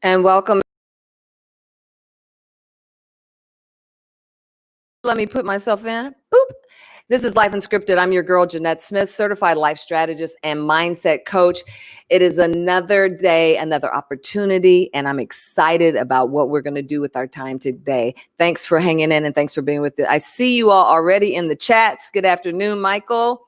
And welcome. Let me put myself in. Boop. This is Life Unscripted. I'm your girl, Jeanette Smith, certified life strategist and mindset coach. It is another day, another opportunity, and I'm excited about what we're going to do with our time today. Thanks for hanging in and thanks for being with it. I see you all already in the chats. Good afternoon, Michael.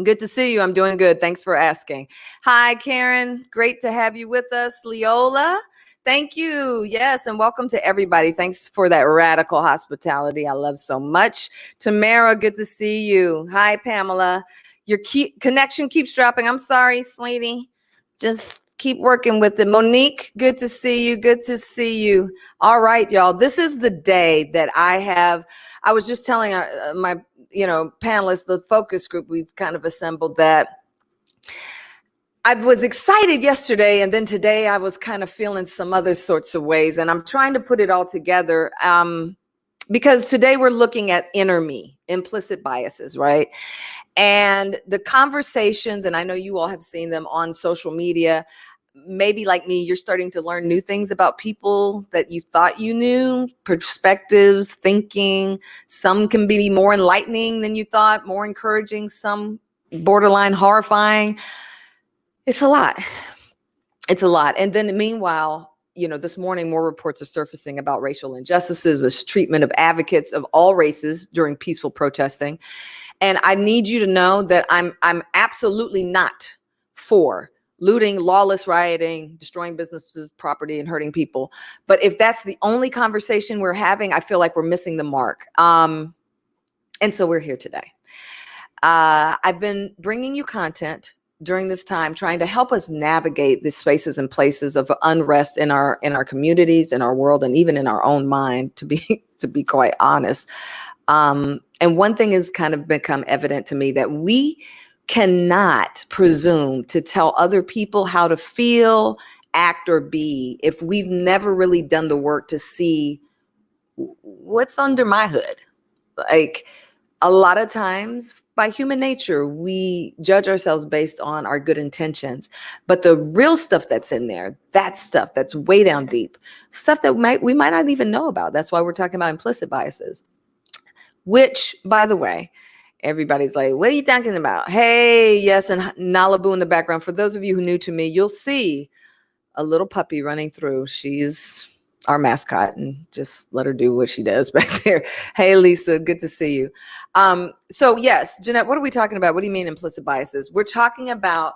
Good to see you. I'm doing good. Thanks for asking. Hi, Karen. Great to have you with us. Leola. Thank you. Yes, and welcome to everybody. Thanks for that radical hospitality I love so much. Tamara, good to see you. Hi, Pamela. Your connection keeps dropping. I'm sorry, sweetie. Just keep working with it. Monique, good to see you. Good to see you. All right, y'all. This is the day that I was just telling my panelists, the focus group, we've kind of assembled that. I was excited yesterday, and then today I was kind of feeling some other sorts of ways, and I'm trying to put it all together because today we're looking at inner me, implicit biases, right? And the conversations, and I know you all have seen them on social media. Maybe like me, you're starting to learn new things about people that you thought you knew, perspectives, thinking. Some can be more enlightening than you thought, more encouraging, some borderline horrifying. It's a lot. It's a lot. And then meanwhile, this morning, more reports are surfacing about racial injustices, with treatment of advocates of all races during peaceful protesting. And I need you to know that I'm absolutely not for looting, lawless rioting, destroying businesses, property, and hurting people. But if that's the only conversation we're having, I feel like we're missing the mark. And so we're here today. I've been bringing you content during this time, trying to help us navigate the spaces and places of unrest in our communities, in our world, and even in our own mind, to be quite honest. And one thing has kind of become evident to me, that we cannot presume to tell other people how to feel, act, or be if we've never really done the work to see what's under my hood. Like, a lot of times, by human nature, we judge ourselves based on our good intentions. But the real stuff that's in there, that stuff that's way down deep, stuff that we might not even know about. That's why we're talking about implicit biases, which, by the way, everybody's like, what are you talking about? Hey, yes, and Nalabu in the background. For those of you who are new to me, you'll see a little puppy running through. She's our mascot, and just let her do what she does back there. Hey, Lisa, good to see you. So yes, Jeanette, what are we talking about? What do you mean implicit biases? We're talking about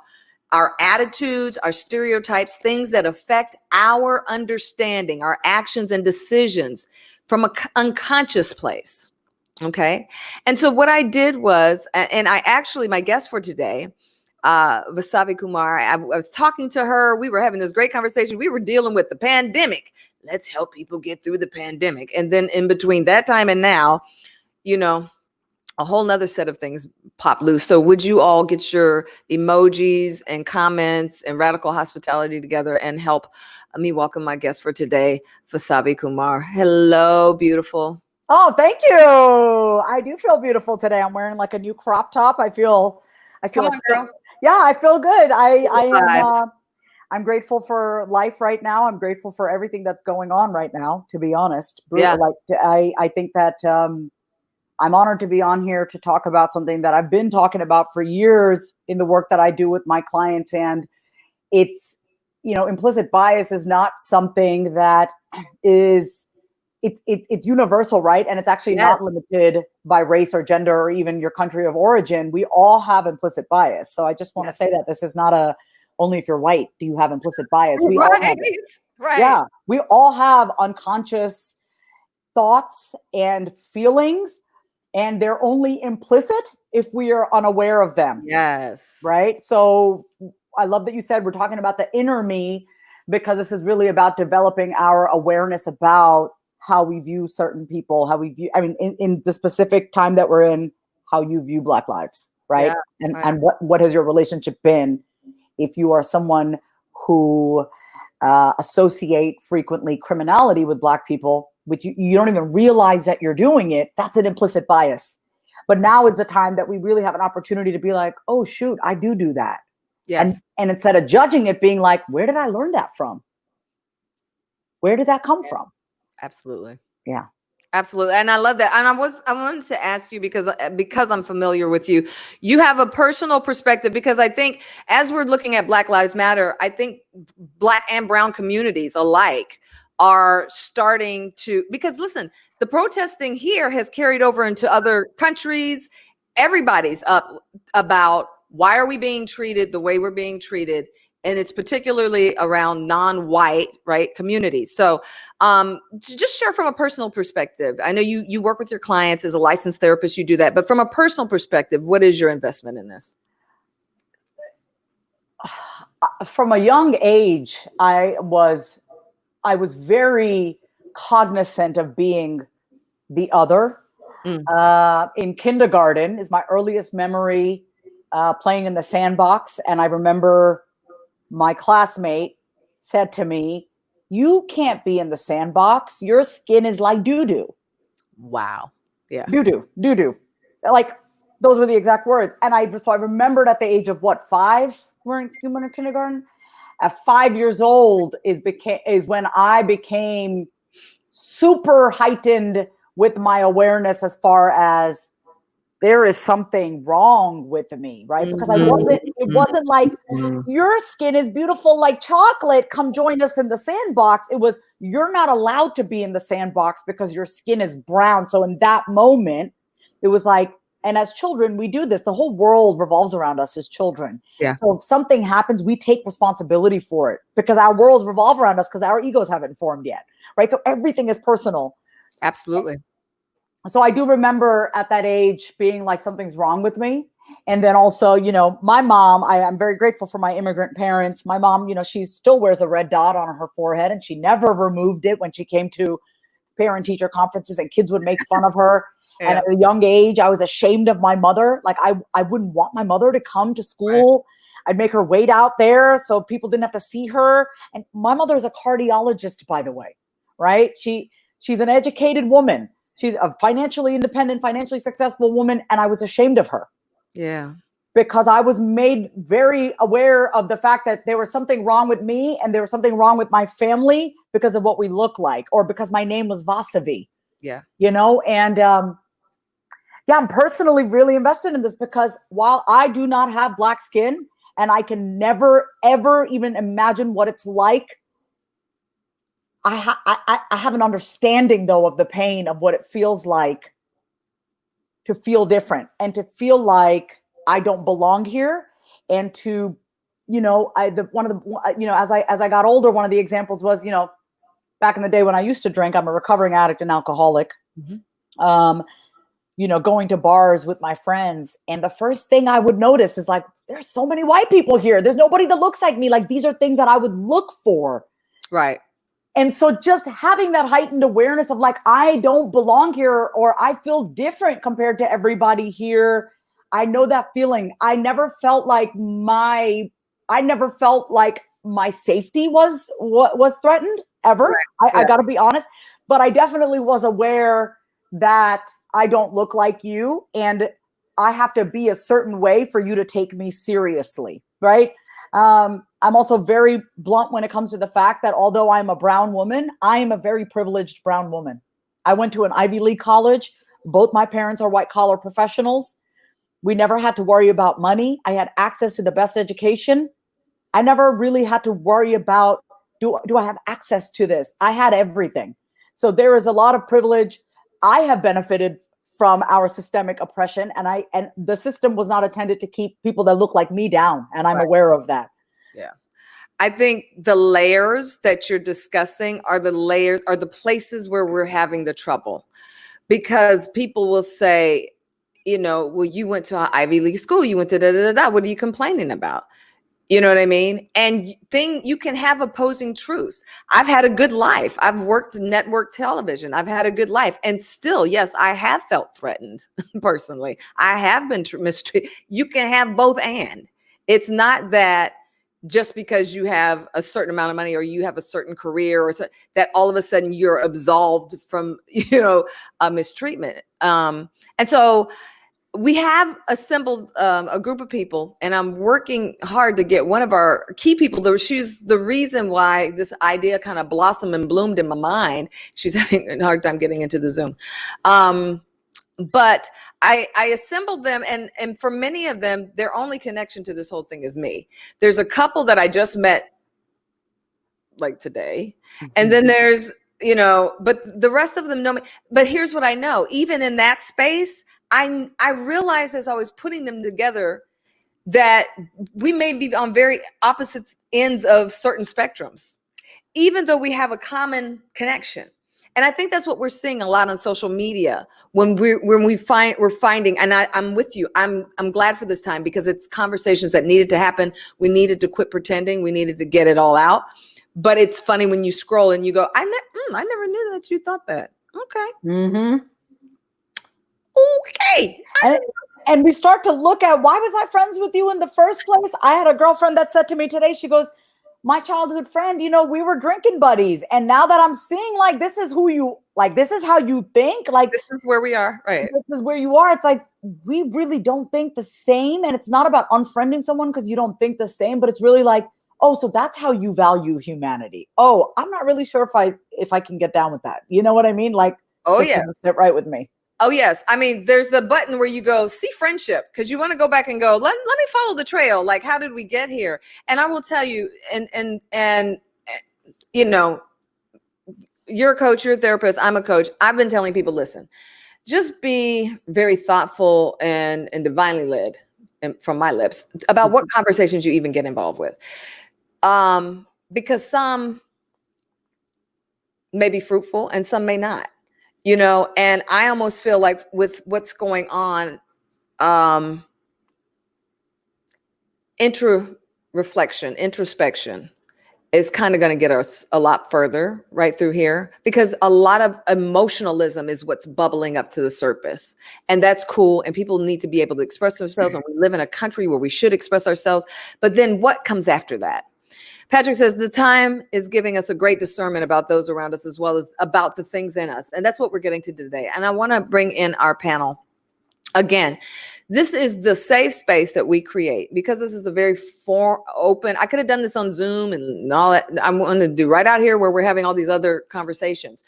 our attitudes, our stereotypes, things that affect our understanding, our actions and decisions from an unconscious place. Okay. And so what I did was, and I actually, my guest for today, Vasavi Kumar, I was talking to her. We were having this great conversation. We were dealing with the pandemic. Let's help people get through the pandemic. And then in between that time and now, a whole nother set of things pop loose. So would you all get your emojis and comments and radical hospitality together and help me welcome my guest for today, Vasavi Kumar. Hello, beautiful. Oh, thank you. I do feel beautiful today. I'm wearing like a new crop top. I feel Come like, on, girl. Yeah, I feel good. I'm grateful for life right now. I'm grateful for everything that's going on right now, to be honest. Yeah. I think that I'm honored to be on here to talk about something that I've been talking about for years in the work that I do with my clients. And it's, implicit bias is not something that is, it's universal, right? And it's actually not limited by race or gender or even your country of origin. We all have implicit bias. So I just want to say that this is not only if you're white do you have implicit bias. We all have it. Right. Yeah, we all have unconscious thoughts and feelings, and they're only implicit if we are unaware of them. Yes. Right. So I love that you said we're talking about the inner me, because this is really about developing our awareness about how we view certain people, in the specific time that we're in, how you view Black lives, right? Yeah, And what has your relationship been? If you are someone who associate frequently criminality with Black people, which you don't even realize that you're doing it, that's an implicit bias. But now is the time that we really have an opportunity to be like, oh, shoot, I do that. Yes. And instead of judging it, being like, where did I learn that from? where did that come from? Absolutely. Yeah. Absolutely. And I love that. And I wanted to ask you because I'm familiar with you, you have a personal perspective, because I think as we're looking at Black Lives Matter, I think Black and brown communities alike are starting to, because listen, the protesting here has carried over into other countries. Everybody's up about why are we being treated the way we're being treated, and it's particularly around non-white, right, communities. So just share from a personal perspective. I know you work with your clients as a licensed therapist, you do that, but from a personal perspective, what is your investment in this? From a young age, I was very cognizant of being the other. In kindergarten is my earliest memory, playing in the sandbox. And I remember my classmate said to me, "You can't be in the sandbox. Your skin is like doo-doo." Wow. Yeah. Doo-doo, doo-doo. Like, those were the exact words. And I remembered at the age of 5, we're in kindergarten. At 5 years old is when I became super heightened with my awareness as far as there is something wrong with me, right? Because it wasn't like your skin is beautiful like chocolate, come join us in the sandbox. It was, you're not allowed to be in the sandbox because your skin is brown. So in that moment, it was like, and as children, we do this. The whole world revolves around us as children. Yeah. So if something happens, we take responsibility for it because our worlds revolve around us because our egos haven't formed yet, right? So everything is personal. Absolutely. So I do remember at that age being like, something's wrong with me. And then also, you know, my mom, I'm very grateful for my immigrant parents. My mom, you know, she still wears a red dot on her forehead and she never removed it when she came to parent teacher conferences and kids would make fun of her. Yeah. And at a young age, I was ashamed of my mother. Like I wouldn't want my mother to come to school. Right. I'd make her wait out there so people didn't have to see her. And my mother is a cardiologist, by the way, right? She's an educated woman. She's a financially independent, financially successful woman. And I was ashamed of her. Yeah. Because I was made very aware of the fact that there was something wrong with me and there was something wrong with my family because of what we look like, or because my name was Vasavi. Yeah. You know, and yeah, I'm personally really invested in this because while I do not have Black skin and I can never, ever even imagine what it's like, I have an understanding, though, of the pain of what it feels like to feel different and to feel like I don't belong here. And to, you know, as I got older, one of the examples was, you know, back in the day when I used to drink, I'm a recovering addict and alcoholic. Mm-hmm. You know, going to bars with my friends. And the first thing I would notice is like, there's so many white people here. There's nobody that looks like me. Like, these are things that I would look for. Right. And so just having that heightened awareness of like, I don't belong here, or I feel different compared to everybody here. I know that feeling. I never felt like my safety was threatened ever. Right. I got to be honest, but I definitely was aware that I don't look like you and I have to be a certain way for you to take me seriously, right? I'm also very blunt when it comes to the fact that although I'm a brown woman, I am a very privileged brown woman. I went to an Ivy League college. Both my parents are white collar professionals. We never had to worry about money. I had access to the best education. I never really had to worry about, do I have access to this? I had everything. So there is a lot of privilege. I have benefited from our systemic oppression, and the system was not intended to keep people that look like me down, and I'm aware of that. Yeah. I think the layers that you're discussing are the places where we're having the trouble, because people will say, you know, well, you went to an Ivy League school, you went to da-da-da-da, what are you complaining about? You know what I mean? And you can have opposing truths. I've had a good life. I've worked network television. I've had a good life. And still, yes, I have felt threatened personally. I have been mistreated. You can have both and. It's not that just because you have a certain amount of money or you have a certain career or that all of a sudden you're absolved from, you know, mistreatment. And so we have assembled a group of people, and I'm working hard to get one of our key people. She's the reason why this idea kind of blossomed and bloomed in my mind. She's having a hard time getting into the Zoom. But I assembled them, and for many of them, their only connection to this whole thing is me. There's a couple that I just met like today, and then there's, but the rest of them know me. But here's what I know: even in that space, I realized as I was putting them together that we may be on very opposite ends of certain spectrums, even though we have a common connection. And I think that's what we're seeing a lot on social media when we're finding, and I'm with you. I'm glad for this time, because it's conversations that needed to happen. We needed to quit pretending. We needed to get it all out. But it's funny when you scroll and you go, I never knew that you thought that. Okay. Mm-hmm. Okay. And we start to look at, why was I friends with you in the first place? I had a girlfriend that said to me today, she goes, my childhood friend, we were drinking buddies. And now that I'm seeing, like, this is who you, like, this is how you think. Like, this is where we are. Right. This is where you are. It's like, we really don't think the same. And it's not about unfriending someone because you don't think the same, but it's really like, oh, so that's how you value humanity. Oh, I'm not really sure if I can get down with that. You know what I mean? Like, oh yeah, sit right with me. Oh yes. I mean, there's the button where you go see friendship, because you want to go back and go, let me follow the trail. Like, how did we get here? And I will tell you, and you're a coach, you're a therapist, I'm a coach. I've been telling people, listen, just be very thoughtful and divinely led, and from my lips, about what conversations you even get involved with. Because some may be fruitful and some may not. And I almost feel like with what's going on, introspection is kind of going to get us a lot further right through here, because a lot of emotionalism is what's bubbling up to the surface, and that's cool. And people need to be able to express themselves, and we live in a country where we should express ourselves. But then what comes after that? Patrick says the time is giving us a great discernment about those around us, as well as about the things in us. And that's what we're getting to today. And I want to bring in our panel. Again, this is the safe space that we create, because this is a very open. I could have done this on Zoom and all that. I'm going to do right out here where we're having all these other conversations.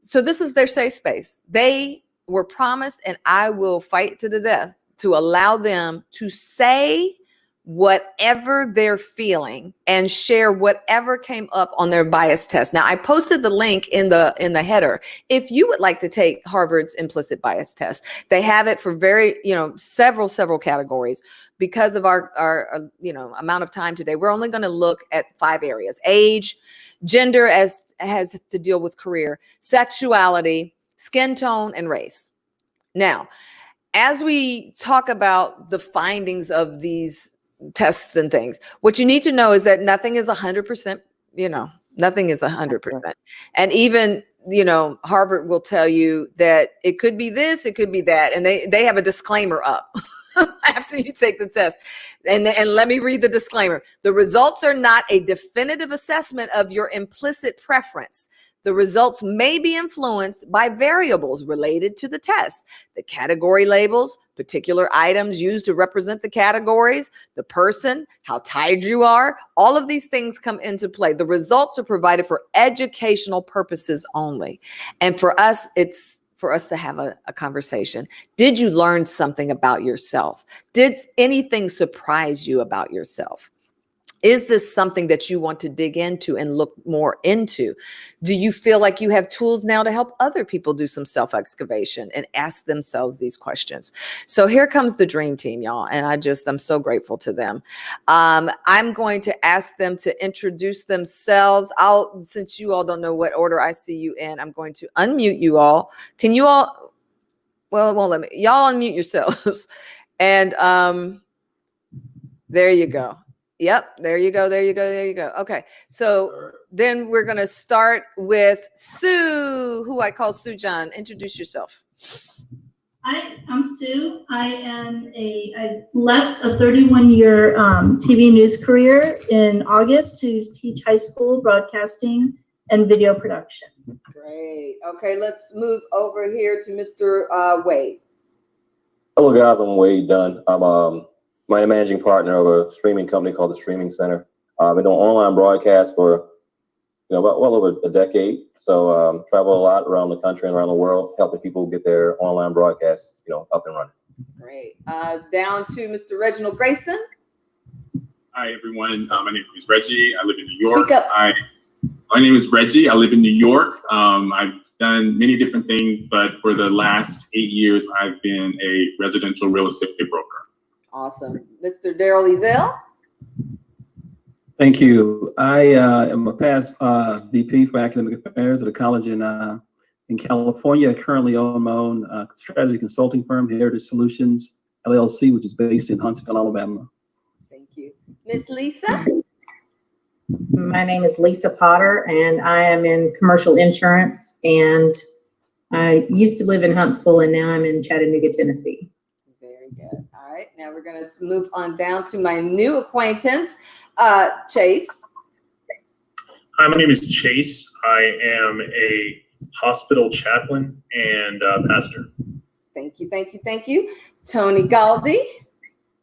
So this is their safe space. They were promised, and I will fight to the death to allow them to say whatever they're feeling and share whatever came up on their bias test. Now, I posted the link in the header. If you would like to take Harvard's implicit bias test, they have it for several categories. Because of our amount of time today, we're only going to look at 5 areas: age, gender, as has to deal with career, sexuality, skin tone, and race. Now, as we talk about the findings of these tests and things, what you need to know is that nothing is 100%, nothing is 100%. And even, Harvard will tell you that it could be this, it could be that. And they have a disclaimer up after you take the test. And let me read the disclaimer. The results are not a definitive assessment of your implicit preference. The results may be influenced by variables related to the test, the category labels, particular items used to represent the categories, the person, how tired you are. All of these things come into play. The results are provided for educational purposes only. And for us, it's for us to have a conversation. Did you learn something about yourself? Did anything surprise you about yourself? Is this something that you want to dig into and look more into? Do you feel like you have tools now to help other people do some self-excavation and ask themselves these questions? So here comes the dream team, y'all. And I'm so grateful to them. I'm going to ask them to introduce themselves. Since you all don't know what order I see you in, I'm going to unmute you all. Can you all, well, it won't let me. Y'all unmute yourselves. And there you go. Yep. There you go. Okay. So then we're going to start with Sue, who I call Sue John. Introduce yourself. Hi, I'm Sue. I left a 31-year TV news career in August to teach high school broadcasting and video production. Great. Okay. Let's move over here to Mr. Wade. Hello guys, I'm Wade Dunn. I'm my managing partner of a streaming company called the Streaming Center. I've been doing online broadcasts for about well over a decade. So travel a lot around the country and around the world, helping people get their online broadcasts up and running. Great. Down to Mr. Reginald Grayson. Hi everyone. My name is Reggie. I live in New York. Speak up. My name is Reggie. I live in New York. I've done many different things, but for the last 8 years, I've been a residential real estate broker. Awesome. Mr. Daryl Ezell. Thank you. I am a past VP for academic affairs at a college in California. I currently own my own strategy consulting firm, Heritage Solutions, LLC, which is based in Huntsville, Alabama. Thank you. Miss Lisa. My name is Lisa Potter, and I am in commercial insurance. And I used to live in Huntsville, and now I'm in Chattanooga, Tennessee. Very good. All right. Now we're going to move on down to my new acquaintance, Chase. Hi, my name is Chase. I am a hospital chaplain and pastor. Thank you. Thank you. Thank you. Tony Galdi.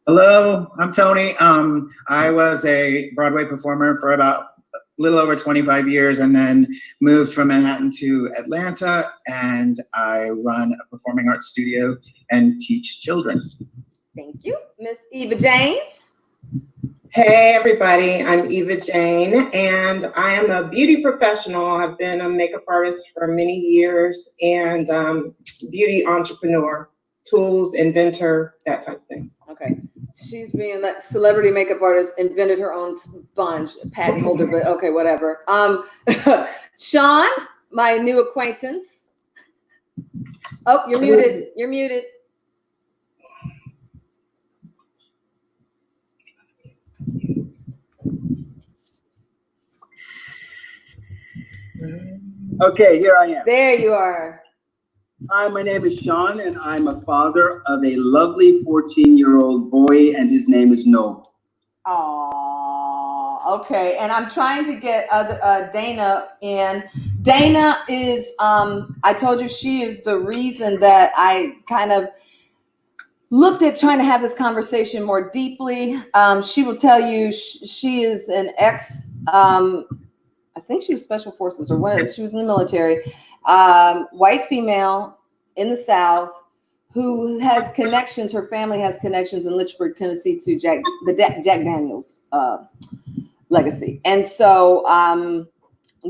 Hello, I'm Tony. I was a Broadway performer for about a little over 25 years and then moved from Manhattan to Atlanta, and I run a performing arts studio and teach children. Thank you. Miss Eva Jane. Hey everybody, I'm Eva Jane, and I am a beauty professional. I've been a makeup artist for many years and beauty entrepreneur, tools, inventor, that type of thing. Okay. She's being that celebrity makeup artist, invented her own sponge, patent holder, but okay, whatever. Sean, my new acquaintance. Oh, you're muted. You're muted. Okay, here I am. There you are. Hi, my name is Sean, and I'm a father of a lovely 14-year-old boy, and his name is Noah. Oh, okay. And I'm trying to get Dana in. Dana is, I told you she is the reason that I kind of looked at trying to have this conversation more deeply. She will tell you she is an ex, I think she was special forces or what, she was in the military, white female in the South who has connections. Her family has connections in Lynchburg, Tennessee to Jack Daniels legacy. And so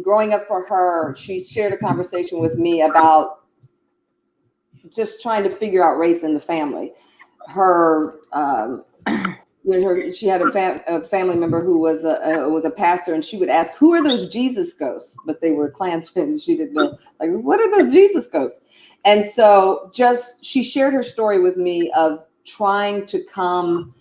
growing up for her, she shared a conversation with me about just trying to figure out race in the family. She had a family member who was a pastor, and she would ask, "Who are those Jesus ghosts?" But they were Klansmen. She didn't know, like, what are those Jesus ghosts? And so, she shared her story with me of trying to come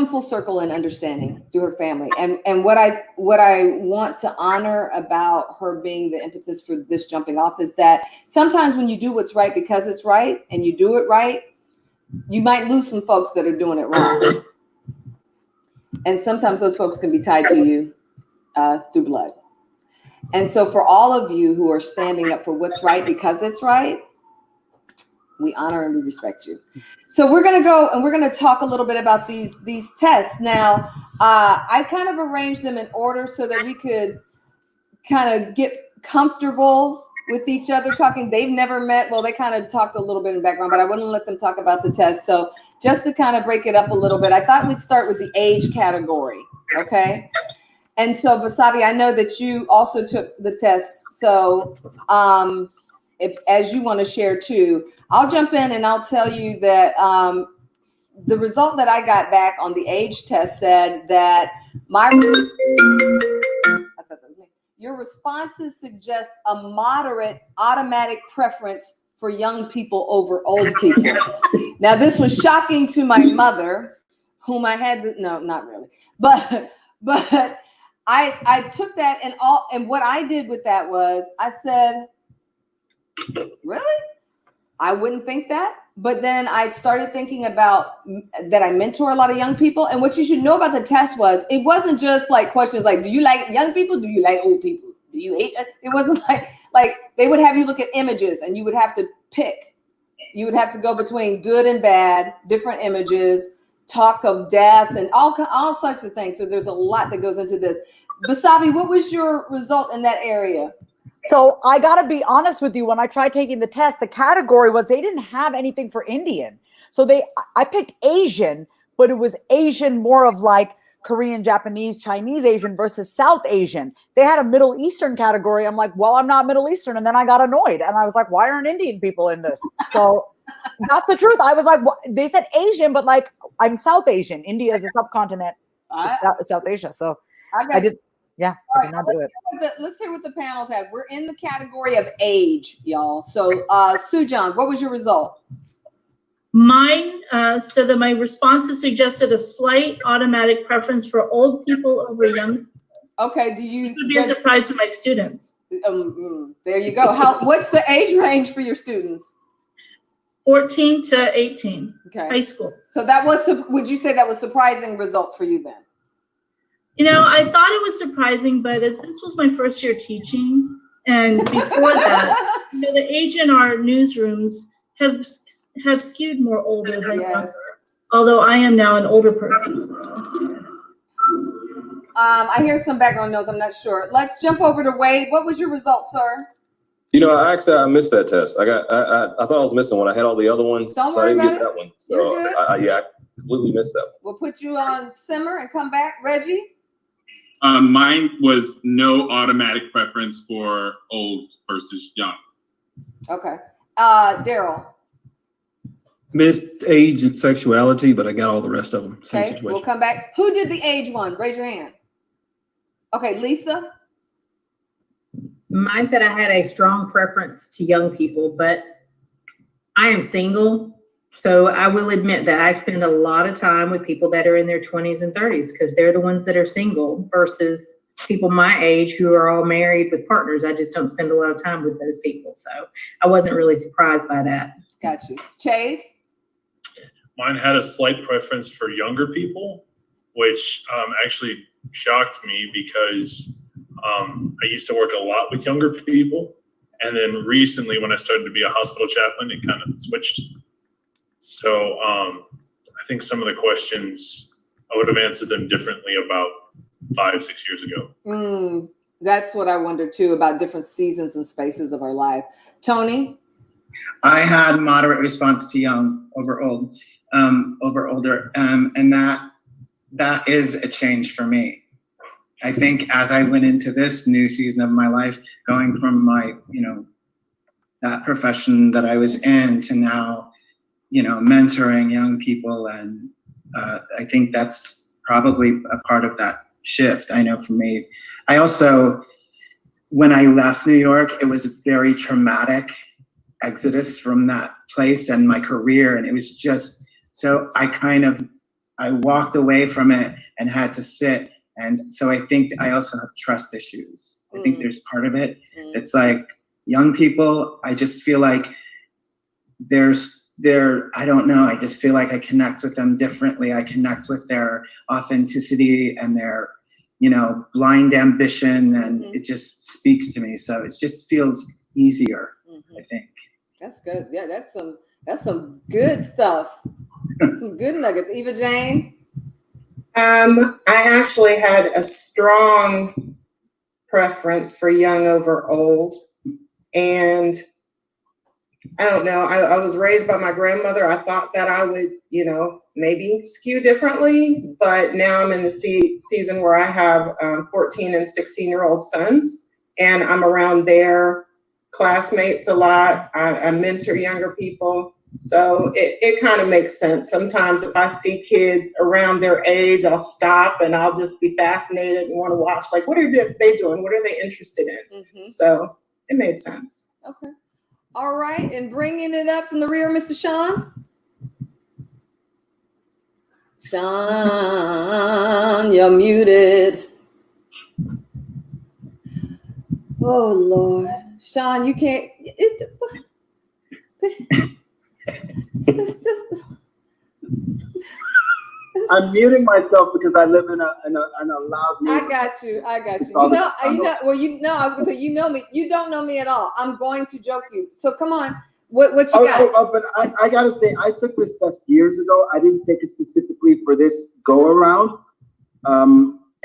full circle in understanding through her family. And what I want to honor about her being the impetus for this jumping off is that sometimes when you do what's right because it's right and you do it right, you might lose some folks that are doing it wrong. And sometimes those folks can be tied to you through blood. And so for all of you who are standing up for what's right because it's right, we honor and we respect you. So we're going to go and we're going to talk a little bit about these tests. Now, I kind of arranged them in order so that we could kind of get comfortable with each other talking. They've never met. Well, they kind of talked a little bit in the background, but I wouldn't let them talk about the test. So just to kind of break it up a little bit, I thought we'd start with the age category. Okay. And so Vasavi, I know that you also took the test. So if as you want to share too, I'll jump in and I'll tell you that the result that I got back on the age test said that your responses suggest a moderate automatic preference for young people over old people. Now, this was shocking to my mother, whom I had no, not really, but I took that and what I did with that was I said, really? I wouldn't think that. But then I started thinking about that I mentor a lot of young people. And what you should know about the test was it wasn't just like questions like, do you like young people? Do you like old people? Do you hate? It wasn't like they would have you look at images and you would have to pick. You would have to go between good and bad, different images, talk of death, and all sorts of things. So there's a lot that goes into this. Basavi, what was your result in that area? So I got to be honest with you. When I tried taking the test, the category was they didn't have anything for Indian. So I picked Asian, but it was Asian more of like Korean, Japanese, Chinese Asian versus South Asian. They had a Middle Eastern category. I'm like, well, I'm not Middle Eastern. And then I got annoyed. And I was like, why aren't Indian people in this? So that's the truth. I was like, they said Asian, but like I'm South Asian. India is a subcontinent. South Asia. So I did. Yeah, I did not do it. Let's hear what the panels have. We're in the category of age, y'all. So Sujan, what was your result? Mine said that my responses suggested a slight automatic preference for old people over young. Okay, it would be a surprise to my students. There you go. What's the age range for your students? 14 to 18. Okay. High school. So would you say that was a surprising result for you then? You know, I thought it was surprising, but as this was my first year teaching, and before that, you know, the age in our newsrooms have skewed more older than younger. Although I am now an older person. I hear some background noise. I'm not sure. Let's jump over to Wade. What was your result, sir? You know, I missed that test. I thought I was missing one. I had all the other ones. Don't so worry I didn't about get it. that one. So You're good. I completely missed that one. We'll put you on simmer and come back. Reggie? Mine was no automatic preference for old versus young. Okay. Daryl? Missed age and sexuality, but I got all the rest of them. Same Okay, situation. we'll come back. Who did the age one? Raise your hand. Okay, Lisa? Mine said I had a strong preference to young people, but I am single. So I will admit that I spend a lot of time with people that are in their 20s and 30s because they're the ones that are single versus people my age who are all married with partners. I just don't spend a lot of time with those people. So I wasn't really surprised by that. Got you. Chase? Mine had a slight preference for younger people, which actually shocked me because I used to work a lot with younger people. And then recently when I started to be a hospital chaplain, it kind of switched. So I think some of the questions, I would have answered them differently about 5-6 years ago. That's what I wonder too, about different seasons and spaces of our life. Tony? I had moderate response to young over old, over older. And that is a change for me. I think as I went into this new season of my life, going from my, that profession that I was in to now, mentoring young people. And I think that's probably a part of that shift. I know for me, I also, when I left New York, it was a very traumatic exodus from that place and my career. And it was just, so I walked away from it and had to sit. And so I think I also have trust issues. I think there's part of it. It's like young people, I just feel like I don't know. I just feel like I connect with them differently. I connect with their authenticity and their, blind ambition, and it just speaks to me. So it just feels easier, I think. That's good. Yeah, that's some good stuff. Some good nuggets. Eva Jane? I actually had a strong preference for young over old. And I don't know, I was raised by my grandmother. I thought that I would, maybe skew differently, but now I'm in the season where I have 14 and 16-year-old sons, and I'm around their classmates a lot. I mentor younger people. So it kind of makes sense. Sometimes if I see kids around their age, I'll stop and I'll just be fascinated and want to watch, like, what are they doing? What are they interested in? So it made sense. Okay. All right. And bringing it up from the rear, Mr. Sean. Sean, you're muted. Oh, Lord. Sean, you can't. It's just. I'm muting myself because I live in a loud neighborhood. I got you. I was gonna say, you know me. You don't know me at all. I'm going to joke you. So come on. What you got? But I gotta say, I took this test years ago. I didn't take it specifically for this go around.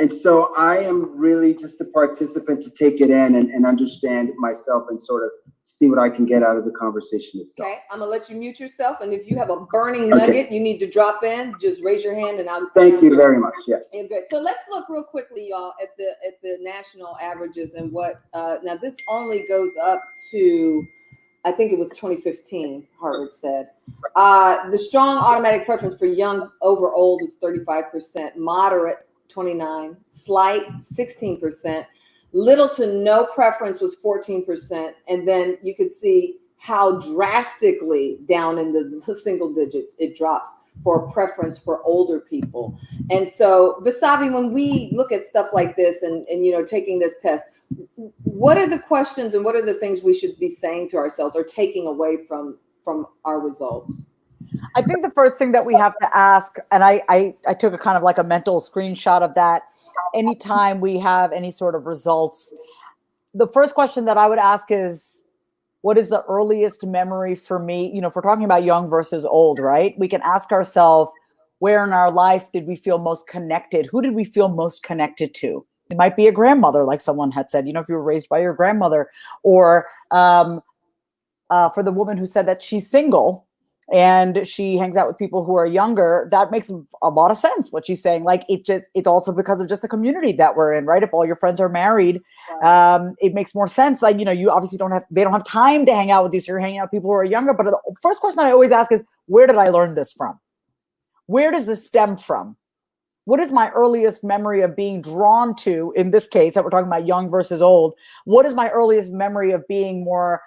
And so I am really just a participant to take it in and understand myself and sort of see what I can get out of the conversation itself. Okay, I'm gonna let you mute yourself, and if you have a burning nugget you need to drop in, just raise your hand and I'll. Thank you very much. Yes. Okay, good. So let's look real quickly, y'all, at the national averages and what. Now this only goes up to, I think it was 2015. Harvard said the strong automatic preference for young over old is 35%, moderate 29%, slight 16%. Little to no preference was 14%. And then you could see how drastically down in the single digits it drops for a preference for older people. And so, Vasavi, when we look at stuff like this and taking this test, what are the questions and what are the things we should be saying to ourselves or taking away from our results? I think the first thing that we have to ask, and I took a kind of like a mental screenshot of that, anytime we have any sort of results, the first question that I would ask is, what is the earliest memory for me? If we're talking about young versus old, right? We can ask ourselves, where in our life did we feel most connected? Who did we feel most connected to? It might be a grandmother, like someone had said, if you were raised by your grandmother, or for the woman who said that she's single and she hangs out with people who are younger, that makes a lot of sense what she's saying. Like it's also because of just the community that we're in, right? If all your friends are married, it makes more sense. Like, you obviously they don't have time to hang out with you, so you're hanging out with people who are younger. But the first question I always ask is, where did I learn this from? Where does this stem from? What is my earliest memory of being drawn to, in this case that we're talking about young versus old? What is my earliest memory of feeling more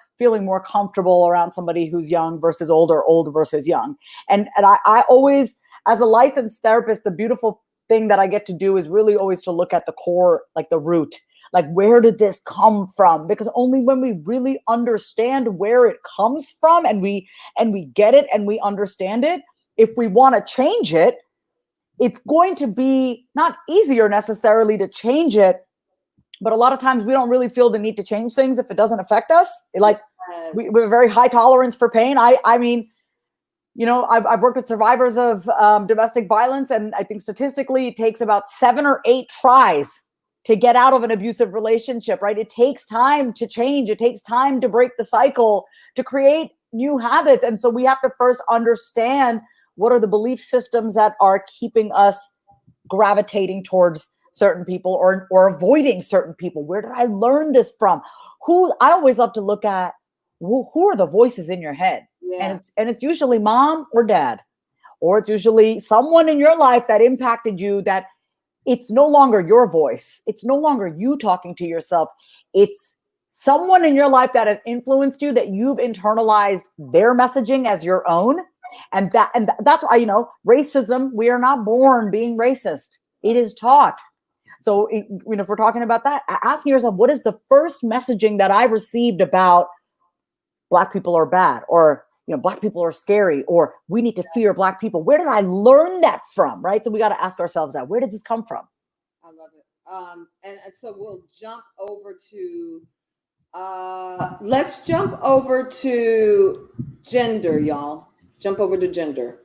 comfortable around somebody who's young versus old, or old versus young? And I always, as a licensed therapist, the beautiful thing that I get to do is really always to look at the core, like the root, like where did this come from? Because only when we really understand where it comes from and we get it and we understand it, if we want to change it, it's going to be not easier necessarily to change it, but a lot of times we don't really feel the need to change things if it doesn't affect us. Like we have a very high tolerance for pain. I mean, I've worked with survivors of domestic violence, and I think statistically it takes about 7 or 8 tries to get out of an abusive relationship, right? It takes time to change. It takes time to break the cycle, to create new habits. And so we have to first understand what are the belief systems that are keeping us gravitating towards certain people or avoiding certain people. Where did I learn this from? I always love to look at who are the voices in your head? Yeah. And it's usually mom or dad, or it's usually someone in your life that impacted you, that it's no longer your voice. It's no longer you talking to yourself. It's someone in your life that has influenced you, that you've internalized their messaging as your own. And that's why, racism, we are not born being racist. It is taught. So, if we're talking about that, asking yourself, what is the first messaging that I received about Black people are bad, or, Black people are scary, or we need to fear Black people? Where did I learn that from, right? So we got to ask ourselves that. Where did this come from? I love it. And so we'll jump over to, let's jump over to gender, y'all. Jump over to gender.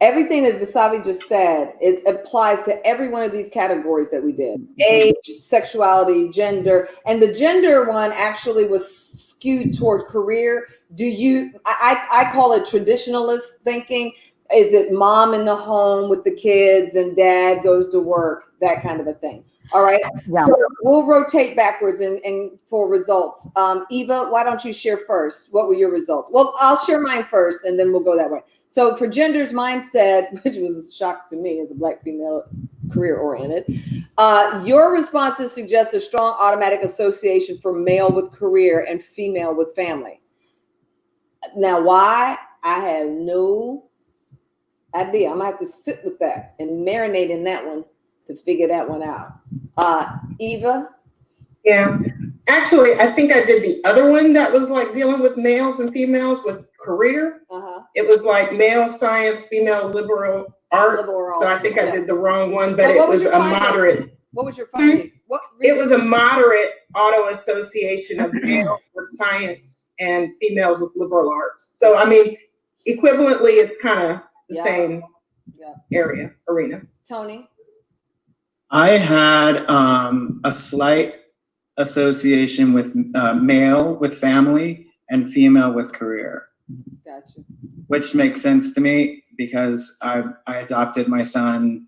Everything that Vasavi just said applies to every one of these categories that we did. Age, sexuality, gender. And the gender one actually was skewed toward career. I call it traditionalist thinking. Is it mom in the home with the kids and dad goes to work? That kind of a thing. All right. Yeah. So we'll rotate backwards and for results. Eva, why don't you share first? What were your results? Well, I'll share mine first and then we'll go that way. So for gender's mindset, which was a shock to me as a Black female, career oriented, your responses suggest a strong automatic association for male with career and female with family. Now, why? I have no idea. I'm gonna have to sit with that and marinate in that one to figure that one out. Eva? Yeah, actually, I think I did the other one that was like dealing with males and females with career. It was like male science, female liberal arts. So I think I did the wrong one, but it was a moderate. What was your finding? What It was a moderate auto association of males with science and females with liberal arts. So, I mean, equivalently, it's kind of the same arena. Tony? I had a slight association with male with family and female with career. Gotcha. Which makes sense to me because I adopted my son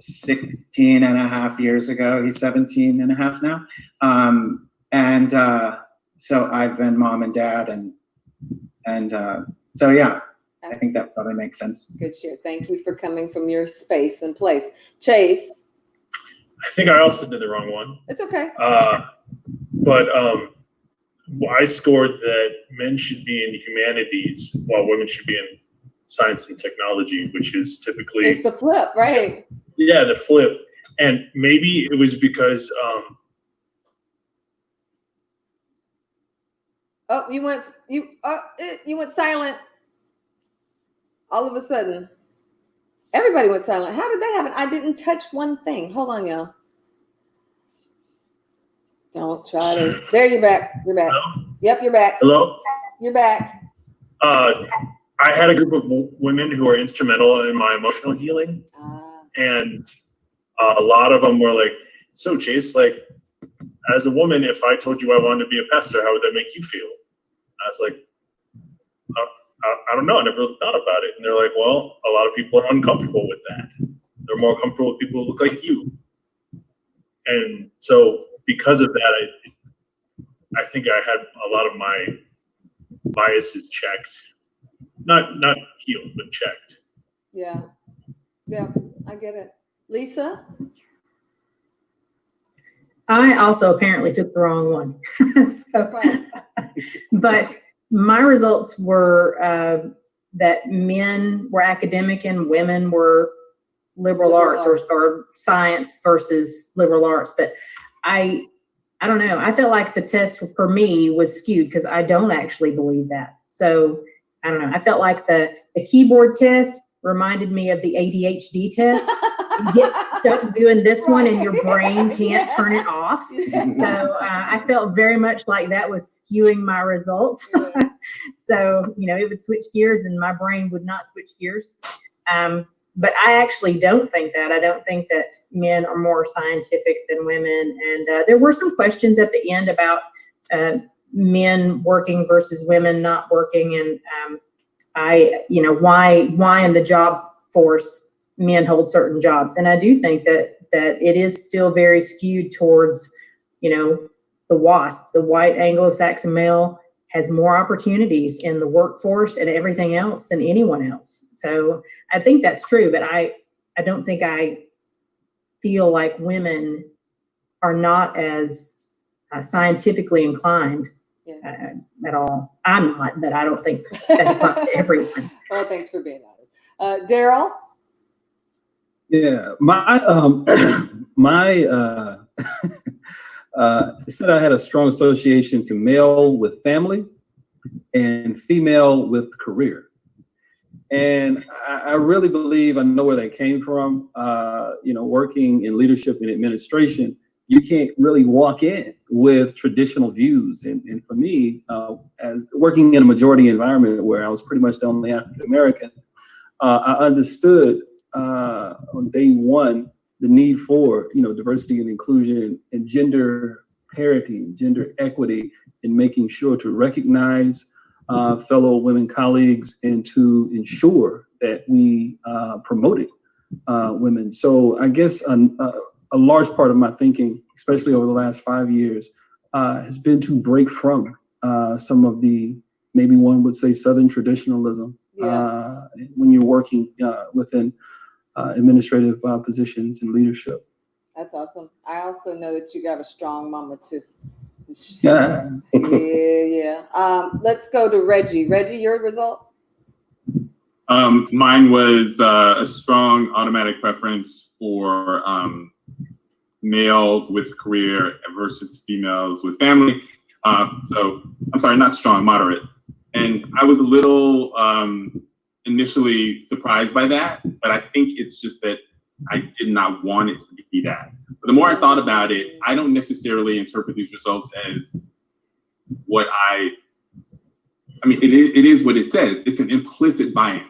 16 and a half years ago. He's 17 and a half now. So I've been mom and dad so yeah, I think that probably makes sense. Good share. Thank you for coming from your space and place. Chase? I think I also did the wrong one. It's okay. But I scored that men should be in humanities while women should be in science and technology, which is typically it's the flip, right? Yeah, the flip. And maybe it was because you went silent. All of a sudden, everybody went silent. How did that happen? I didn't touch one thing. Hold on, y'all. Don't try to. There, you're back. You're back. Hello? Yep, you're back. Hello? You're back. I had a group of women who are instrumental in my emotional healing. And a lot of them were like, so Chase, like, as a woman, if I told you I wanted to be a pastor, how would that make you feel? I was like, I don't know. I never really thought about it. And they're like, well, a lot of people are uncomfortable with that. They're more comfortable with people who look like you. And so because of that, I think I had a lot of my biases checked. Not healed, but checked. Yeah. Yeah, I get it. Lisa? I also apparently took the wrong one. But my results were that men were academic and women were liberal arts or science versus liberal arts. But I don't know. I felt like the test for me was skewed because I don't actually believe that. So I don't know. I felt like the keyboard test reminded me of the ADHD test. You get stuck doing this one and your brain can't turn it off. So I felt very much like that was skewing my results. So, it would switch gears and my brain would not switch gears. But I actually don't think that. I don't think that men are more scientific than women. And there were some questions at the end about men working versus women not working. And why in the job force men hold certain jobs. And I do think that it is still very skewed towards, the WASP, the white Anglo-Saxon male has more opportunities in the workforce and everything else than anyone else. So I think that's true, but I don't think I feel like women are not as scientifically inclined at all. I'm not, but I don't think that applies to everyone. Well, thanks for being honest. Daryl? Yeah, it said I had a strong association to male with family and female with career. And I really believe I know where that came from. Working in leadership and administration, you can't really walk in with traditional views. And for me, as working in a majority environment where I was pretty much the only African American, I understood on day one the need for diversity and inclusion and gender parity, gender equity, in making sure to recognize fellow women colleagues and to ensure that we promoted women. So I guess a large part of my thinking, especially over the last 5 years, has been to break from some of the, maybe one would say, Southern traditionalism when you're working within administrative positions and leadership. That's awesome. I also know that you got a strong mama too. Yeah. Let's go to Reggie. Reggie, your result? Mine was a strong automatic preference for males with career versus females with family. So I'm sorry, not strong, moderate. And I was a little initially surprised by that, but I think it's just that I did not want it to be that. But the more I thought about it, I don't necessarily interpret these results as what I mean, it is what it says. It's an implicit bias.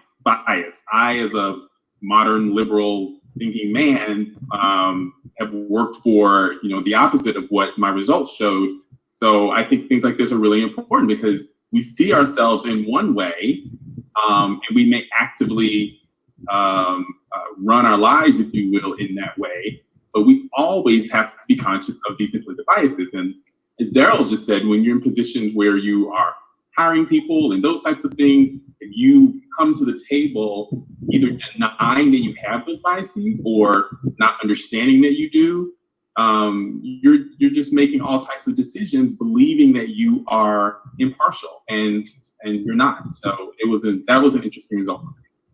I, as a modern liberal thinking man, have worked for, the opposite of what my results showed. So I think things like this are really important because we see ourselves in one way, and we may actively run our lives, if you will, in that way. But we always have to be conscious of these implicit biases. And as Daryl just said, when you're in positions where you are hiring people and those types of things, and you come to the table either denying that you have those biases or not understanding that you do, you're just making all types of decisions, believing that you are impartial, and you're not. So that was an interesting result.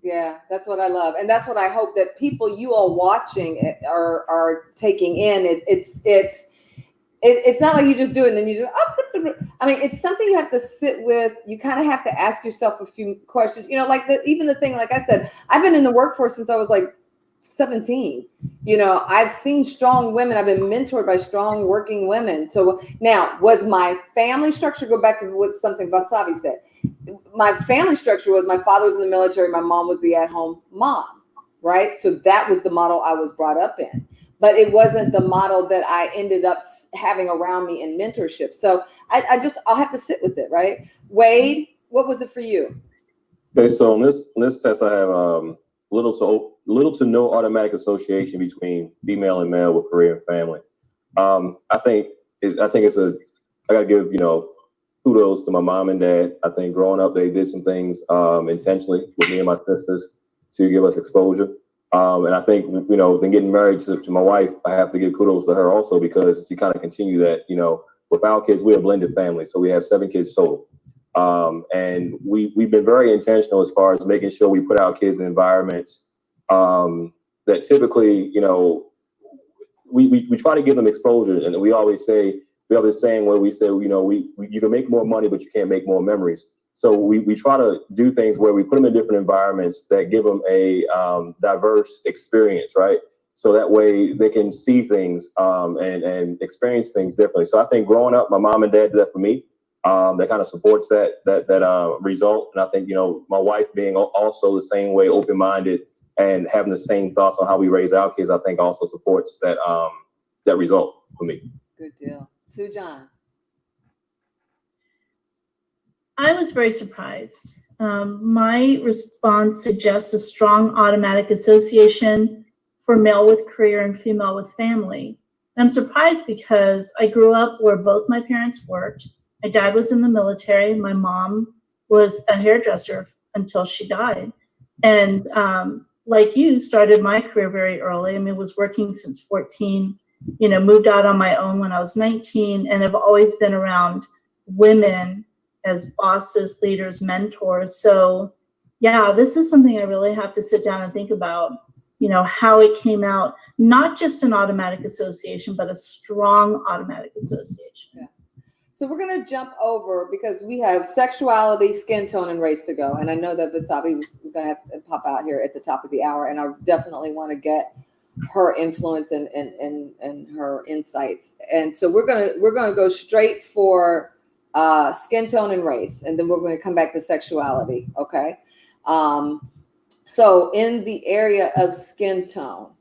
Yeah, that's what I love, and that's what I hope that people, you all watching, are taking in. It's not like you just do it and then you just, I mean, it's something you have to sit with. You kind of have to ask yourself a few questions, like even the thing, like I said, I've been in the workforce since I was like 17. I've seen strong women. I've been mentored by strong working women. So now, was my family structure, go back to what something Vasavi said. My family structure was my father was in the military. My mom was the at-home mom, right? So that was the model I was brought up in. But it wasn't the model that I ended up having around me in mentorship. So I'll have to sit with it, right? Wade, what was it for you? Okay, so in this test, I have little to no automatic association between female and male with career and family. I think I gotta give kudos to my mom and dad. I think growing up, they did some things intentionally with me and my sisters to give us exposure. And I think, then getting married to my wife, I have to give kudos to her also because she kind of continue that, with our kids, we're a blended family. So we have 7 kids total. And we've been very intentional as far as making sure we put our kids in environments that typically, we try to give them exposure. And we always say, we have this saying where we say, you can make more money, but you can't make more memories. So we try to do things where we put them in different environments that give them a diverse experience, right? So that way they can see things and experience things differently. So I think growing up, my mom and dad did that for me. That kind of supports that result. And I think, my wife being also the same way, open-minded and having the same thoughts on how we raise our kids, I think also supports that result for me. Good deal. Sue John. I was very surprised. My response suggests a strong automatic association for male with career and female with family. And I'm surprised because I grew up where both my parents worked. My dad was in the military. My mom was a hairdresser until she died. And like you, started my career very early. I mean, was working since 14, moved out on my own when I was 19, and have always been around women as bosses, leaders, mentors. So yeah, this is something I really have to sit down and think about, how it came out, not just an automatic association, but a strong automatic association. Yeah. So we're going to jump over because we have sexuality, skin tone, and race to go. And I know that Vasavi was going to have to pop out here at the top of the hour. And I definitely want to get her influence and her insights. And so we're going to go straight for skin tone and race, and then we're going to come back to sexuality. Okay. So in the area of skin tone,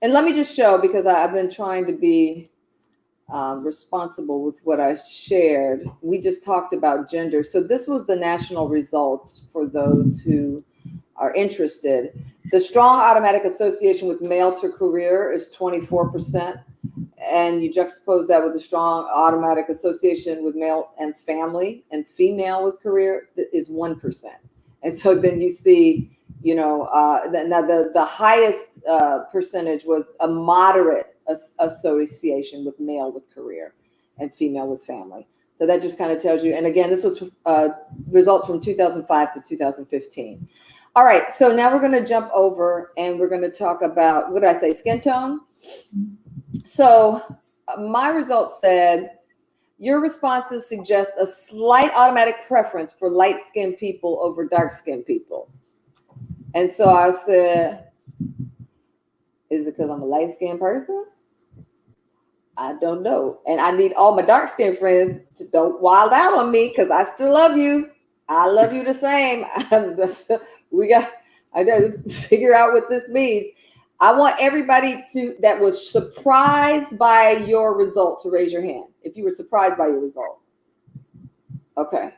and let me just show, because I've been trying to be responsible with what I shared. We just talked about gender. So this was the national results for those who are interested. The strong automatic association with male to career is 24%. And you juxtapose that with the strong automatic association with male and family, and female with career is 1%. And so then you see, the highest percentage was a moderate association with male with career and female with family. So that just kind of tells you. And again, this was results from 2005 to 2015. All right. So now we're going to jump over and we're going to talk about, what did I say? Skin tone. So my results said your responses suggest a slight automatic preference for light-skinned people over dark-skinned people. And so I said, Is it because I'm a light-skinned person? I don't know. And I need all my dark-skinned friends to don't wild out on me because I still love you. I love you the same. I got to figure out what this means. I want everybody that was surprised by your result to raise your hand. If you were surprised by your result. Okay.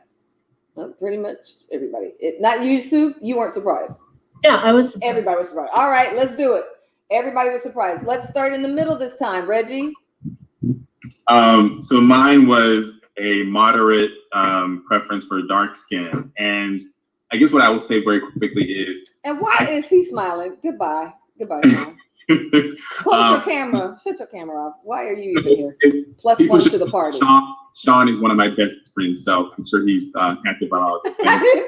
Well, pretty much everybody. Not you, Sue. You weren't surprised. Yeah, I was surprised. Everybody was surprised. All right, let's do it. Everybody was surprised. Let's start in the middle this time. Reggie? So mine was a moderate preference for dark skin. And I guess what I will say very quickly is... And why is he smiling? Goodbye. Goodbye, Sean. Close your camera. Shut your camera off. Why are you even here? Plus one to the party. Sean is one of my best friends, so I'm sure he's happy about all this.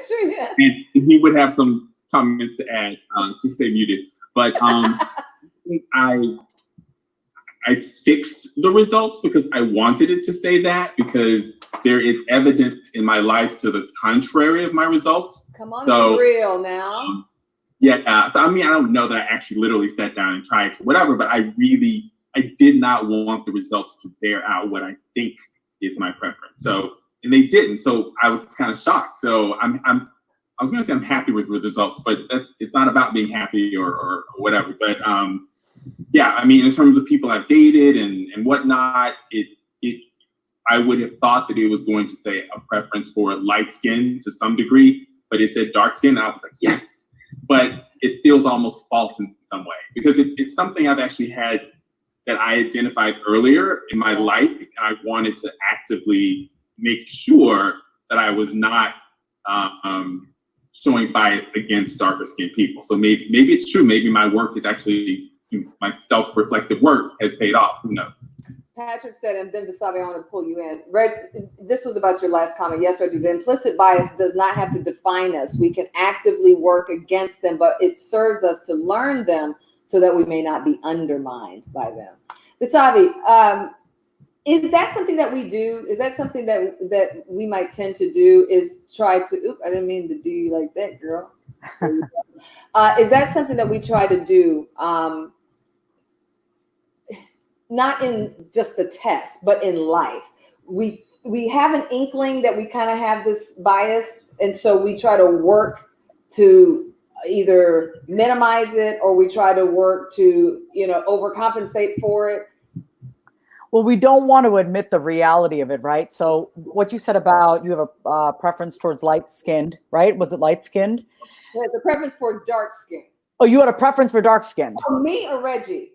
Sure, yeah. And he would have some comments to add. Just stay muted. But I fixed the results because I wanted it to say that, because there is evidence in my life to the contrary of my results. Come on, be real now. Yeah, so I mean, I don't know that I actually literally sat down and tried to whatever, but I did not want the results to bear out what I think is my preference. So, and they didn't. So I was kind of shocked. So I was going to say I'm happy with the results, but it's not about being happy or whatever. But yeah, I mean, in terms of people I've dated and whatnot, I would have thought that it was going to say a preference for light skin to some degree, but it said dark skin. And I was like, yes. But it feels almost false in some way because it's something I've actually had that I identified earlier in my life, and I wanted to actively make sure that I was not showing bias against darker skinned people. So maybe it's true. Maybe my work is actually, my self-reflective work has paid off. Who knows? Patrick said, and then Vasavi, I want to pull you in. This was about your last comment. Yes, Reggie, the implicit bias does not have to define us. We can actively work against them, but it serves us to learn them so that we may not be undermined by them. Vasavi, is that something that we do? Is that something that we might tend to do, is try to, I didn't mean to do you like that, girl. Is that something that we try to do? Not in just the test, but in life. We have an inkling that we kind of have this bias, and so we try to work to either minimize it, or we try to work to, overcompensate for it. Well, we don't want to admit the reality of it, right? So what you said about you have a preference towards light-skinned, right? Was it light-skinned? The preference for dark skin. Oh, you had a preference for dark-skinned. Oh, me or Reggie?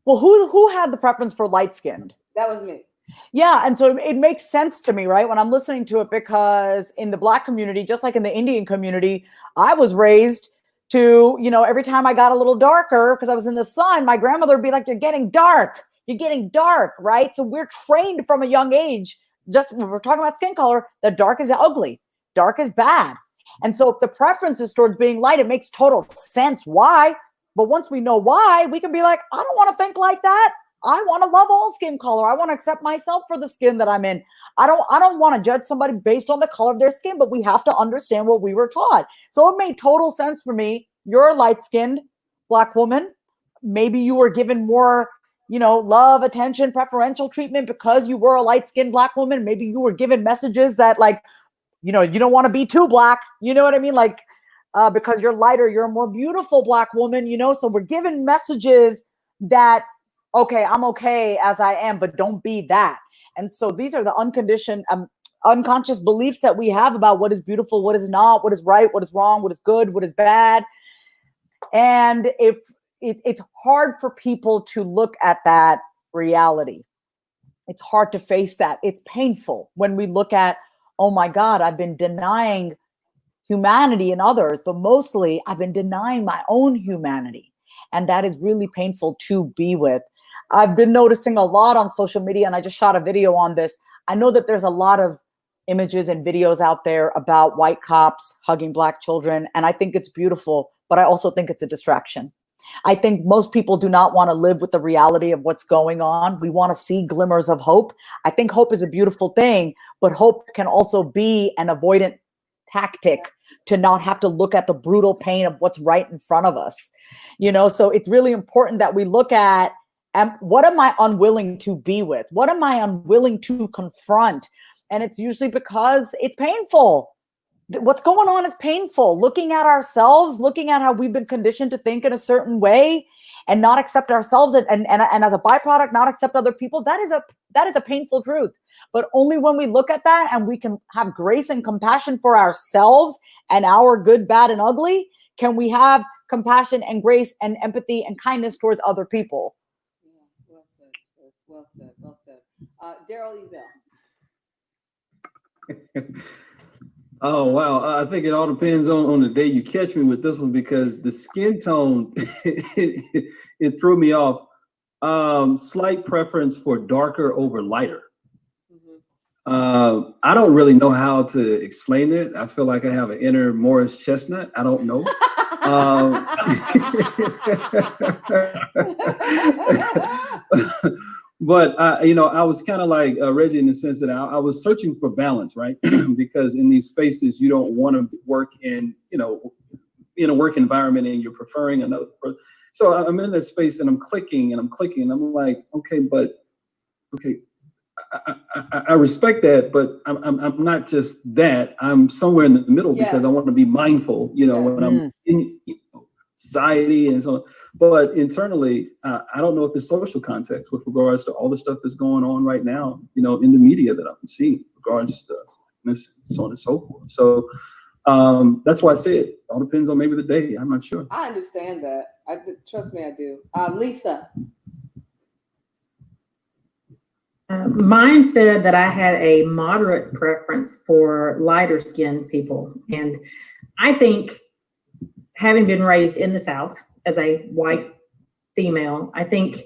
Well, who had the preference for light-skinned? That was me. Yeah, and so it makes sense to me, right, when I'm listening to it, because in the Black community, just like in the Indian community, I was raised to, every time I got a little darker because I was in the sun, my grandmother would be like, you're getting dark, right? So we're trained from a young age, just when we're talking about skin color, that dark is ugly, dark is bad. And so if the preference is towards being light, it makes total sense. Why? But once we know why, we can be like, I don't want to think like that. I want to love all skin color. I want to accept myself for the skin that I'm in. I don't want to judge somebody based on the color of their skin, but we have to understand what we were taught. So it made total sense for me. You're a light-skinned Black woman. Maybe you were given more, love, attention, preferential treatment because you were a light-skinned Black woman. Maybe you were given messages that you don't want to be too Black. You know what I mean? Because you're lighter, you're a more beautiful Black woman, so we're given messages that, okay, I'm okay as I am, but don't be that. And so these are the unconditioned, unconscious beliefs that we have about what is beautiful, what is not, what is right, what is wrong, what is good, what is bad. And if it's hard for people to look at that reality. It's hard to face that. It's painful when we look at, oh my God, I've been denying humanity in others, but mostly I've been denying my own humanity. And that is really painful to be with. I've been noticing a lot on social media, and I just shot a video on this. I know that there's a lot of images and videos out there about white cops hugging Black children, and I think it's beautiful, but I also think it's a distraction. I think most people do not want to live with the reality of what's going on. We want to see glimmers of hope. I think hope is a beautiful thing, but hope can also be an avoidant tactic to not have to look at the brutal pain of what's right in front of us. So it's really important that we look at, what am I unwilling to be with? What am I unwilling to confront? And it's usually because it's painful. What's going on is painful. Looking at ourselves, looking at how we've been conditioned to think in a certain way and not accept ourselves, and as a byproduct, not accept other people, that is a painful truth. But only when we look at that and we can have grace and compassion for ourselves and our good, bad, and ugly, can we have compassion and grace and empathy and kindness towards other people. Yeah, well said. Well said. Well said. Daryl Ezel. Oh, wow. I think it all depends on the day you catch me with this one, because the skin tone, it threw me off. Slight preference for darker over lighter. I don't really know how to explain it. I feel like I have an inner Morris Chestnut. I don't know. But I was kind of like Reggie in the sense that I was searching for balance, right? Because in these spaces, you don't want to work in a work environment and you're preferring another person. So I'm in that space and I'm clicking and I'm like, okay. I respect that, but I'm not just that. I'm somewhere in the middle because I want to be mindful, when I'm in society and so on. But internally, I don't know if it's social context with regards to all the stuff that's going on right now, in the media that I'm seeing, regards to this, so on and so forth. So that's why I say it all depends on maybe the day. I'm not sure. I understand that. Trust me, I do. Lisa. Mine said that I had a moderate preference for lighter skinned people. And I think, having been raised in the South as a white female, I think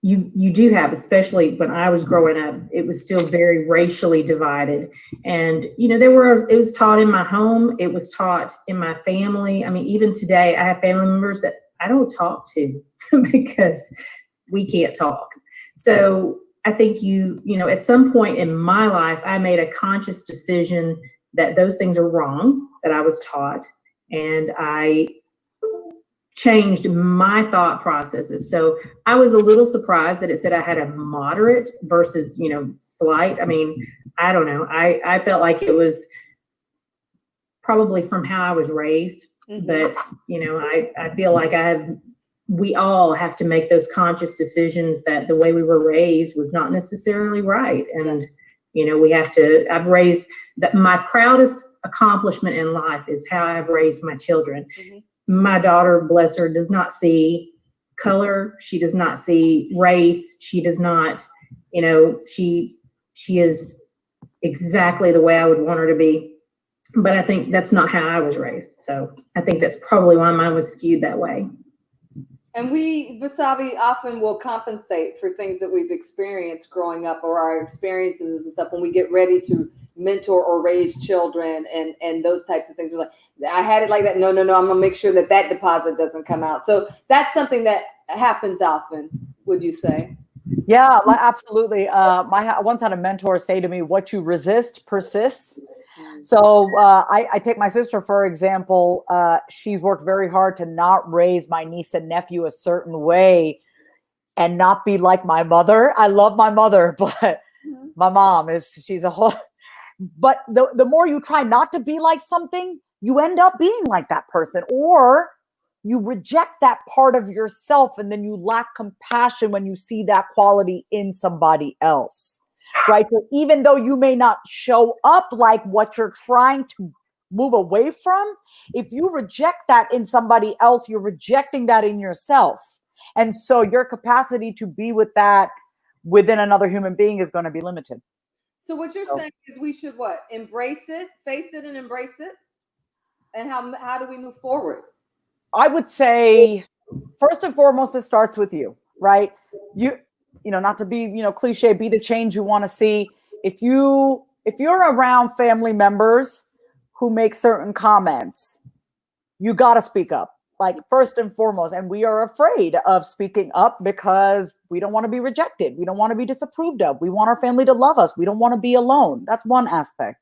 you do have, especially when I was growing up, it was still very racially divided. And, it was taught in my home. It was taught in my family. I mean, even today, I have family members that I don't talk to because we can't talk. So I think at some point in my life, I made a conscious decision that those things are wrong, that I was taught, and I changed my thought processes. So I was a little surprised that it said I had a moderate versus, slight. I mean, I don't know. I felt like it was probably from how I was raised, but, I feel like we all have to make those conscious decisions that the way we were raised was not necessarily right. And, I've raised that. My proudest accomplishment in life is how I've raised my children. My daughter, bless her, does not see color. She does not see race. She does not, she is exactly the way I would want her to be. But I think that's not how I was raised. So I think that's probably why mine was skewed that way. And we, Vasavi, often will compensate for things that we've experienced growing up, or our experiences and stuff, when we get ready to mentor or raise children and those types of things. We're like, I had it like that. No, I'm gonna make sure that deposit doesn't come out. So that's something that happens often, would you say? Yeah, absolutely. I once had a mentor say to me, what you resist persists. So I take my sister, for example. She's worked very hard to not raise my niece and nephew a certain way and not be like my mother. I love my mother, but my mom she's a whole, but the more you try not to be like something, you end up being like that person, or you reject that part of yourself, and then you lack compassion when you see that quality in somebody else. Right. So even though you may not show up like what you're trying to move away from, if you reject that in somebody else, you're rejecting that in yourself. And so your capacity to be with that within another human being is going to be limited. So what you're saying is we should what? Embrace it, face it, and embrace it. And how do we move forward? I would say, first and foremost, it starts with you, right? Not to be, cliche, be the change you want to see. If you're around family members who make certain comments, you got to speak up, like first and foremost. And we are afraid of speaking up because we don't want to be rejected. We don't want to be disapproved of. We want our family to love us. We don't want to be alone. That's one aspect.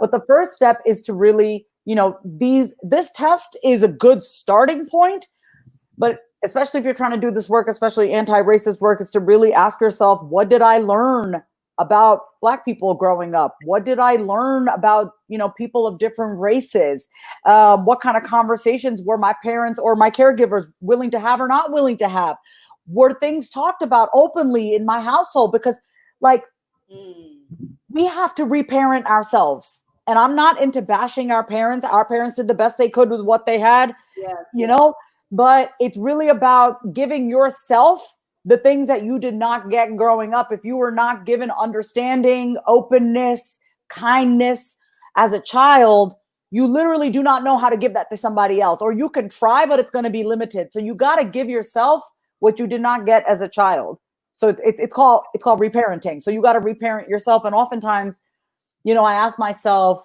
But the first step is to really, this test is a good starting point, but especially if you're trying to do this work, especially anti-racist work, is to really ask yourself, what did I learn about Black people growing up? What did I learn about, people of different races? What kind of conversations were my parents or my caregivers willing to have or not willing to have? Were things talked about openly in my household? Because we have to reparent ourselves. And I'm not into bashing our parents. Our parents did the best they could with what they had, but it's really about giving yourself the things that you did not get growing up. If you were not given understanding, openness, kindness as a child, you literally do not know how to give that to somebody else. Or you can try, but it's going to be limited. So you got to give yourself what you did not get as a child. So it's called reparenting. So you got to reparent yourself. And oftentimes, I ask myself,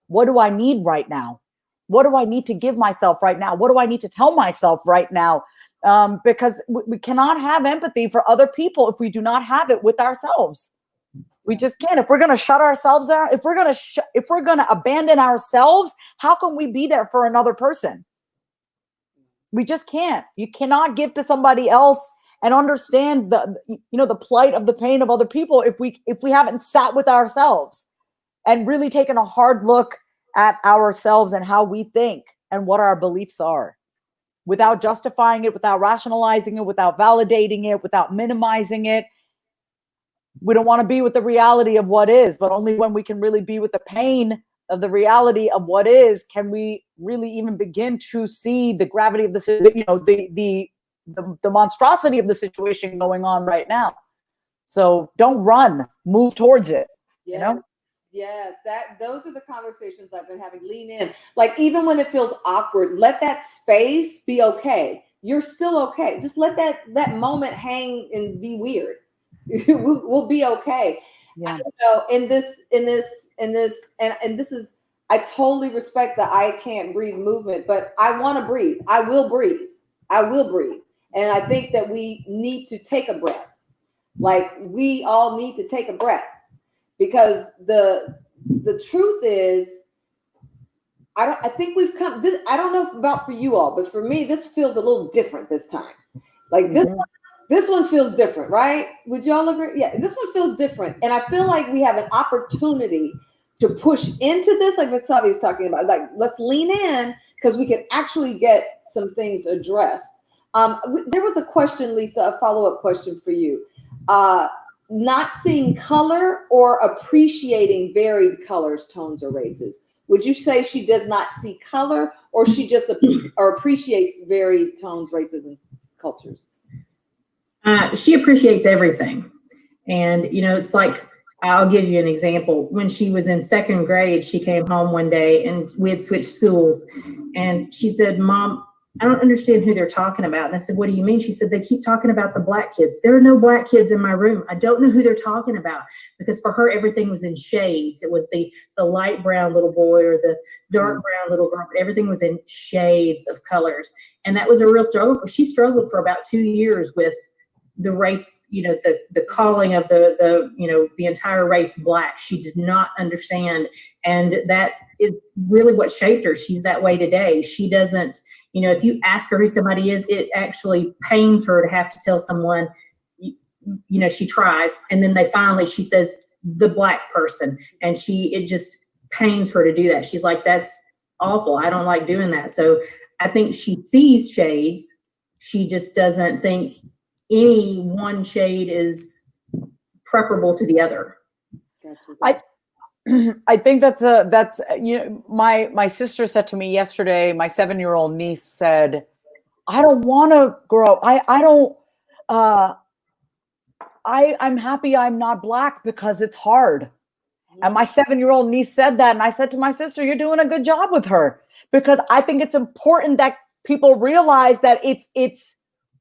what do I need right now? What do I need to give myself right now? What do I need to tell myself right now? Because we cannot have empathy for other people if we do not have it with ourselves. We just can't. If we're going to shut ourselves out, if we're going to abandon ourselves, how can we be there for another person? We just can't. You cannot give to somebody else and understand the plight of the pain of other people if we haven't sat with ourselves and really taken a hard look at ourselves and how we think and what our beliefs are, without justifying it, without rationalizing it, without validating it, without minimizing it. We don't want to be with the reality of what is, but only when we can really be with the pain of the reality of what is, can we really even begin to see the gravity of the monstrosity of the situation going on right now. So don't run, move towards it. Yes, those are the conversations I've been having. Lean in. Like, even when it feels awkward, let that space be okay. You're still okay. Just let that moment hang and be weird. We'll be okay. Yeah. And this is, I totally respect the I can't breathe movement, but I want to breathe. I will breathe. And I think that we need to take a breath. Like, we all need to take a breath. Because the truth is, I think we've come. I don't know about for you all, but for me, this feels a little different this time. Like this one feels different, right? Would y'all agree? Yeah, this one feels different, and I feel like we have an opportunity to push into this, like Vasavi's talking about. Like, let's lean in because we can actually get some things addressed. There was a question, Lisa, a follow-up question for you. Not seeing color or appreciating varied colors, tones, or races. Would you say she does not see color, or she just appreciates varied tones, races, and cultures? She appreciates everything. And, it's like, I'll give you an example. When she was in second grade, she came home one day and we had switched schools. And she said, "Mom, I don't understand who they're talking about." And I said, "What do you mean?" She said, "They keep talking about the Black kids. There are no Black kids in my room. I don't know who they're talking about." Because for her, everything was in shades. It was the light brown little boy or the dark brown little girl, but everything was in shades of colors. And that was a real struggle. She struggled for about 2 years with the race, the calling of the entire race Black. She did not understand. And that is really what shaped her. She's that way today. She doesn't, if you ask her who somebody is, it actually pains her to have to tell someone, she tries. And then she says the Black person. And it just pains her to do that. She's like, "That's awful. I don't like doing that." So I think she sees shades. She just doesn't think any one shade is preferable to the other. I think that's my sister said to me yesterday, my 7-year-old niece said, "I don't want to grow. I'm happy I'm not Black because it's hard." And my 7-year-old niece said that. And I said to my sister, "You're doing a good job with her," because I think it's important that people realize that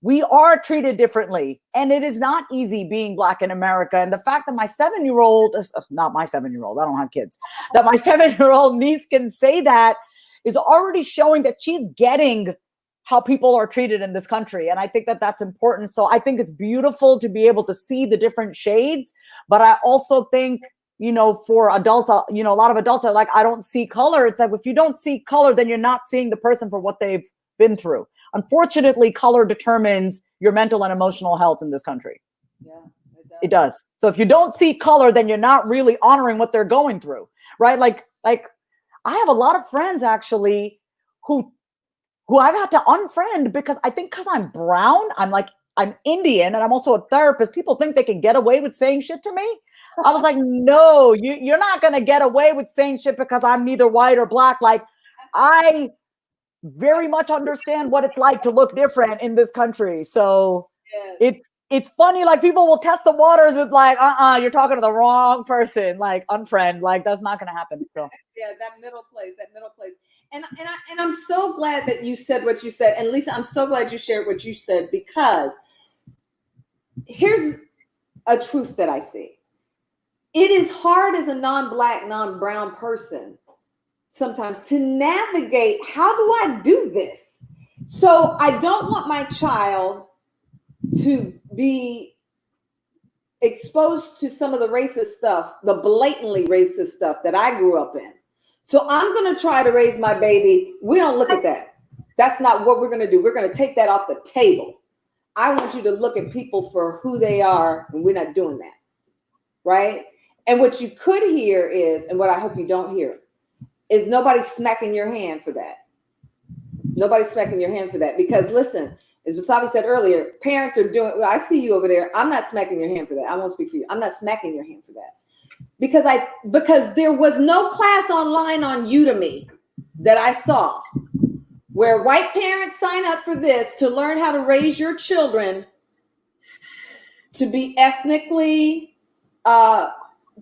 we are treated differently, and it is not easy being Black in America. And the fact that my 7-year-old, not my 7-year-old, I don't have kids, that my 7-year-old niece can say that is already showing that she's getting how people are treated in this country. And I think that that's important. So I think it's beautiful to be able to see the different shades, but I also think for adults, a lot of adults are like, I don't see color. It's like, if you don't see color, then you're not seeing the person for what they've been through. Unfortunately, color determines your mental and emotional health in this country. Yeah, it does. So if you don't see color, then you're not really honoring what they're going through, right? Like I have a lot of friends actually who I've had to unfriend because I'm brown, I'm Indian, and I'm also a therapist. People think they can get away with saying shit to me. I was like, no, you're not going to get away with saying shit because I'm neither white or black. Like, I very much understand what it's like to look different in this country. So it's funny. Like, people will test the waters with like, you're talking to the wrong person. Like, unfriend. Like, that's not going to happen. So yeah, that middle place. And I'm so glad that you said what you said. And Lisa, I'm so glad you shared what you said, because here's a truth that I see. It is hard as a non-black, non-brown person sometimes to navigate, how do I do this? So I don't want my child to be exposed to some of the racist stuff, the blatantly racist stuff that I grew up in. So I'm going to try to raise my baby. We don't look at that. That's not what we're going to do. We're going to take that off the table. I want you to look at people for who they are, and we're not doing that. Right? And what you could hear is, and what I hope you don't hear, is nobody smacking your hand for that. Nobody's smacking your hand for that. Because listen, as Wasabi said earlier, parents are doing, well, I see you over there. I'm not smacking your hand for that. I won't speak for you. I'm not smacking your hand for that. Because there was no class online on Udemy that I saw where white parents sign up for this to learn how to raise your children to be ethnically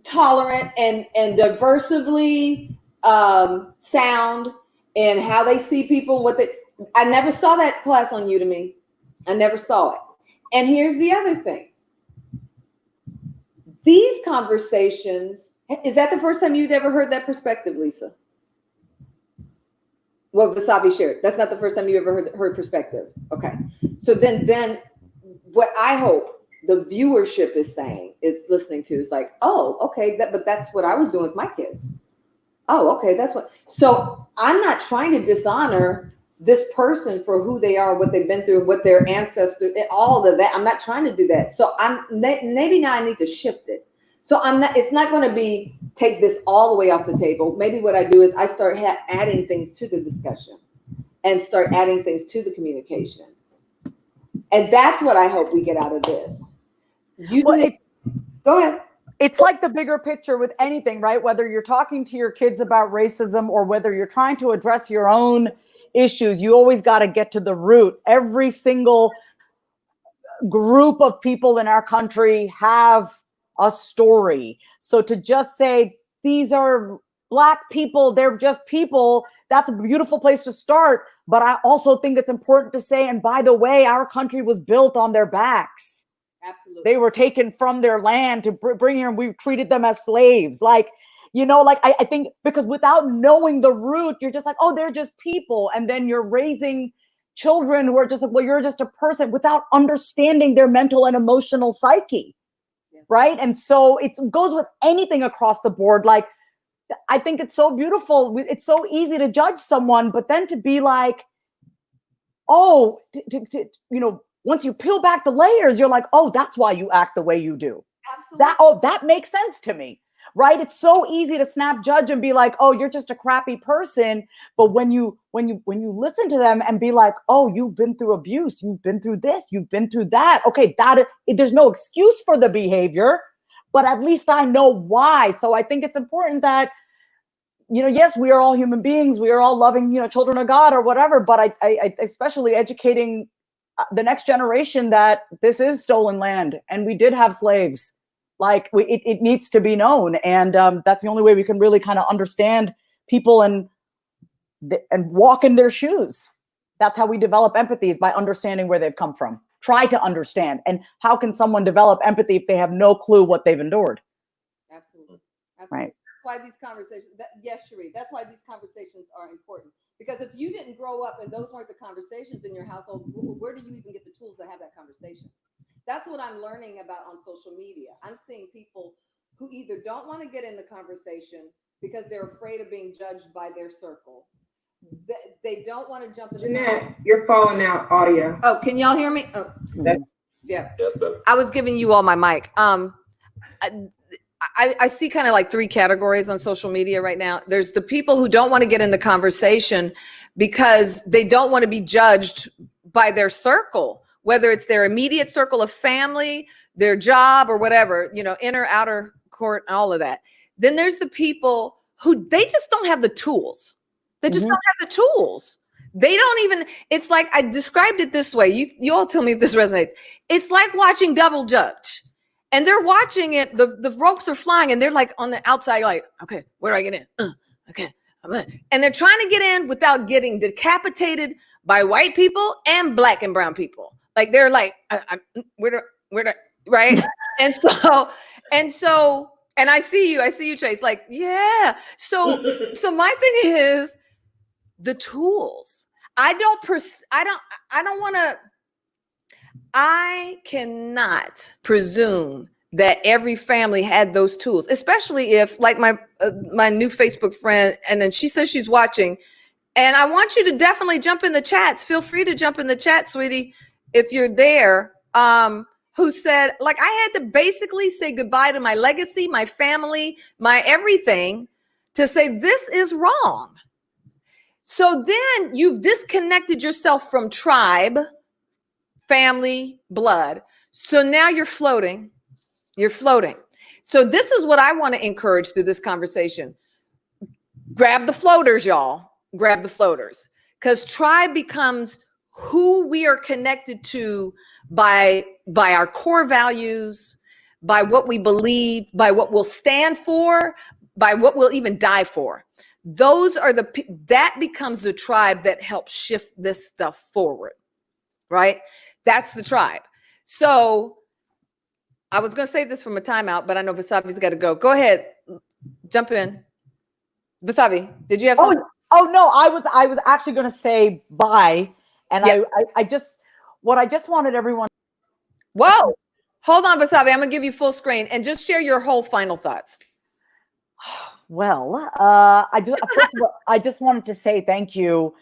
tolerant and diversively sound in how they see people. I never saw that class on Udemy. I never saw it. And here's the other thing. These conversations, is that the first time you'd ever heard that perspective, Lisa? What Wasabi shared. That's not the first time you ever heard perspective. Okay. So then what I hope the viewership is listening to is like, oh, okay, but that's what I was doing with my kids. Oh, okay, that's what. So I'm not trying to dishonor this person for who they are, what they've been through, what their ancestors, all of that. I'm not trying to do that. So maybe now I need to shift it. So it's not going to be take this all the way off the table. Maybe what I do is I start adding things to the discussion and start adding things to the communication. And that's what I hope we get out of this. Go ahead. It's like the bigger picture with anything, right? Whether you're talking to your kids about racism or whether you're trying to address your own issues, you always got to get to the root. Every single group of people in our country have a story. So to just say, these are Black people, they're just people, that's a beautiful place to start. But I also think it's important to say, and by the way, our country was built on their backs. Absolutely. They were taken from their land to bring here, and we treated them as slaves. Like, I think because without knowing the root, you're just like, oh, they're just people. And then you're raising children who are just like, well, you're just a person, without understanding their mental and emotional psyche. Yes. Right. And so it goes with anything across the board. Like, I think it's so beautiful. It's so easy to judge someone, but then to be like, oh, once you peel back the layers, you're like, oh, that's why you act the way you do. Absolutely. That makes sense to me, right? It's so easy to snap judge and be like, oh, you're just a crappy person. But when you listen to them and be like, oh, you've been through abuse, you've been through this, you've been through that. Okay, there's no excuse for the behavior, but at least I know why. So I think it's important that, yes, we are all human beings. We are all loving, children of God or whatever. But I especially educating the next generation that this is stolen land and we did have slaves. Like, it needs to be known. And that's the only way we can really kind of understand people and walk in their shoes. That's how we develop empathy, is by understanding where they've come from. Try to understand. And how can someone develop empathy if they have no clue what they've endured? Absolutely. Right. That's why these conversations, yes, Cherie, that's why these conversations are important. Because if you didn't grow up and those weren't the conversations in your household, where do you even get the tools to have that conversation? That's what I'm learning about on social media. I'm seeing people who either don't want to get in the conversation because they're afraid of being judged by their circle. They don't want to jump in. Jeanette, you're falling out audio. Oh, can y'all hear me? Oh, yeah. Yes, better. I was giving you all my mic. I see kind of like three categories on social media right now. There's the people who don't want to get in the conversation because they don't want to be judged by their circle, whether it's their immediate circle of family, their job, or whatever, you know, inner, outer court, and all of that. Then there's the people who they just don't have the tools. They just don't have the tools. They don't even, it's like, I described it this way. You all tell me if this resonates. It's like watching Double Dutch. And they're watching it, the ropes are flying, and they're like on the outside, like, okay, where do I get in? Okay, I'm in. And they're trying to get in without getting decapitated by white people and black and brown people. Like, they're like, right? and I see you, Chase, like, yeah. So my thing is the tools. I cannot that every family had those tools, especially if, like, my new Facebook friend, and then she says she's watching, and I want you to definitely jump in the chats. Feel free to jump in the chat, sweetie, if you're there. Who said, like, I had to basically say goodbye to my legacy, my family, my everything, to say this is wrong. So then you've disconnected yourself from tribe, family, blood. So now you're floating. So this is what I want to encourage through this conversation. Grab the floaters, y'all. Grab the floaters. Because tribe becomes who we are connected to by our core values, by what we believe, by what we'll stand for, by what we'll even die for. Those are that becomes the tribe that helps shift this stuff forward, right? That's the tribe. So I was going to save this from a timeout, but I know Vasavi's got to go. Go ahead. Jump in. Vasavi, did you have something? Oh no, I was actually going to say bye. And yeah. I just wanted everyone. Whoa, hold on, Vasavi. I'm going to give you full screen and just share your whole final thoughts. Well, I just wanted to say thank you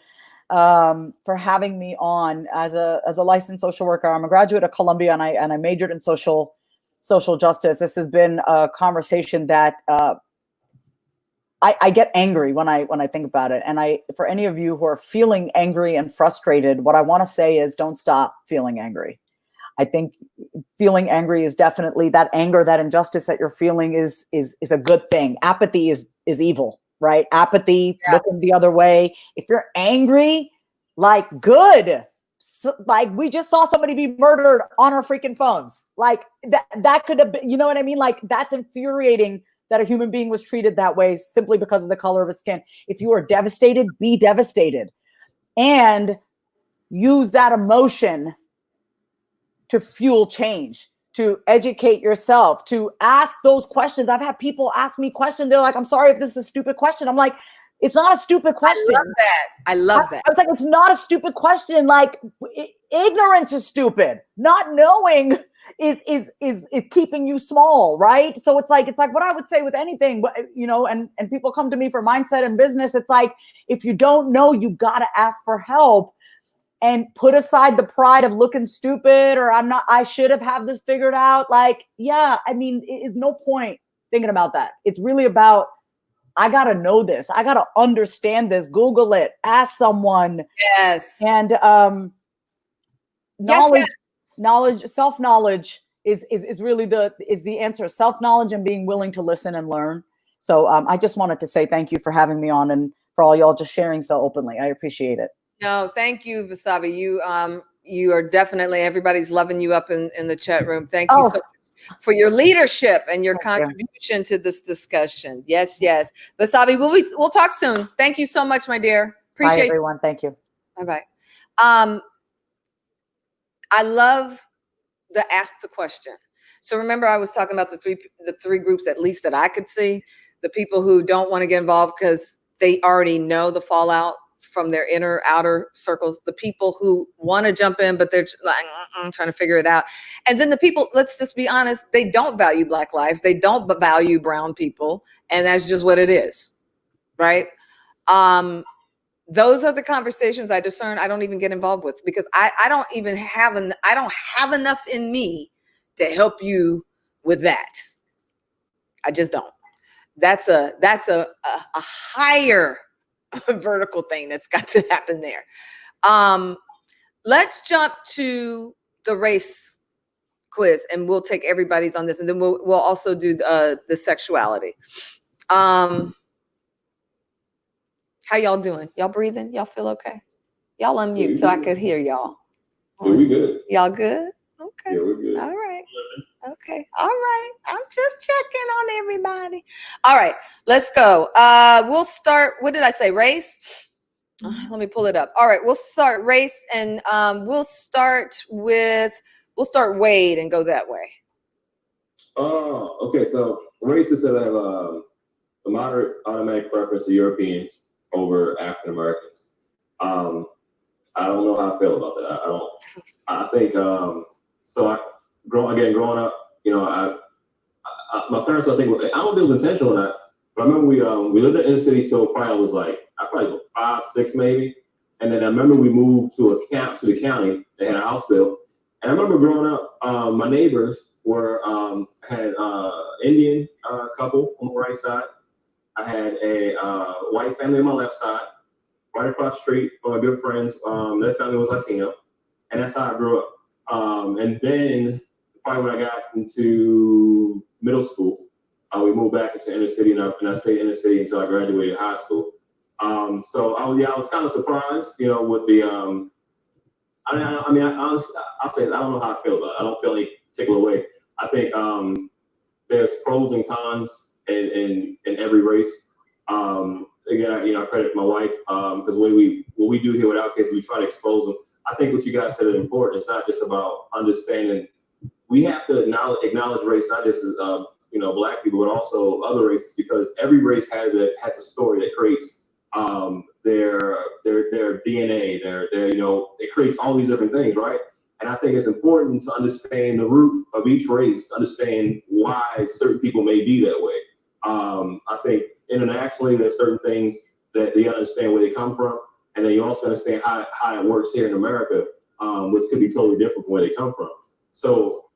for having me on as a licensed social worker. I'm a graduate of Columbia, and I majored in social justice. This has been a conversation that I get angry when I think about it. And for any of you who are feeling angry and frustrated, what I want to say is don't stop feeling angry. I think feeling angry is definitely that anger, that injustice that you're feeling is a good thing. Apathy is evil, right? Apathy, looking the other way. If you're angry, like, good. So, like, we just saw somebody be murdered on our freaking phones. Like, that could have been, you know what I mean? Like, that's infuriating that a human being was treated that way simply because of the color of his skin. If you are devastated, be devastated. And use that emotion to fuel change, to educate yourself, to ask those questions. I've had people ask me questions. They're like, I'm sorry if this is a stupid question. I'm like, it's not a stupid question. I love that. I was like, it's not a stupid question. Like, ignorance is stupid. Not knowing is keeping you small, right? So it's like what I would say with anything, you know, and people come to me for mindset and business. It's like, if you don't know, you got to ask for help. And put aside the pride of looking stupid, or I should have had this figured out. Like, yeah, I mean, it's no point thinking about that. It's really about, I got to know this. I got to understand this. Google it, ask someone. Yes. And knowledge, self-knowledge is really the answer. Self-knowledge and being willing to listen and learn. So I just wanted to say thank you for having me on, and for all y'all just sharing so openly. I appreciate it. No, thank you, Vasavi. You are definitely, everybody's loving you up in the chat room. Thank you so much for your leadership and your contribution to this discussion. Yes. Vasavi, we'll talk soon. Thank you so much, my dear. Appreciate Bye, everyone. Thank you. Bye-bye. I love the ask the question. So remember, I was talking about the three groups, at least that I could see. The people who don't want to get involved because they already know the fallout from their inner outer circles, the people who want to jump in, but they're like trying to figure it out. And then the people, let's just be honest, they don't value Black lives. They don't value brown people. And that's just what it is. Right. Those are the conversations I discern. I don't even get involved with, because I don't have enough in me to help you with that. I just don't. That's a higher vertical thing that's got to happen there. Let's jump to the race quiz, and we'll take everybody's on this, and then we'll also do the sexuality. How y'all doing? Y'all breathing? Y'all feel okay? Y'all unmute so I could hear y'all. Yeah, we good. Y'all good? Okay. Yeah, we're good. All right. Okay. All right. I'm just checking on everybody. All right. Let's go. We'll start. What did I say? Race? Let me pull it up. All right. We'll start race, and we'll start Wade and go that way. Okay. So race is that I have a moderate automatic preference to Europeans over African Americans. I don't know how I feel about that. I think growing up, you know, my parents, I think, I don't think it was intentional or not, but I remember we lived in the inner city till probably I was like 5, 6 maybe, and then I remember we moved to the county. They had a house built, and I remember growing up, my neighbors had Indian couple on the right side. I had a white family on my left side. Right across the street from my good friends, their family was Latino, and that's how I grew up. And then probably when I got into middle school, we moved back into inner city, and I stayed inner city until I graduated high school. So I was kind of surprised, you know, with the. I'll say I don't know how I feel about it. I don't feel any particular way. I think there's pros and cons in every race. Again, I credit my wife because what we do here with our kids, we try to expose them. I think what you guys said is important. It's not just about understanding. We have to acknowledge race, not just as Black people, but also other races, because every race has a story that creates their DNA. It creates all these different things, right? And I think it's important to understand the root of each race, to understand why certain people may be that way. I think internationally, there's certain things that you understand where they come from, and then you also understand how it works here in America, which could be totally different from where they come from. So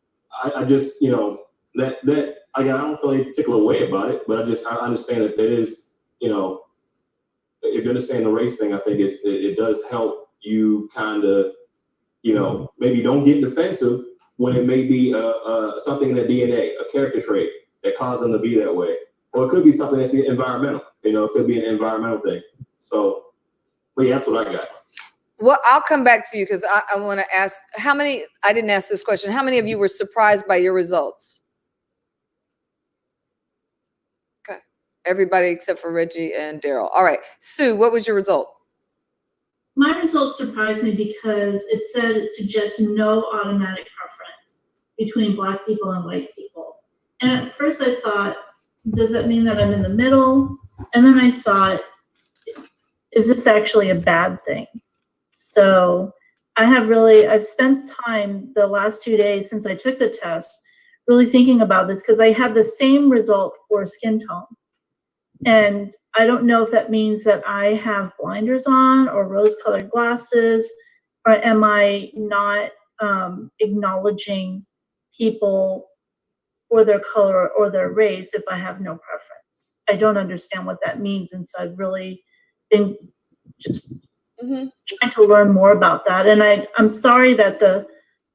I just, that I don't feel any particular way about it, but I understand that it is, if you understand the race thing, I think it does help you kind of, maybe don't get defensive when it may be something in their DNA, a character trait that caused them to be that way. Or it could be something that's environmental. It could be an environmental thing. So, but yeah, that's what I got. Well, I'll come back to you because I want to ask I didn't ask this question. How many of you were surprised by your results? Okay. Everybody except for Reggie and Daryl. All right. Sue, what was your result? My result surprised me because it suggests no automatic preference between Black people and white people. And at first I thought, does that mean that I'm in the middle? And then I thought, is this actually a bad thing? So I've spent time the last 2 days since I took the test really thinking about this, because I had the same result for skin tone. And I don't know if that means that I have blinders on or rose-colored glasses, or am I not acknowledging people or their color or their race if I have no preference. I don't understand what that means. And so I've really been just trying to learn more about that. And I'm sorry that the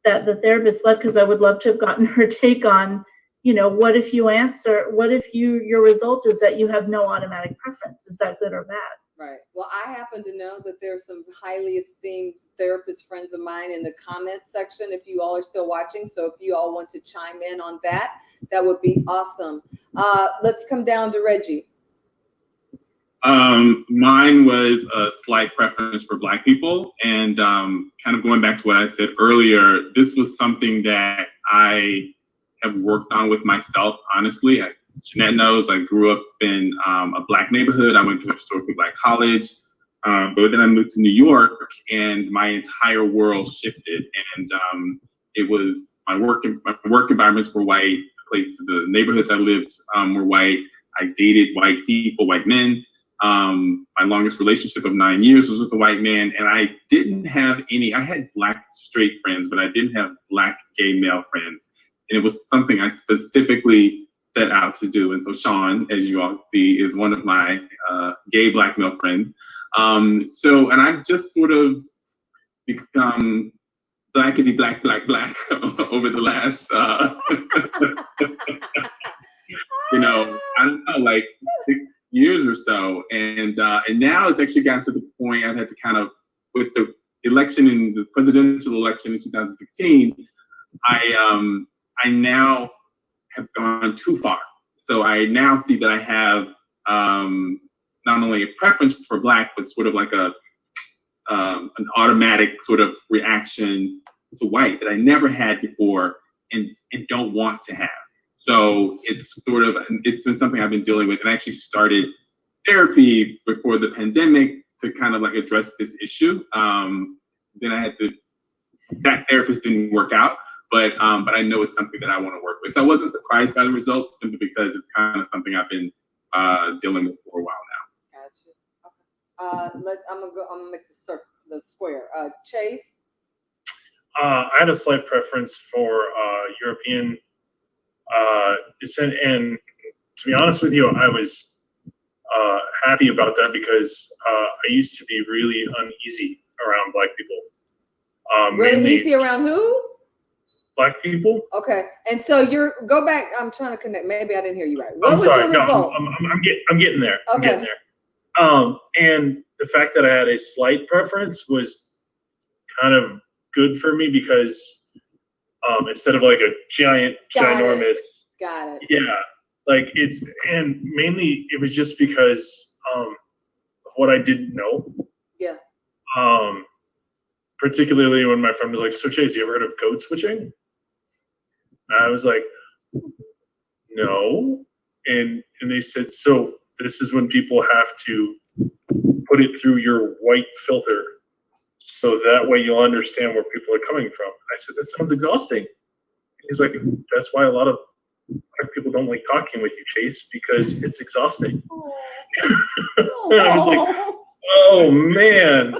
therapist left, because I would love to have gotten her take on, what if your result is that you have no automatic preference? Is that good or bad? Right. Well, I happen to know that there's some highly esteemed therapist friends of mine in the comment section, if you all are still watching. So if you all want to chime in on that, that would be awesome. Let's come down to Reggie. Mine was a slight preference for Black people. And kind of going back to what I said earlier, this was something that I have worked on with myself, honestly. Jeanette knows I grew up in a Black neighborhood. I went to a historically Black college. But then I moved to New York, and my entire world shifted. And it was my work environments were white. The neighborhoods I lived were white. I dated white people, white men. My longest relationship of 9 years was with a white man, and I didn't have any. I had Black straight friends, but I didn't have Black gay male friends, and it was something I specifically set out to do. And so Sean, as you all see, is one of my gay Black male friends. And I've just sort of become blackity black over the last, I don't know, like 6 years or so. And now it's actually gotten to the point I've had to kind of, with the election in the presidential election in 2016, I now have gone too far. So I now see that I have not only a preference for Black, but sort of like an automatic sort of reaction to white that I never had before and don't want to have. So it's been something I've been dealing with, and I actually started therapy before the pandemic to kind of like address this issue. Then that therapist didn't work out, but I know it's something that I want to work with. So I wasn't surprised by the results, simply because it's kind of something I've been dealing with for a while now. Gotcha. Okay. I'm gonna make the square. Chase. I had a slight preference for European descent, and to be honest with you, I was happy about that because I used to be really uneasy around Black people. Really easy around who? Black people. Okay, and so go back. I'm trying to connect. Maybe I didn't hear you right. I'm sorry. No, I'm getting there. Okay. I'm getting there. And the fact that I had a slight preference was kind of good for me because instead of like a ginormous. Got it. Yeah, like and mainly it was just because of what I didn't know. Yeah. Particularly when my friend was like, "So Chase, you ever heard of code switching?" I was like, "No," and they said, "So this is when people have to put it through your white filter, so that way you'll understand where people are coming from." I said, "That sounds exhausting." He's like, "That's why a lot of Black people don't like talking with you, Chase, because it's exhausting." And I was like, "Oh man."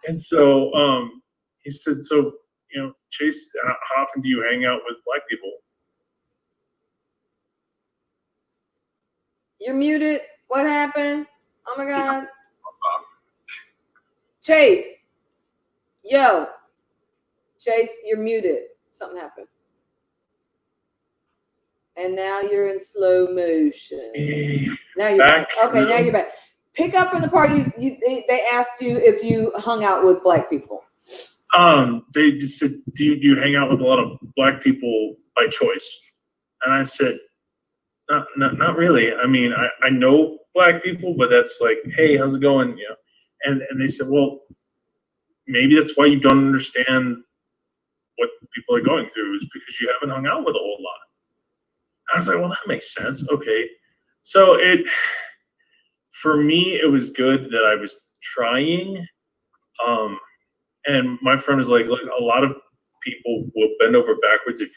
And so he said, "So, Chase, how often do you hang out with Black people?" You're muted. What happened? Oh my God. Chase. Yo. Chase, you're muted. Something happened. And now you're in slow motion. Now you're back. Okay, now you're back. Pick up from the part they asked you if you hung out with Black people. They just said, do you hang out with a lot of Black people by choice? And I said, not really. I mean, I know Black people, but that's like, hey, how's it going? And they said, well, maybe that's why you don't understand what people are going through, is because you haven't hung out with a whole lot. I was like, well, that makes sense. Okay. So for me, it was good that I was trying. And my friend was like, look, a lot of people will bend over backwards if you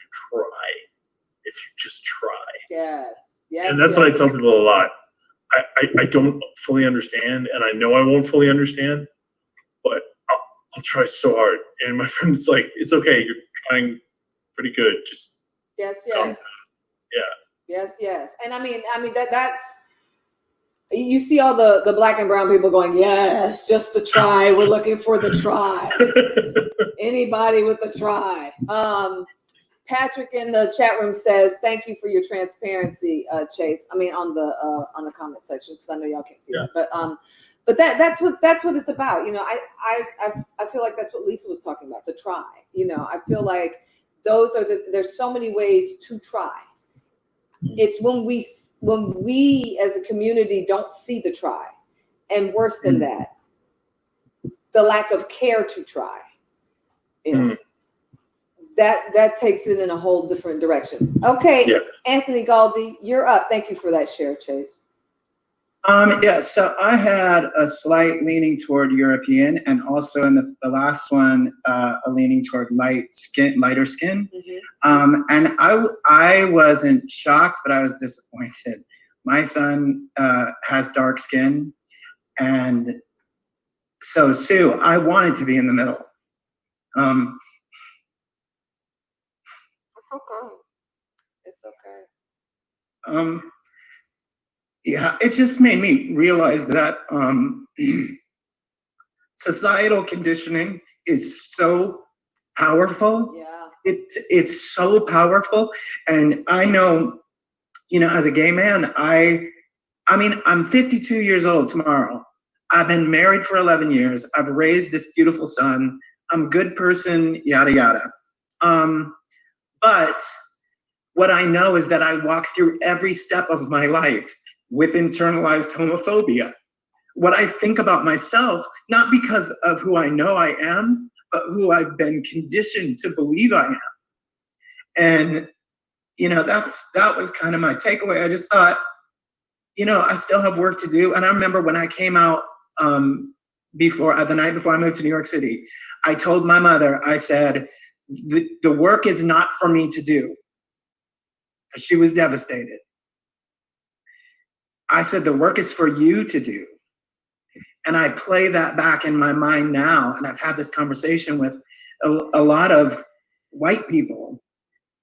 just try. Yes. Yes. And that's what I tell people a lot. I don't fully understand, and I know I won't fully understand, but I'll try so hard. And my friend's like, it's okay. You're trying pretty good. Just yes. Yeah. Yes. And I mean that's, you see all the Black and brown people going, yes, just the try. We're looking for the try. Anybody with a try. Patrick in the chat room says, thank you for your transparency, Chase. I mean, on the comment section, because I know y'all can't see that. But that's what it's about. I feel like that's what Lisa was talking about, the try. I feel like there's so many ways to try. It's when we as a community don't see the try, and worse than that, the lack of care to try. That takes it in a whole different direction. Okay, Anthony Galdi, you're up. Thank you for that share, Chase. Yeah, so I had a slight leaning toward European, and also in the last one, a leaning toward lighter skin. And I wasn't shocked, but I was disappointed. My son has dark skin, and so Sue, I wanted to be in the middle. It's okay. Yeah, it just made me realize that societal conditioning is so powerful. Yeah. It's so powerful, and I know, as a gay man, I mean, I'm 52 years old tomorrow. I've been married for 11 years. I've raised this beautiful son. I'm a good person, yada yada. But what I know is that I walk through every step of my life with internalized homophobia. What I think about myself, not because of who I know I am, but who I've been conditioned to believe I am. And, that was kind of my takeaway. I just thought, I still have work to do. And I remember when I came out the night before I moved to New York City, I told my mother, I said, the work is not for me to do. She was devastated. I said, the work is for you to do. And I play that back in my mind now. And I've had this conversation with a lot of white people,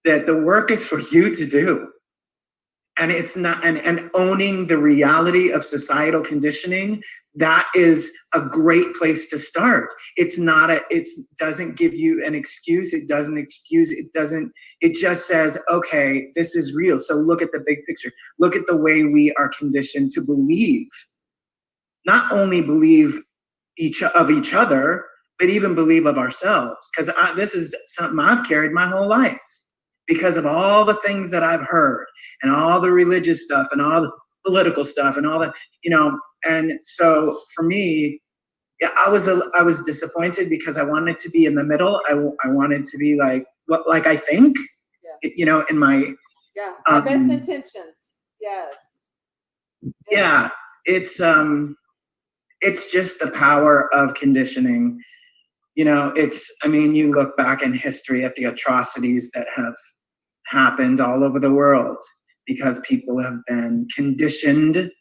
that the work is for you to do. And it's not, and owning the reality of societal conditioning, that is a great place to start. It doesn't give you an excuse. It just says, okay, this is real. So look at the big picture. Look at the way we are conditioned to believe. Not only believe of each other, but even believe of ourselves. Because this is something I've carried my whole life, because of all the things that I've heard, and all the religious stuff, and all the political stuff, and all that, And so for me, yeah, I was disappointed because I wanted to be in the middle. I wanted to be like I think, in my my best intentions. Yes. Yeah, it's just the power of conditioning. You look back in history at the atrocities that have happened all over the world because people have been conditioned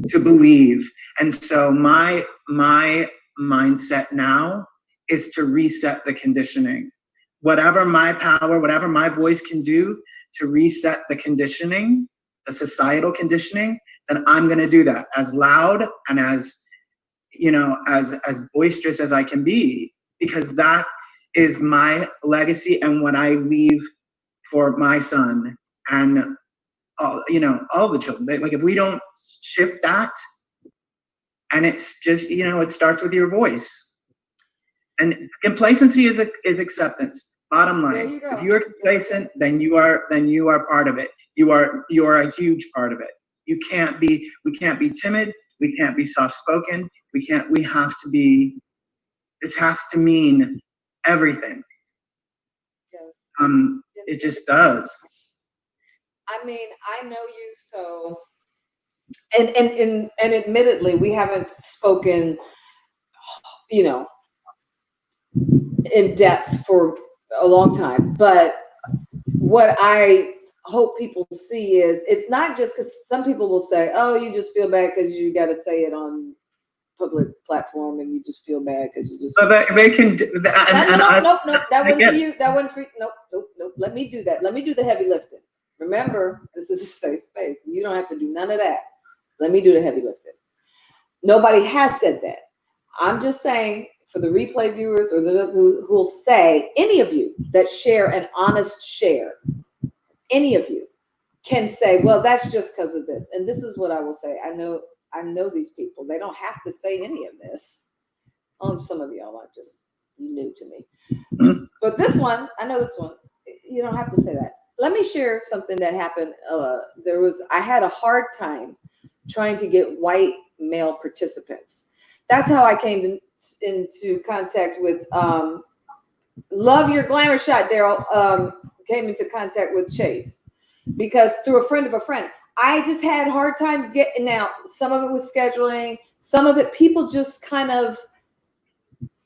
to believe. And so my mindset now is to reset the conditioning. Whatever my power, whatever my voice can do to reset the conditioning, the societal conditioning, then I'm going to do that as loud and as boisterous as I can be, because that is my legacy and what I leave for my son and all the children. Like, if we don't shift that, and it's just, it starts with your voice. And complacency is acceptance. Bottom line. There you go. If you are complacent, then you are part of it. You are a huge part of it. We can't be timid. We can't be soft-spoken. We have to be, this has to mean everything. Yes. It just does. I mean, I know you so, and admittedly, we haven't spoken, in depth for a long time. But what I hope people see is, it's not just because some people will say, "Oh, you just feel bad because you got to say it on public platform, and you just feel bad because you just." So they can. Nope. That wasn't for you. That wasn't for you. Nope. Let me do that. Let me do the heavy lifting. Remember, this is a safe space. You don't have to do none of that. Let me do the heavy lifting. Nobody has said that. I'm just saying, for the replay viewers or who will say, any of you that share an honest share, any of you can say, well, that's just because of this. And this is what I will say. I know these people. They don't have to say any of this. Some of y'all are just new to me. But this one, I know this one, you don't have to say that. Let me share something that happened. I had a hard time trying to get white male participants. That's how I came into contact with, love your glamour shot, Daryl, came into contact with Chase, because through a friend of a friend, I just had a hard time getting out. Some of it was scheduling. Some of it, people just kind of,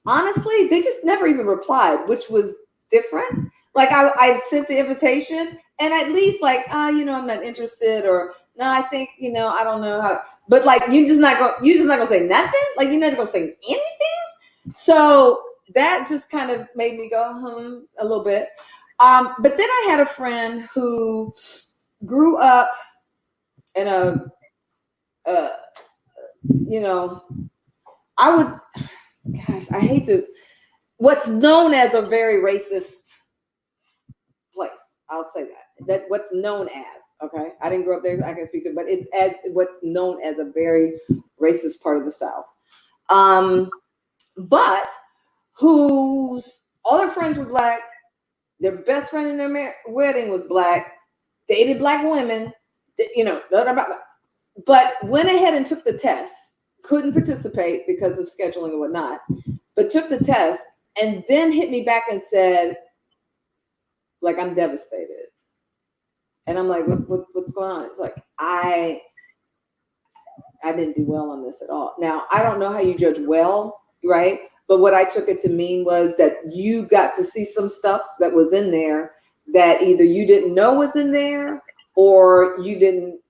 honestly, they just never even replied, which was different. Like I sent the invitation and at least like, I'm not interested, or no, I think, I don't know how, but like, you're just not gonna say nothing. Like you're not gonna say anything. So that just kind of made me go, a little bit. But then I had a friend who grew up in a, I hate to, what's known as a very racist place. I'll say that what's known as, okay. I didn't grow up there. I can speak to it, but it's as what's known as a very racist part of the South. But whose all their friends were Black. Their best friend in their wedding was Black. Dated Black women, but went ahead and took the test. Couldn't participate because of scheduling and whatnot, but took the test and then hit me back and said, like, I'm devastated. And I'm like, what's going on? It's like, I didn't do well on this at all. Now, I don't know how you judge well, right? But what I took it to mean was that you got to see some stuff that was in there that either you didn't know was in there, or you didn't,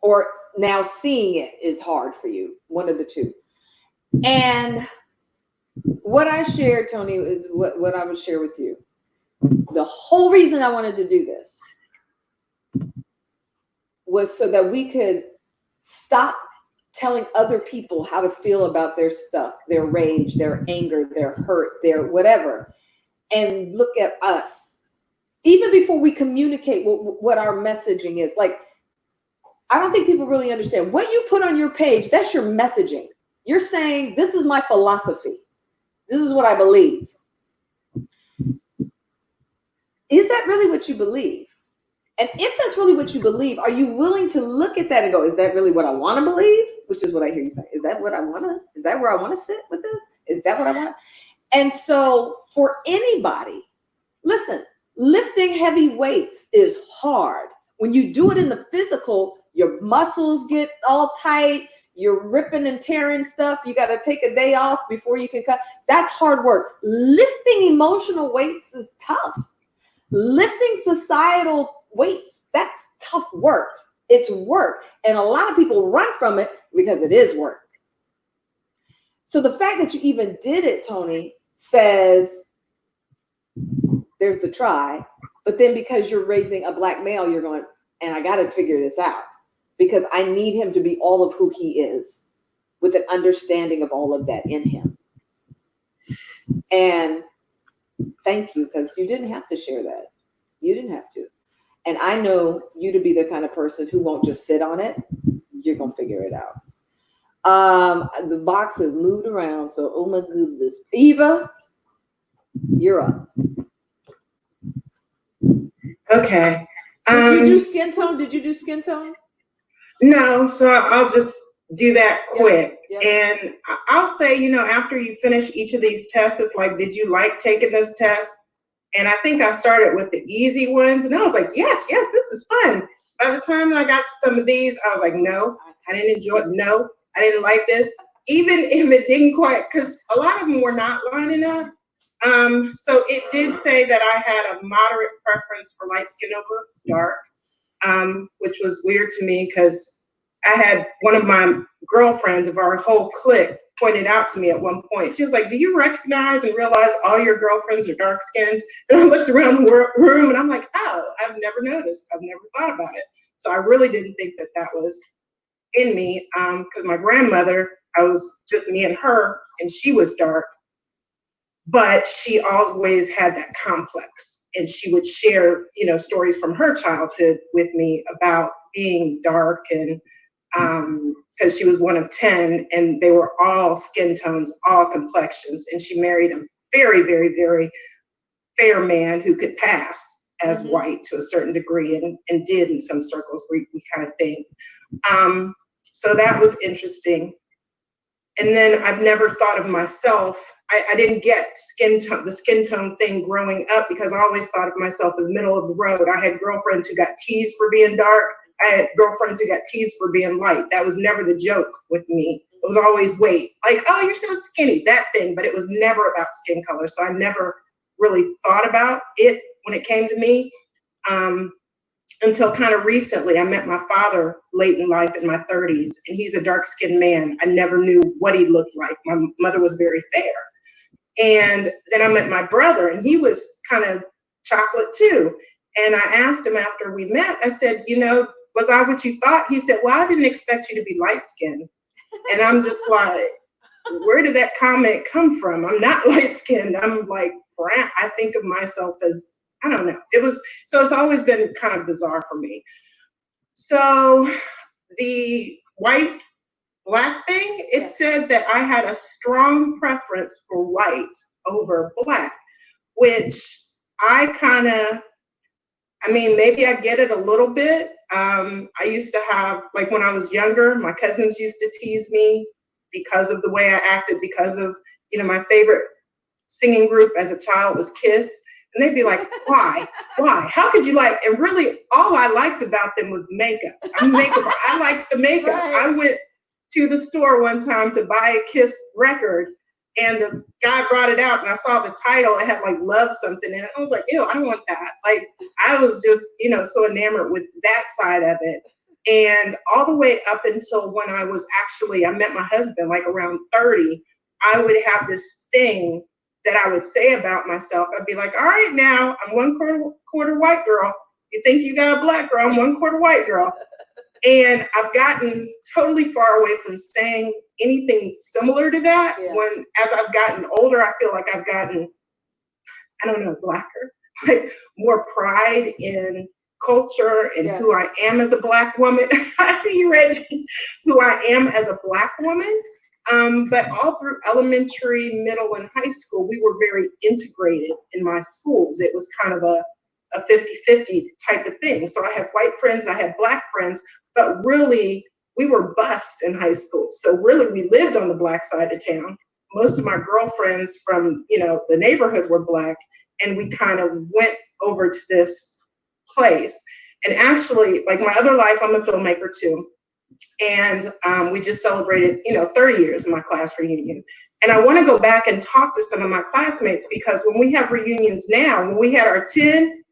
or now seeing it is hard for you, one of the two. And what I shared, Tony, is what I would share with you. The whole reason I wanted to do this was so that we could stop telling other people how to feel about their stuff, their rage, their anger, their hurt, their whatever, and look at us. Even before we communicate what our messaging is. Like, I don't think people really understand. What you put on your page, that's your messaging. You're saying, this is my philosophy. This is what I believe. Is that really what you believe? And if that's really what you believe, are you willing to look at that and go, is that really what I want to believe? Which is what I hear you say. Is that what I want to, is that where I want to sit with this? Is that what I want? And so for anybody, listen, lifting heavy weights is hard. When you do it in the physical, your muscles get all tight. You're ripping and tearing stuff. You got to take a day off before you can cut. That's hard work. Lifting emotional weights is tough. Lifting societal weights, that's tough work. It's work. And a lot of people run from it because it is work. So the fact that you even did it, Tony, says there's the try. But then because you're raising a Black male, you're going, and I got to figure this out because I need him to be all of who he is with an understanding of all of that in him. And thank you, because you didn't have to share that. You didn't have to. And I know you to be the kind of person who won't just sit on it. You're going to figure it out. The box has moved around, so oh my goodness. Eva, you're up. Okay. Did you do skin tone? Did you do skin tone? No, so I'll just do that quick. Yeah. And I'll say, after you finish each of these tests, it's like, did you like taking this test? And I think I started with the easy ones, and I was like, yes, this is fun. By the time I got to some of these, I was like, no, I didn't enjoy it. No, I didn't like this. Even if it didn't quite, because a lot of them were not lining up. So it did say that I had a moderate preference for light skin over dark, which was weird to me because I had one of my girlfriends of our whole clique pointed out to me at one point. She was like, do you recognize and realize all your girlfriends are dark skinned? And I looked around the room and I'm like, oh, I've never noticed. I've never thought about it. So I really didn't think that that was in me because my grandmother, I was just me and her, and she was dark. But she always had that complex, and she would share, stories from her childhood with me about being dark, and because she was one of 10, and they were all skin tones, all complexions, and she married a very, very, very fair man who could pass as white to a certain degree, and did in some circles, we kind of think. So that was interesting. And then I've never thought of myself. I didn't get the skin tone thing growing up because I always thought of myself as middle of the road. I had girlfriends who got teased for being dark. I had girlfriends who got teased for being light. That was never the joke with me. It was always weight. Like, oh, you're so skinny, that thing. But it was never about skin color. So I never really thought about it when it came to me. Until kind of recently, I met my father late in life in my 30s, and he's a dark-skinned man. I never knew what he looked like. My mother was very fair. And then I met my brother, and he was kind of chocolate too. And I asked him after we met, I said, you know, was I what you thought? He said, well, I didn't expect you to be light-skinned. And I'm just like, where did that comment come from? I'm not light-skinned. I'm like brown. I think of myself as, I don't know. So it's always been kind of bizarre for me. So the white black thing, it said that I had a strong preference for white over black, which I mean, maybe I get it a little bit. I used to have, like when I was younger, my cousins used to tease me because of the way I acted, because of, you know, my favorite singing group as a child was Kiss. And they'd be like, why? How could you like, and really all I liked about them was makeup. I liked the makeup. Right. I went to the store one time to buy a Kiss record, and the guy brought it out and I saw the title. It had like love something in it. I was like, ew, I don't want that. Like, I was just, you know, so enamored with that side of it. And all the way up until when I met my husband, like around 30, I would have this thing that I would say about myself. I'd be like, all right, now I'm 1/4 white girl. You think you got a black girl, I'm 1/4 white girl. And I've gotten totally far away from saying anything similar to that. Yeah. As I've gotten older, I feel like I've gotten, I don't know, blacker, like more pride in culture and who I am as a Black woman. I see you, Reggie, who I am as a Black woman. But all through elementary, middle, and high school, we were very integrated in my schools. It was kind of a 50-50 type of thing. So I had white friends, I had Black friends, but really we were bused in high school. So really we lived on the Black side of town. Most of my girlfriends from, you know, the neighborhood were Black, and we kind of went over to this place. And actually, like my other life, I'm a filmmaker too. And we just celebrated, you know, 30 years of my class reunion. And I want to go back and talk to some of my classmates, because when we have reunions now, when we had our 10,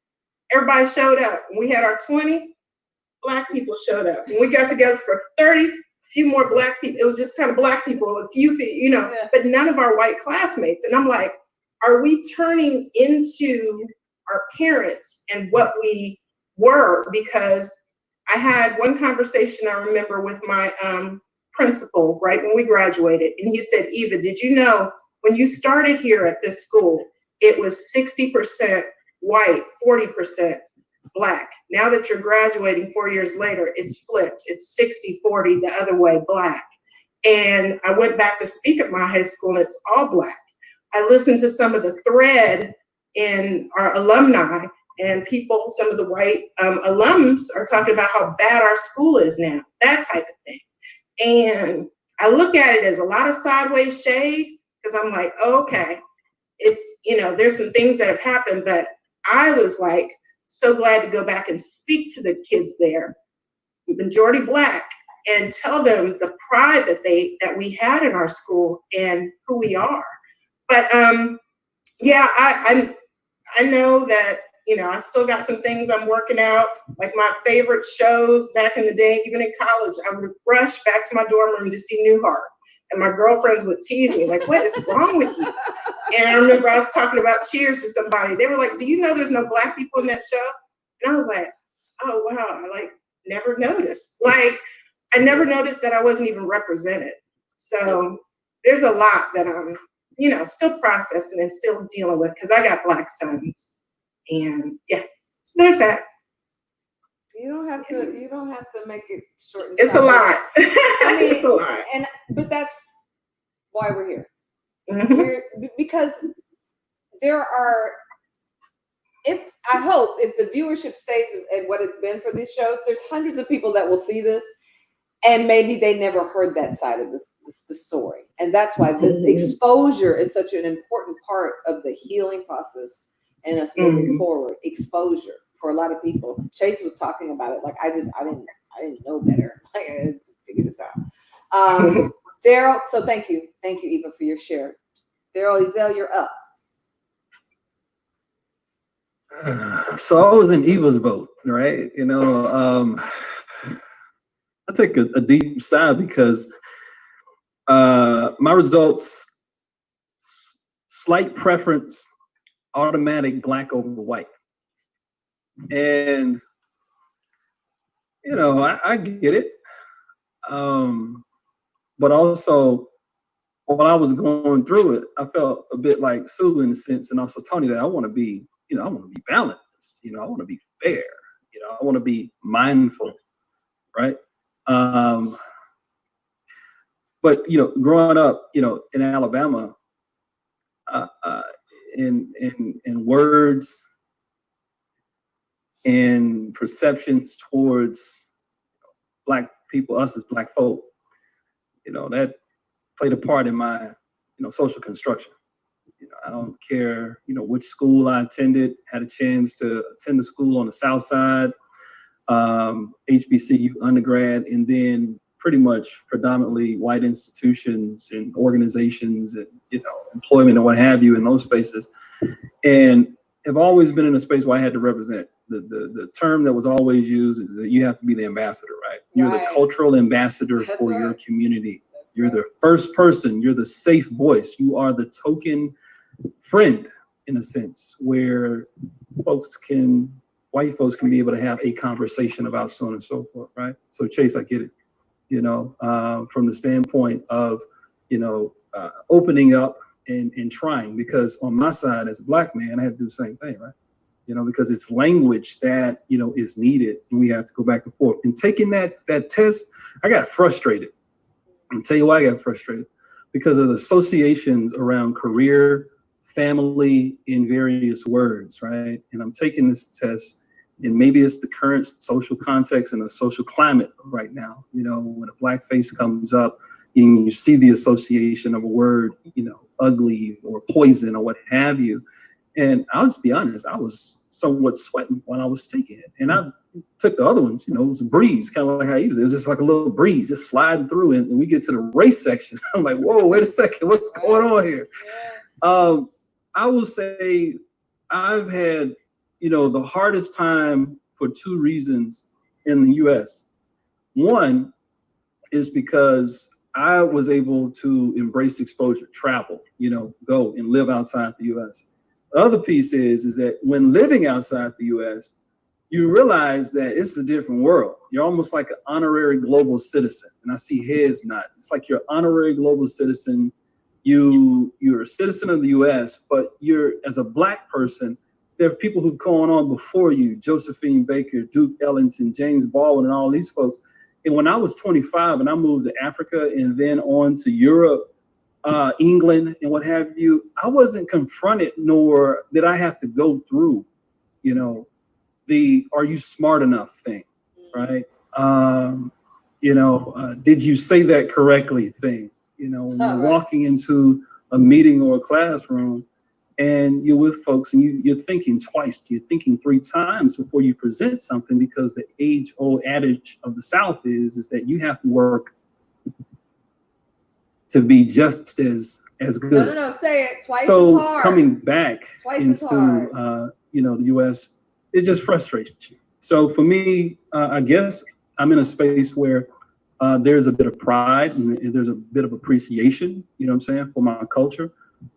everybody showed up. When we had our 20, Black people showed up. When we got together for 30, a few more Black people. It was just kind of Black people, a few, you know, but none of our white classmates. And I'm like, are we turning into our parents and what we were? Because I had one conversation I remember with my principal right when we graduated, and he said, Eva, did you know when you started here at this school, it was 60% white, 40% Black. Now that you're graduating 4 years later, it's flipped. It's 60-40 the other way, Black. And I went back to speak at my high school, and it's all Black. I listened to some of the thread in our alumni, and people, some of the white alums are talking about how bad our school is now, that type of thing. And I look at it as a lot of sideways shade, because I'm like, oh, okay, it's, you know, there's some things that have happened, but I was like, so glad to go back and speak to the kids there, majority Black, and tell them the pride that we had in our school and who we are. But yeah, I know that, you know, I still got some things I'm working out. Like my favorite shows back in the day, even in college, I would rush back to my dorm room to see Newhart. And my girlfriends would tease me, like, what is wrong with you? And I remember I was talking about Cheers to somebody. They were like, do you know there's no Black people in that show? And I was like, oh, wow, I like never noticed. Like, I never noticed that I wasn't even represented. So there's a lot that I'm, you know, still processing and still dealing with, because I got Black sons. And yeah, so there's that. You don't have to make it short. It's a lot. I mean, it's a lot. But that's why we're here. Mm-hmm. Because there are, I hope if the viewership stays at what it's been for these shows, there's hundreds of people that will see this, And maybe they never heard that side of the story. And that's why this exposure is such an important part of the healing process and us moving forward. Exposure for a lot of people. Chase was talking about it. Like, I didn't know better. Like, I had to figure this out. Daryl, so thank you. Thank you, Eva, for your share. Daryl Ezel, you're up. So I was in Eva's boat, right? You know, I take a deep sigh because my results, slight preference, automatic black over white. And, you know, I get it. But also, while I was going through it, I felt a bit like Sue in a sense, and also Tony, that I want to be, you know, I want to be balanced. You know, I want to be fair. You know, I want to be mindful, right? But, you know, growing up, you know, in Alabama, in words and perceptions towards Black people, us as Black folk, you know, that played a part in my, you know, social construction. You know, I don't care, you know, which school I attended, had a chance to attend the school on the South Side, HBCU undergrad, and then pretty much predominantly white institutions and organizations and, you know, employment and what have you in those spaces. And have always been in a space where I had to represent. The term that was always used is that you have to be the ambassador, right? You're the cultural ambassador for your community. You're the first person, you're the safe voice. You are the token friend, in a sense, where white folks can be able to have a conversation about so on and so forth, right? So Chase, I get it, you know, from the standpoint of, you know, opening up and trying, because on my side as a Black man, I had to do the same thing, right? You know, because it's language that, you know, is needed, and we have to go back and forth. And taking that test, I got frustrated. I'll tell you why I got frustrated. Because of the associations around career, family, in various words, right? And I'm taking this test, and maybe it's the current social context and the social climate right now. You know, when a Black face comes up, you see the association of a word, you know, ugly or poison or what have you. And I'll just be honest, I was somewhat sweating while I was taking it. And I took the other ones, you know, it was a breeze, kind of like how he was. It was just like a little breeze, just sliding through. And we get to the race section. I'm like, whoa, wait a second, what's going on here? I will say I've had, you know, the hardest time for two reasons in the US. One is because I was able to embrace exposure, travel, you know, go and live outside the US. The other piece is that when living outside the US, you realize that it's a different world. You're almost like an honorary global citizen. And I see heads nod. It's like you're honorary global citizen. You're a citizen of the US, but you're, as a Black person, there are people who've gone on before you, Josephine Baker, Duke Ellington, James Baldwin, and all these folks. And when I was 25 and I moved to Africa and then on to Europe, England and what have you, I wasn't confronted, nor did I have to go through, you know, the "are you smart enough" thing, right? You know, did you say that correctly thing? You know, when you're walking into a meeting or a classroom and you're with folks and you're thinking twice, you're thinking three times before you present something, because the age-old adage of the South is that you have to work to be just as good. No, say it twice as so hard. Coming back Twice into you know, the US, it just frustrates you. So for me, I guess I'm in a space where there's a bit of pride and there's a bit of appreciation, you know what I'm saying, for my culture.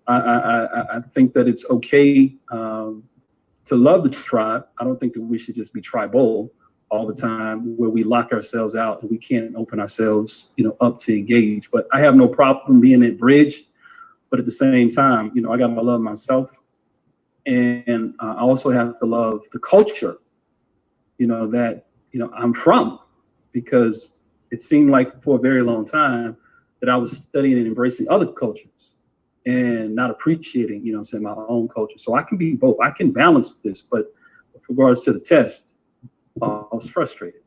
I think that it's okay to love the tribe. I don't think that we should just be tribal all the time, where we lock ourselves out and we can't open ourselves, you know, up to engage. But I have no problem being at bridge. But at the same time, you know, I got to love myself, and I also have to love the culture, you know, that, you know, I'm from, because it seemed like for a very long time that I was studying and embracing other cultures and not appreciating, you know what I'm saying, my own culture. So I can be both. I can balance this. But with regards to the test, I was frustrated.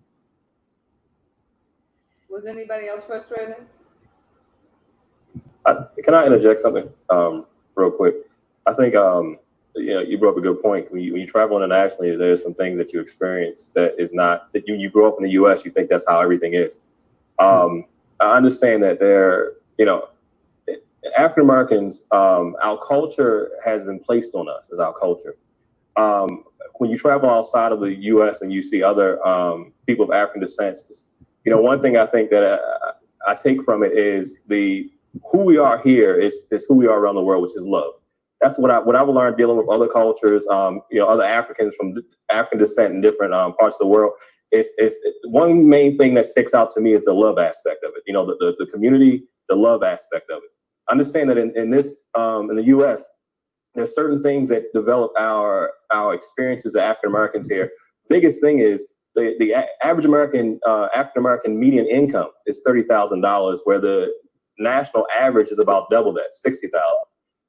Was anybody else frustrated? Can I interject something real quick? I think you brought up a good point. When you travel internationally, there's some things that you experience that is not that you grow up in the U.S. You think that's how everything is. I understand that African Americans, our culture has been placed on us as our culture. When you travel outside of the U.S. and you see other people of African descent, one thing I think that I take from it is who we are here is who we are around the world, which is love. That's what I've learned dealing with other cultures, other Africans from African descent in different parts of the world. It's one main thing that sticks out to me is the love aspect of it. The community, the love aspect of it. Understand that in the U.S., there's certain things that develop our experiences as African Americans here. Biggest thing is the average African American median income is $30,000, where the national average is about double that, 60,000.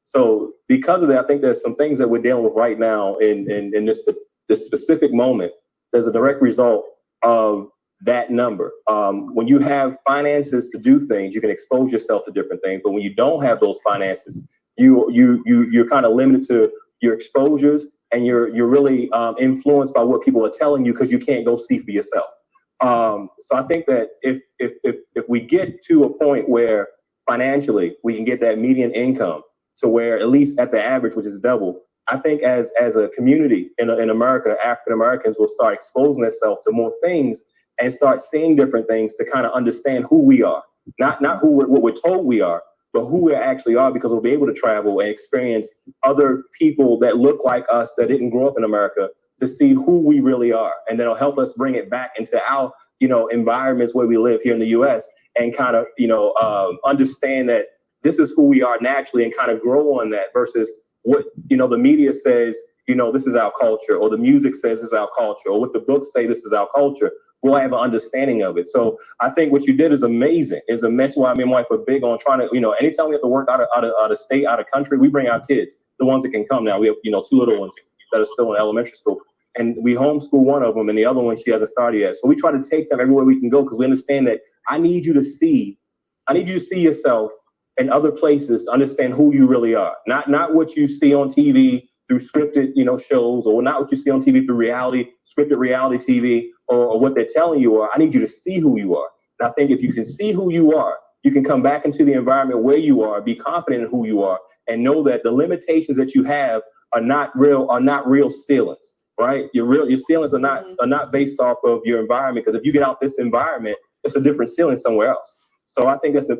So because of that, I think there's some things that we're dealing with right now in this specific moment. There's a direct result of that number. When you have finances to do things, you can expose yourself to different things. But when you don't have those finances, you're kind of limited to your exposures, and you're really influenced by what people are telling you because you can't go see for yourself. So I think that if we get to a point where financially we can get that median income to where at least at the average, which is double, I think as a community in America, African Americans will start exposing themselves to more things and start seeing different things to kind of understand who we are, not what we're told we are, but who we actually are, because we'll be able to travel and experience other people that look like us that didn't grow up in America to see who we really are. And that'll help us bring it back into our, environments where we live here in the US and kind of, understand that this is who we are naturally and kind of grow on that versus what, the media says, this is our culture, or the music says this is our culture, or what the books say this is our culture. We'll have an understanding of it. So I think what you did is amazing. It's a mess. Why me and my wife are big on trying to, anytime we have to work out of state, out of country, we bring our kids, the ones that can come now. We have, 2 little ones that are still in elementary school. And we homeschool one of them, and the other one, she hasn't started yet. So we try to take them everywhere we can go, because we understand that I need you to see yourself in other places, understand who you really are. Not what you see on TV through scripted, shows, or not what you see on TV through scripted reality TV, or what they're telling you are. I need you to see who you are. And I think if you can see who you are, you can come back into the environment where you are, be confident in who you are, and know that the limitations that you have are not real ceilings, right? Your ceilings are not based off of your environment, because if you get out this environment, it's a different ceiling somewhere else. So I think it's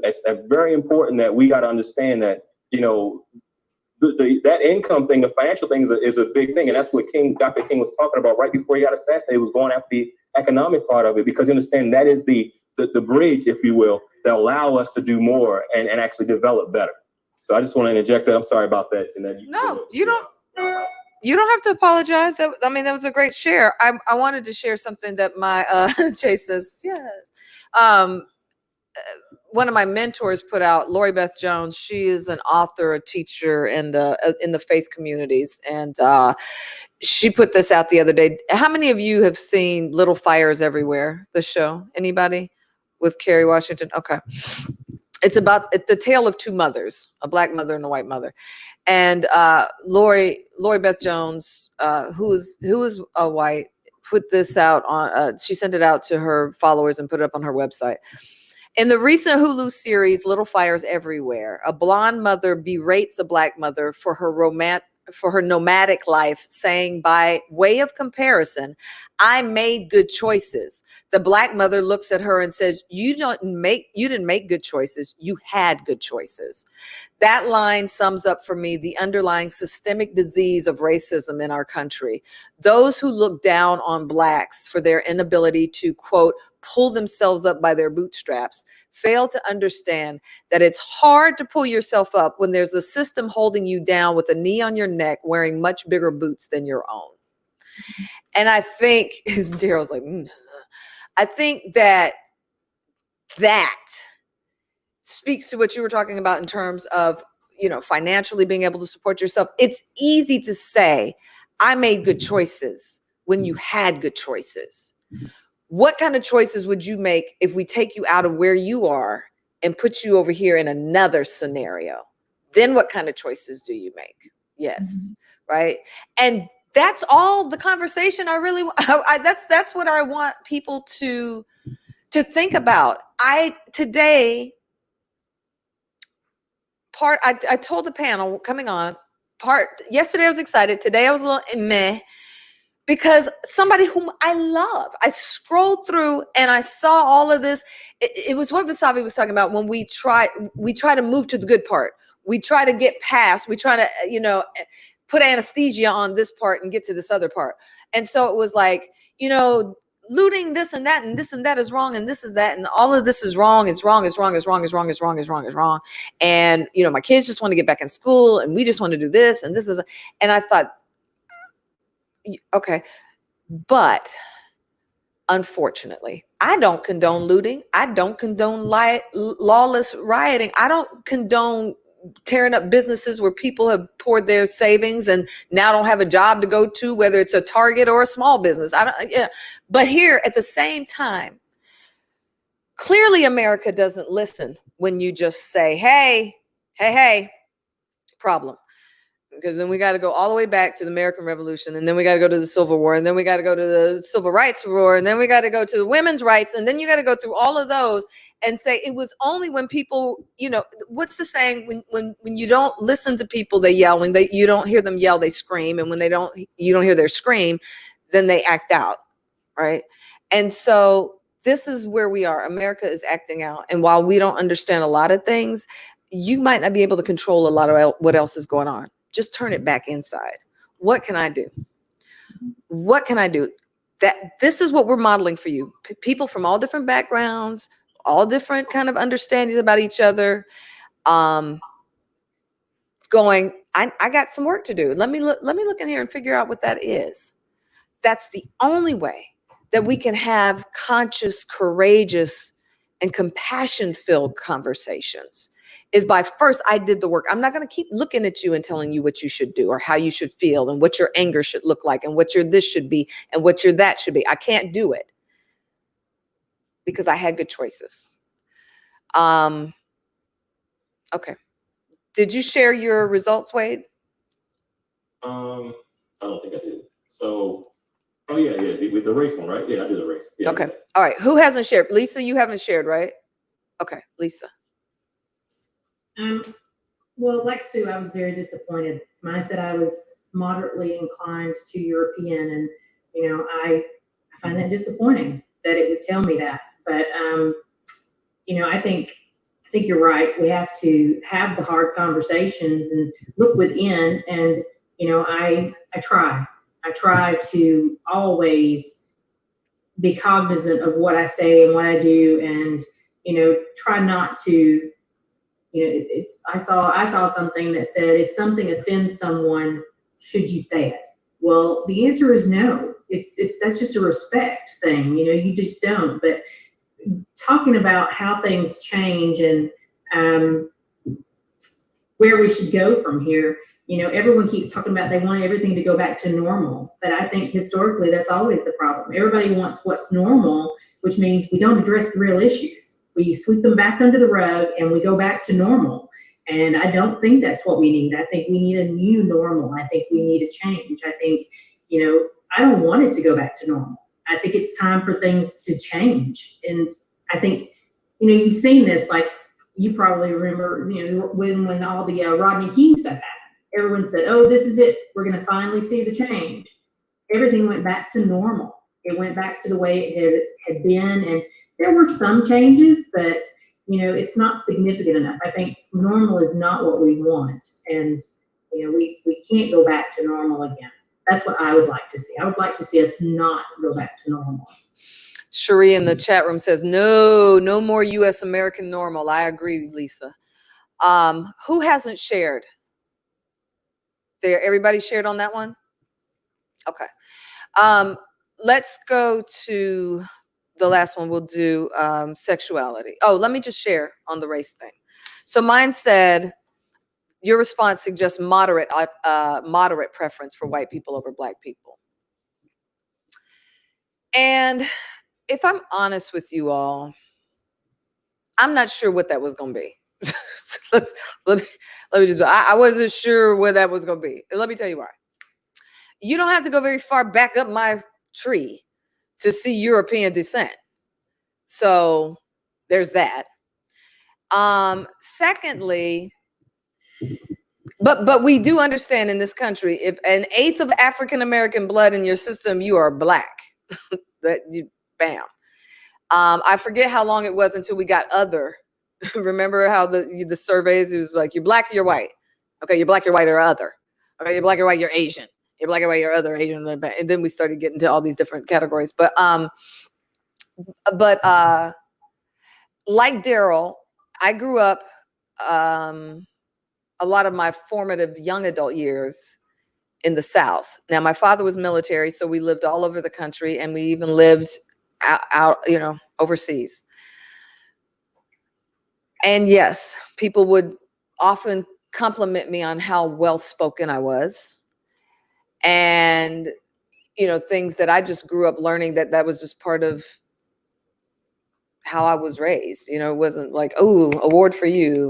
very important that we got to understand that, that income thing, the financial thing is a big thing. And that's what Dr. King was talking about right before he got assassinated. He was going after the economic part of it, because you understand that is the bridge, if you will, that allow us to do more and actually develop better. So I just want to interject that. I'm sorry about that, Jeanette. No, you don't. You don't have to apologize. That was a great share. I wanted to share something that my Jay says, yes. One of my mentors put out, Lori Beth Jones. She is an author, a teacher in the faith communities, and she put this out the other day. How many of you have seen Little Fires Everywhere, the show? Anybody? With Kerry Washington? Okay. It's about the tale of 2 mothers, a black mother and a white mother. And Lori Beth Jones, who is a white, put this out on. She sent it out to her followers and put it up on her website. In the recent Hulu series, Little Fires Everywhere, a blonde mother berates a black mother for her nomadic life, saying, by way of comparison, I made good choices. The black mother looks at her and says, you didn't make good choices. You had good choices. That line sums up for me the underlying systemic disease of racism in our country. Those who look down on blacks for their inability to, quote, pull themselves up by their bootstraps fail to understand that it's hard to pull yourself up when there's a system holding you down with a knee on your neck, wearing much bigger boots than your own. And I think, Daryl's like, I think that speaks to what you were talking about in terms of, financially being able to support yourself. It's easy to say, I made good choices when you had good choices. What kind of choices would you make if we take you out of where you are and put you over here in another scenario? Then what kind of choices do you make? Yes. Right. And that's all the conversation I really want. That's what I want people to think about. I told the panel coming on, yesterday I was excited. Today I was a little meh, because somebody whom I love, I scrolled through and I saw all of this. It was what Vasavi was talking about when we try to move to the good part. We try to get past, we try to, put anesthesia on this part and get to this other part. And so it was like, looting this and that is wrong, and this is that, and all of this is wrong. It's wrong. And, my kids just want to get back in school, and we just want to do this, and this is, and I thought, okay, but unfortunately, I don't condone looting. I don't condone lawless rioting. I don't condone tearing up businesses where people have poured their savings and now don't have a job to go to, whether it's a Target or a small business. But here at the same time, clearly America doesn't listen when you just say, hey, problem. Because then we got to go all the way back to the American Revolution, and then we got to go to the Civil War, and then we got to go to the Civil Rights War, and then we got to go to the women's rights, and then you got to go through all of those and say it was only when people, what's the saying? When you don't listen to people, they yell. When you don't hear them yell, they scream, and when you don't hear their scream, then they act out, right? And so this is where we are. America is acting out, and while we don't understand a lot of things, you might not be able to control a lot of what else is going on. Just turn it back inside. What can I do? What can I do? This is what we're modeling for you. People from all different backgrounds, all different kind of understandings about each other. Going, I got some work to do. Let me look in here and figure out what that is. That's the only way that we can have conscious, courageous, and compassion-filled conversations. Is by first, I did the work. I'm not going to keep looking at you and telling you what you should do or how you should feel and what your anger should look like and what your this should be and what your that should be. I can't do it because I had good choices. Okay. Did you share your results, Wade? I don't think I did. So, yeah, with the race one, right? Yeah, I did the race. Yeah, okay. All right. Who hasn't shared? Lisa, you haven't shared, right? Okay, Lisa. Well, like Sue, I was very disappointed. Mine said I was moderately inclined to European, and I find that disappointing that it would tell me that. But I think you're right. We have to have the hard conversations and look within. And I try to always be cognizant of what I say and what I do, and try not to. I saw something that said, if something offends someone, should you say it? Well, the answer is no. That's just a respect thing. You just don't. But talking about how things change and where we should go from here, everyone keeps talking about they want everything to go back to normal. But I think historically that's always the problem. Everybody wants what's normal, which means we don't address the real issues. We sweep them back under the rug and we go back to normal. And I don't think that's what we need. I think we need a new normal. I think we need a change. I think, I don't want it to go back to normal. I think it's time for things to change. And I think, you've seen this, like you probably remember, when all the Rodney King stuff happened, everyone said, oh, this is it. We're going to finally see the change. Everything went back to normal. It went back to the way it had been. And there were some changes, but it's not significant enough. I think normal is not what we want, and we can't go back to normal again. That's what I would like to see. I would like to see us not go back to normal. Cherie in the chat room says no more U.S. American normal. I agree, Lisa. Who hasn't shared? Everybody shared on that one? Okay. Let's go to the last one. We'll do sexuality. Oh, let me just share on the race thing. So mine said, your response suggests moderate preference for white people over black people. And if I'm honest with you all, I'm not sure what that was going to be. let me just, I wasn't sure what that was going to be. And let me tell you why. You don't have to go very far back up my tree to see European descent. So there's that. Secondly, but we do understand in this country, if an eighth of African American blood in your system, you are black. That you, bam. I forget how long it was until we got other. Remember how the surveys, it was like, you're black or you're white. Okay, you're black, you're white, or other. Okay, you're black or white, you're Asian. You're black or white, you're other Asian. And then we started getting to all these different categories. But like Daryl, I grew up a lot of my formative young adult years in the South. Now, my father was military, so we lived all over the country, and we even lived out overseas. And yes, people would often compliment me on how well-spoken I was. And, things that I just grew up learning that was just part of how I was raised. It wasn't like, oh, award for you.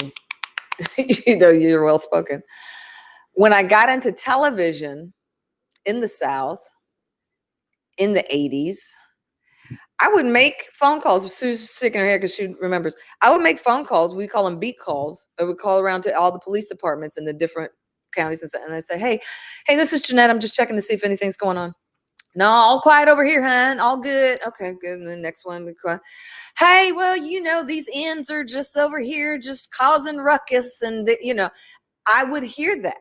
You're well-spoken. When I got into television in the South in the 80s, I would make phone calls. Sue's shaking her head because she remembers. I would make phone calls. We call them beat calls. I would call around to all the police departments in the different counties and I'd say, hey, this is Jeanette. I'm just checking to see if anything's going on. No, all quiet over here, hon. All good. Okay, good. And the next one, we quiet. Hey, well, these ends are just over here, just causing ruckus. And, I would hear that.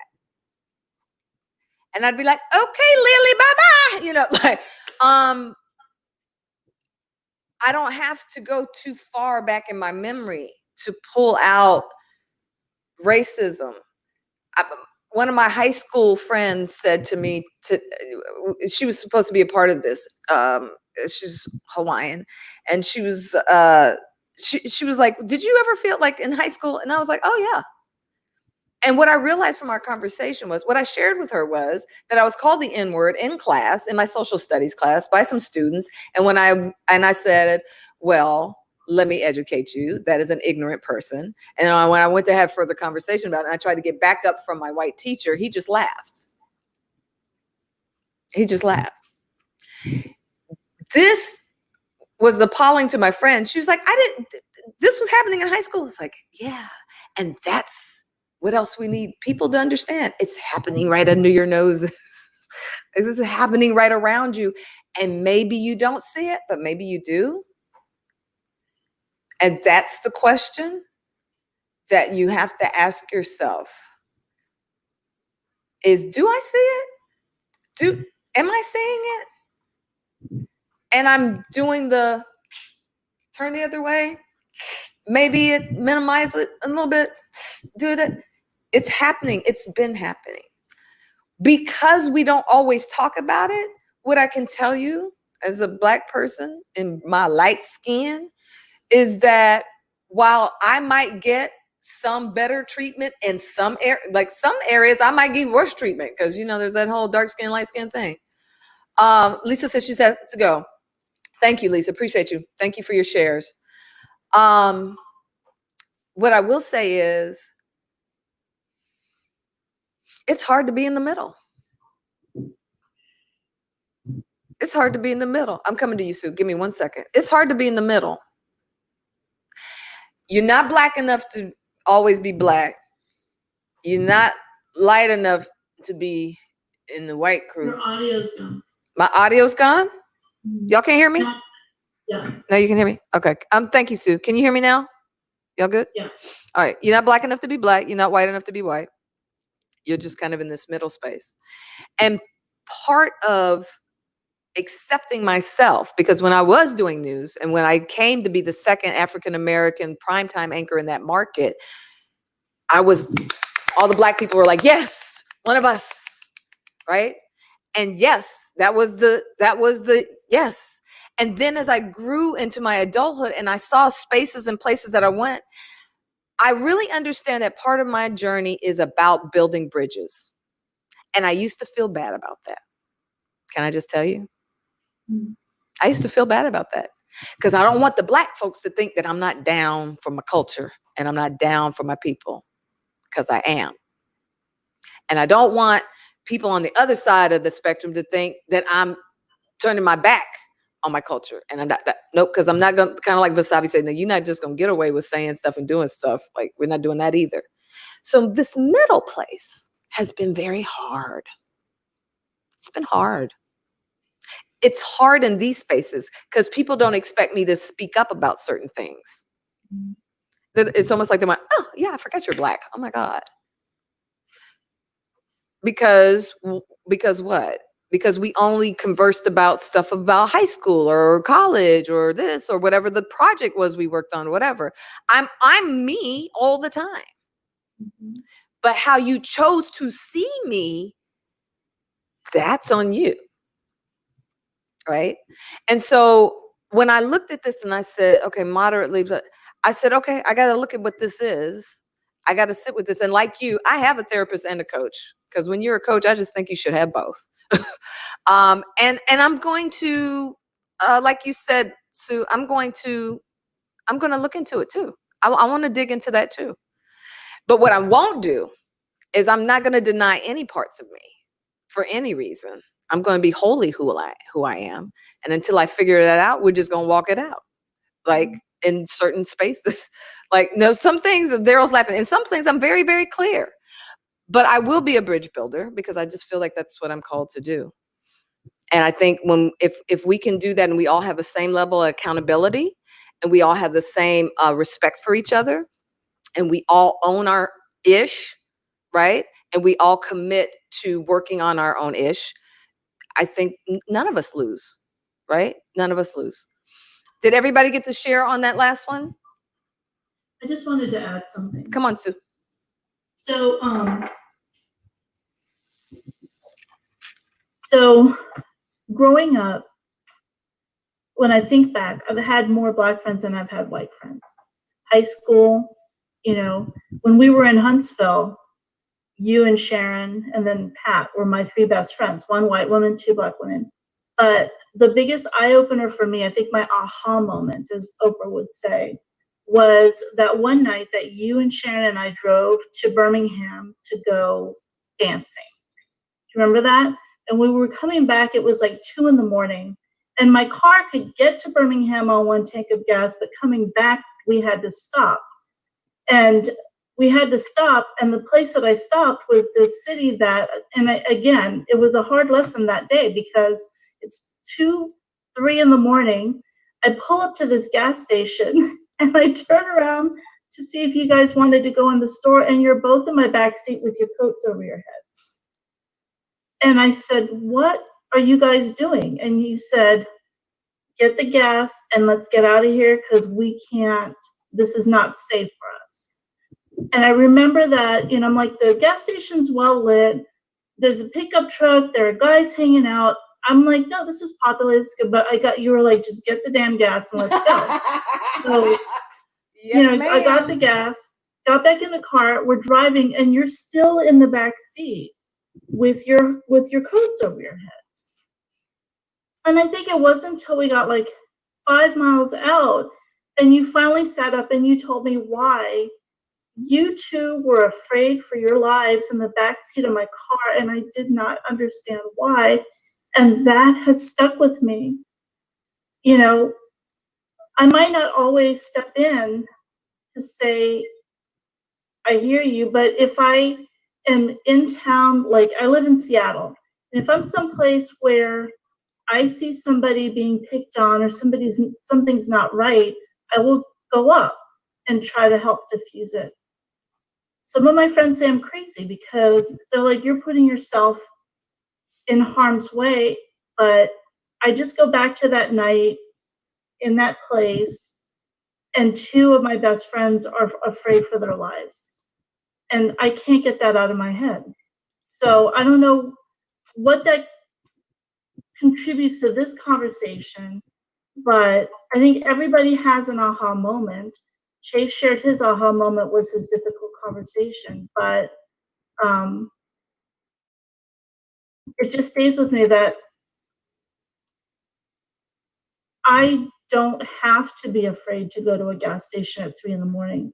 And I'd be like, okay, Lily, bye-bye. I don't have to go too far back in my memory to pull out racism. One of my high school friends said to me, she was supposed to be a part of this. She's Hawaiian, and she was she was like, "Did you ever feel like in high school?" And I was like, "Oh yeah." And what I realized from our conversation was, what I shared with her was that I was called the N-word in class, in my social studies class, by some students. And I said, well, let me educate you. That is an ignorant person. And when I went to have further conversation about it, and I tried to get back up from my white teacher, he just laughed. He just laughed. This was appalling to my friend. She was like, this was happening in high school. It's like, yeah. And that's what else we need people to understand. It's happening right under your noses. It's happening right around you. And maybe you don't see it, but maybe you do. And that's the question that you have to ask yourself is, do I see it? Am I seeing it? And I'm doing the turn the other way. Maybe it minimize it a little bit. Do that. It's happening. It's been happening. Because we don't always talk about it, what I can tell you as a Black person in my light skin is that while I might get some better treatment in some areas, I might get worse treatment because, there's that whole dark skin, light skin thing. Lisa says she's had to go. Thank you, Lisa. Appreciate you. Thank you for your shares. What I will say is, it's hard to be in the middle. It's hard to be in the middle. I'm coming to you, Sue. Give me 1 second. It's hard to be in the middle. You're not Black enough to always be Black. You're not light enough to be in the white crew. Your audio's gone. My audio's gone? Y'all can't hear me? Yeah. No, you can hear me? Okay. Thank you, Sue. Can you hear me now? Y'all good? Yeah. All right. You're not Black enough to be Black. You're not white enough to be white. You're just kind of in this middle space. And part of accepting myself, because when I was doing news and when I came to be the second African-American primetime anchor in that market, all the Black people were like, yes, one of us, right? And yes, that was the yes. And then as I grew into my adulthood and I saw spaces and places that I went, I really understand that part of my journey is about building bridges. And I used to feel bad about that. Can I just tell you? I used to feel bad about that. Because I don't want the Black folks to think that I'm not down for my culture and I'm not down for my people, because I am. And I don't want people on the other side of the spectrum to think that I'm turning my back on my culture. And I'm not, nope, because I'm not going to, kind of like Vasabi said, no, you're not just going to get away with saying stuff and doing stuff. Like, we're not doing that either. So this middle place has been very hard. It's been hard. It's hard in these spaces because people don't expect me to speak up about certain things. It's almost like they went, oh, yeah, I forgot you're Black. Oh, my God. Because what? Because we only conversed about stuff about high school or college or this or whatever the project was we worked on, whatever. I'm me all the time. Mm-hmm. But how you chose to see me, that's on you. Right? And so when I looked at this and I said, okay, moderately, but I said, okay, I got to look at what this is. I got to sit with this. And like you, I have a therapist and a coach, because when you're a coach, I just think you should have both. And I'm going to, like you said, Sue, I'm going to look into it too. I want to dig into that too. But what I won't do is I'm not going to deny any parts of me for any reason. I'm going to be wholly who I am. And until I figure that out, we're just going to walk it out. Like in certain spaces, like, no, some things, Daryl's laughing, and some things I'm very, very clear. But I will be a bridge builder because I just feel like that's what I'm called to do. And I think if we can do that and we all have the same level of accountability and we all have the same respect for each other and we all own our ish, right? And we all commit to working on our own ish, I think none of us lose, right? None of us lose. Did everybody get to share on that last one? I just wanted to add something. Come on, Sue. So growing up, when I think back, I've had more Black friends than I've had white friends. High school, when we were in Huntsville, you and Sharon and then Pat were my three best friends, one white woman, two Black women. But the biggest eye-opener for me, I think my aha moment, as Oprah would say, was that one night that you and Sharon and I drove to Birmingham to go dancing. Do you remember that? And when we were coming back, it was like 2 a.m. And my car could get to Birmingham on 1 tank of gas, but coming back, we had to stop. And we had to stop, and the place that I stopped was this city that, again, it was a hard lesson that day because it's 2, 3 a.m. I pull up to this gas station, and I turn around to see if you guys wanted to go in the store, and you're both in my back seat with your coats over your heads. And I said, what are you guys doing? And you said, get the gas and let's get out of here because we can't, this is not safe for us. And I remember that, I'm like, the gas station's well lit. There's a pickup truck. There are guys hanging out. I'm like, no, this is populated. But you were like, just get the damn gas and let's go. So, yes, I got the gas, got back in the car. We're driving, and you're still in the back seat with your coats over your head. And I think it wasn't until we got like 5 miles out, and you finally sat up and you told me why you two were afraid for your lives in the back seat of my car, and I did not understand why. And that has stuck with me. I might not always step in to say, I hear you, but if I am in town, like I live in Seattle, and if I'm someplace where I see somebody being picked on or something's not right, I will go up and try to help diffuse it. Some of my friends say I'm crazy because they're like, you're putting yourself in harm's way. But I just go back to that night in that place, and 2 of my best friends are afraid for their lives. And I can't get that out of my head. So I don't know what that contributes to this conversation, but I think everybody has an aha moment. Chase shared his aha moment was his difficult conversation, but it just stays with me that I don't have to be afraid to go to a gas station at 3 a.m.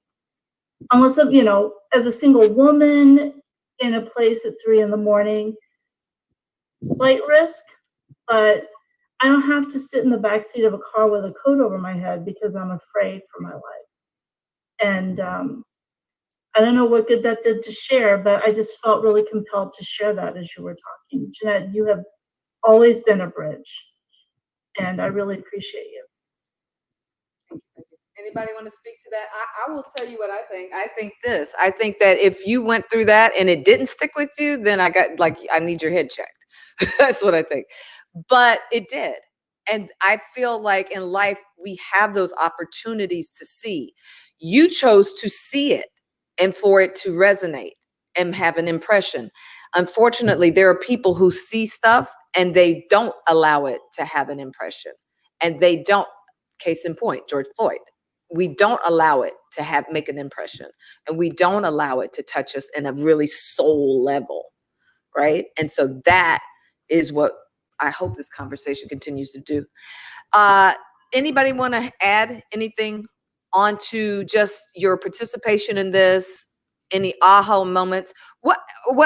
Unless, you know, as a single woman in a place at 3 a.m, slight risk, but I don't have to sit in the backseat of a car with a coat over my head because I'm afraid for my life. And I don't know what good that did to share, but I just felt really compelled to share that as you were talking. Jeanette, you have always been a bridge, and I really appreciate you. Anybody want to speak to that? I will tell you what I think. I think this. I think that if you went through that and it didn't stick with you, then I need your head checked. That's what I think. But it did. And I feel like in life, we have those opportunities to see. You chose to see it and for it to resonate and have an impression. Unfortunately, there are people who see stuff and they don't allow it to have an impression. And they don't, case in point, George Floyd. We don't allow it to make an impression, and we don't allow it to touch us in a really soul level, right? And so that is what I hope this conversation continues to do. Anybody want to add anything onto just your participation in this? Any aha moments? What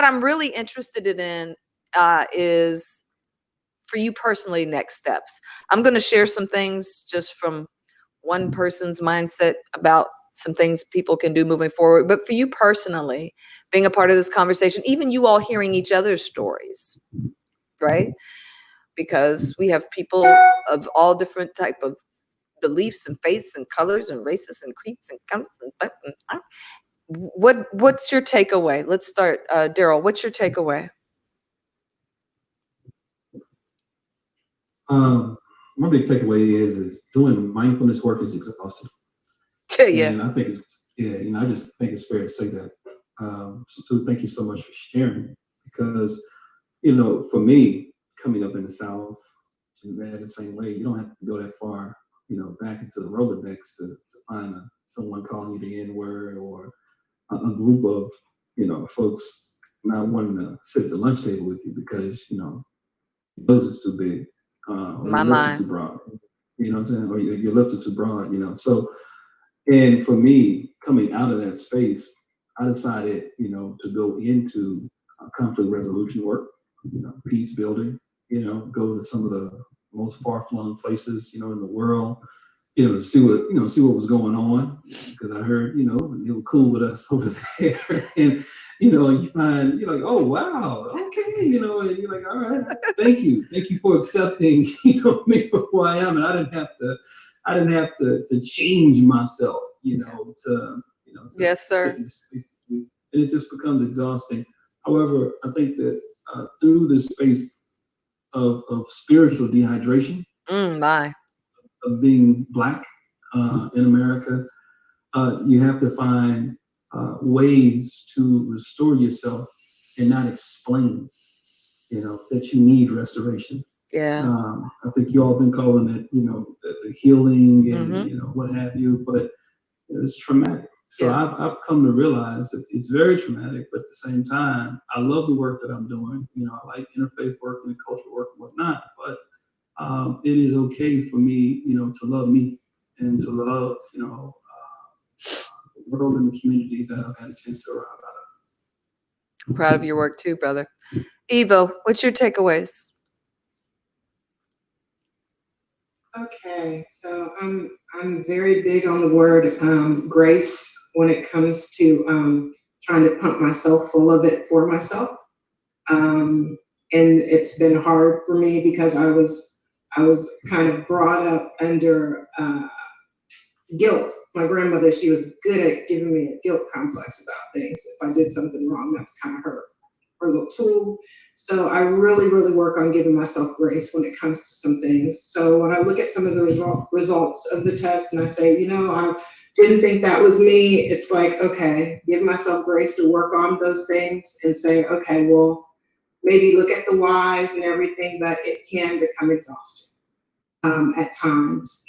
I'm really interested in is for you personally, next steps. I'm going to share some things just from one person's mindset about some things people can do moving forward. But for you personally, being a part of this conversation, even you all hearing each other's stories, right? Because we have people of all different type of beliefs and faiths and colors and races and creeds and counts and what's your takeaway? Let's start, Daryl. What's your takeaway? My big takeaway is doing mindfulness work is exhausting. Yeah. And I think I just think it's fair to say that. So thank you so much for sharing, because, for me, coming up in the South, to the same way, you don't have to go that far, back into the Rolodex to find someone calling you the N-word, or a group of, folks not wanting to sit at the lunch table with you because, those is too big. My mind. Too broad, you know what I'm saying? Or your lips are too broad, So, and for me, coming out of that space, I decided, to go into conflict resolution work, peace building, go to some of the most far-flung places, in the world, to see what was going on, because I heard, they were cool with us over there, and you find, you're like, oh wow, okay, and you're like, all right, thank you for accepting, me for who I am, and I didn't have to change myself, to yes, sir. And it just becomes exhausting. However, I think that through this space of spiritual dehydration, of being Black in America, you have to find ways to restore yourself and not explain, that you need restoration. Yeah. I think you all been calling it, the healing and what have you, but it's traumatic. So yeah. I've come to realize that it's very traumatic, but at the same time, I love the work that I'm doing. I like interfaith work and cultural work and whatnot, but it is okay for me, to love me and to love, the world and the community that I've had a chance to arrive out of. I'm proud of your work too, brother. Evo, what's your takeaways? Okay, so I'm very big on the word grace when it comes to trying to pump myself full of it for myself, and it's been hard for me because I was kind of brought up under guilt. My grandmother, she was good at giving me a guilt complex about things. If I did something wrong, that was kind of her little tool. So I really, really work on giving myself grace when it comes to some things. So when I look at some of the results of the test and I say, I didn't think that was me, it's like, okay, give myself grace to work on those things and say, okay, well, maybe look at the whys and everything, but it can become exhausting at times.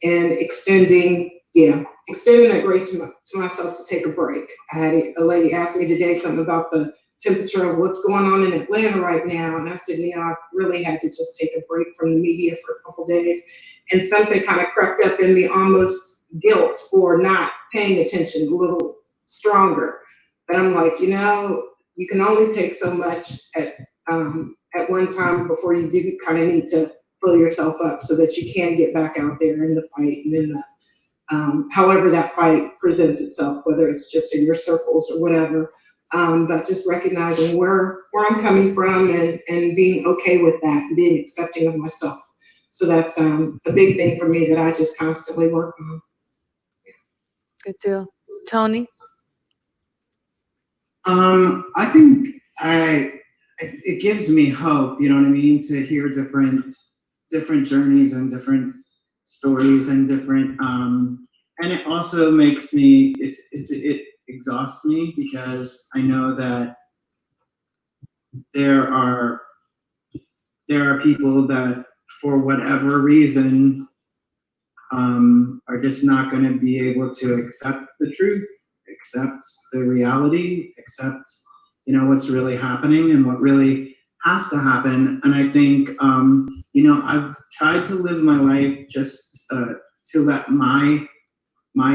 And extending that grace to myself to take a break. I had a lady ask me today something about the temperature of what's going on in Atlanta right now. And I said, I've really had to just take a break from the media for a couple days. And something kind of crept up in me, almost guilt for not paying attention a little stronger. But I'm like, you can only take so much at one time before you do kind of need to fill yourself up so that you can get back out there in the fight and in the however that fight presents itself, whether it's just in your circles or whatever. But just recognizing where I'm coming from and being okay with that and being accepting of myself. So that's a big thing for me that I just constantly work on. Good deal. Tony? I think it gives me hope, you know what I mean, to hear different journeys and different stories and different and it also makes me it exhausts me because I know that there are people that for whatever reason are just not going to be able to accept the truth, accept the reality, accept what's really happening and what really has to happen. And I think I've tried to live my life just to let my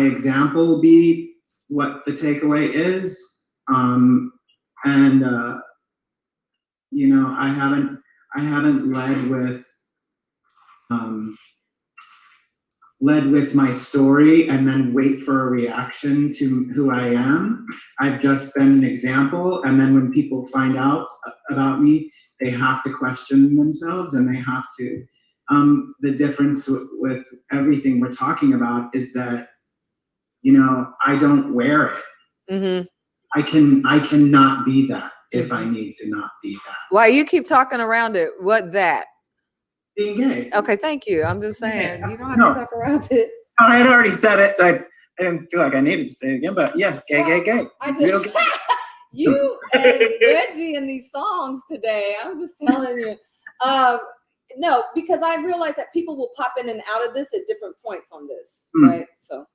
example be what the takeaway is. I haven't led with my story and then wait for a reaction to who I am. I've just been an example, and then when people find out about me, they have to question themselves and they have to. The difference with everything we're talking about is that, I don't wear it. Mm-hmm. I cannot be that if I need to not be that. Why you keep talking around it? What that? Being gay. Okay, thank you. I'm just saying you don't have to talk around it. I had already said it, so I didn't feel like I needed to say it again. But yes, gay. I just, you and Reggie in these songs today. I'm just telling you. No, because I realize that people will pop in and out of this at different points on this, right? So.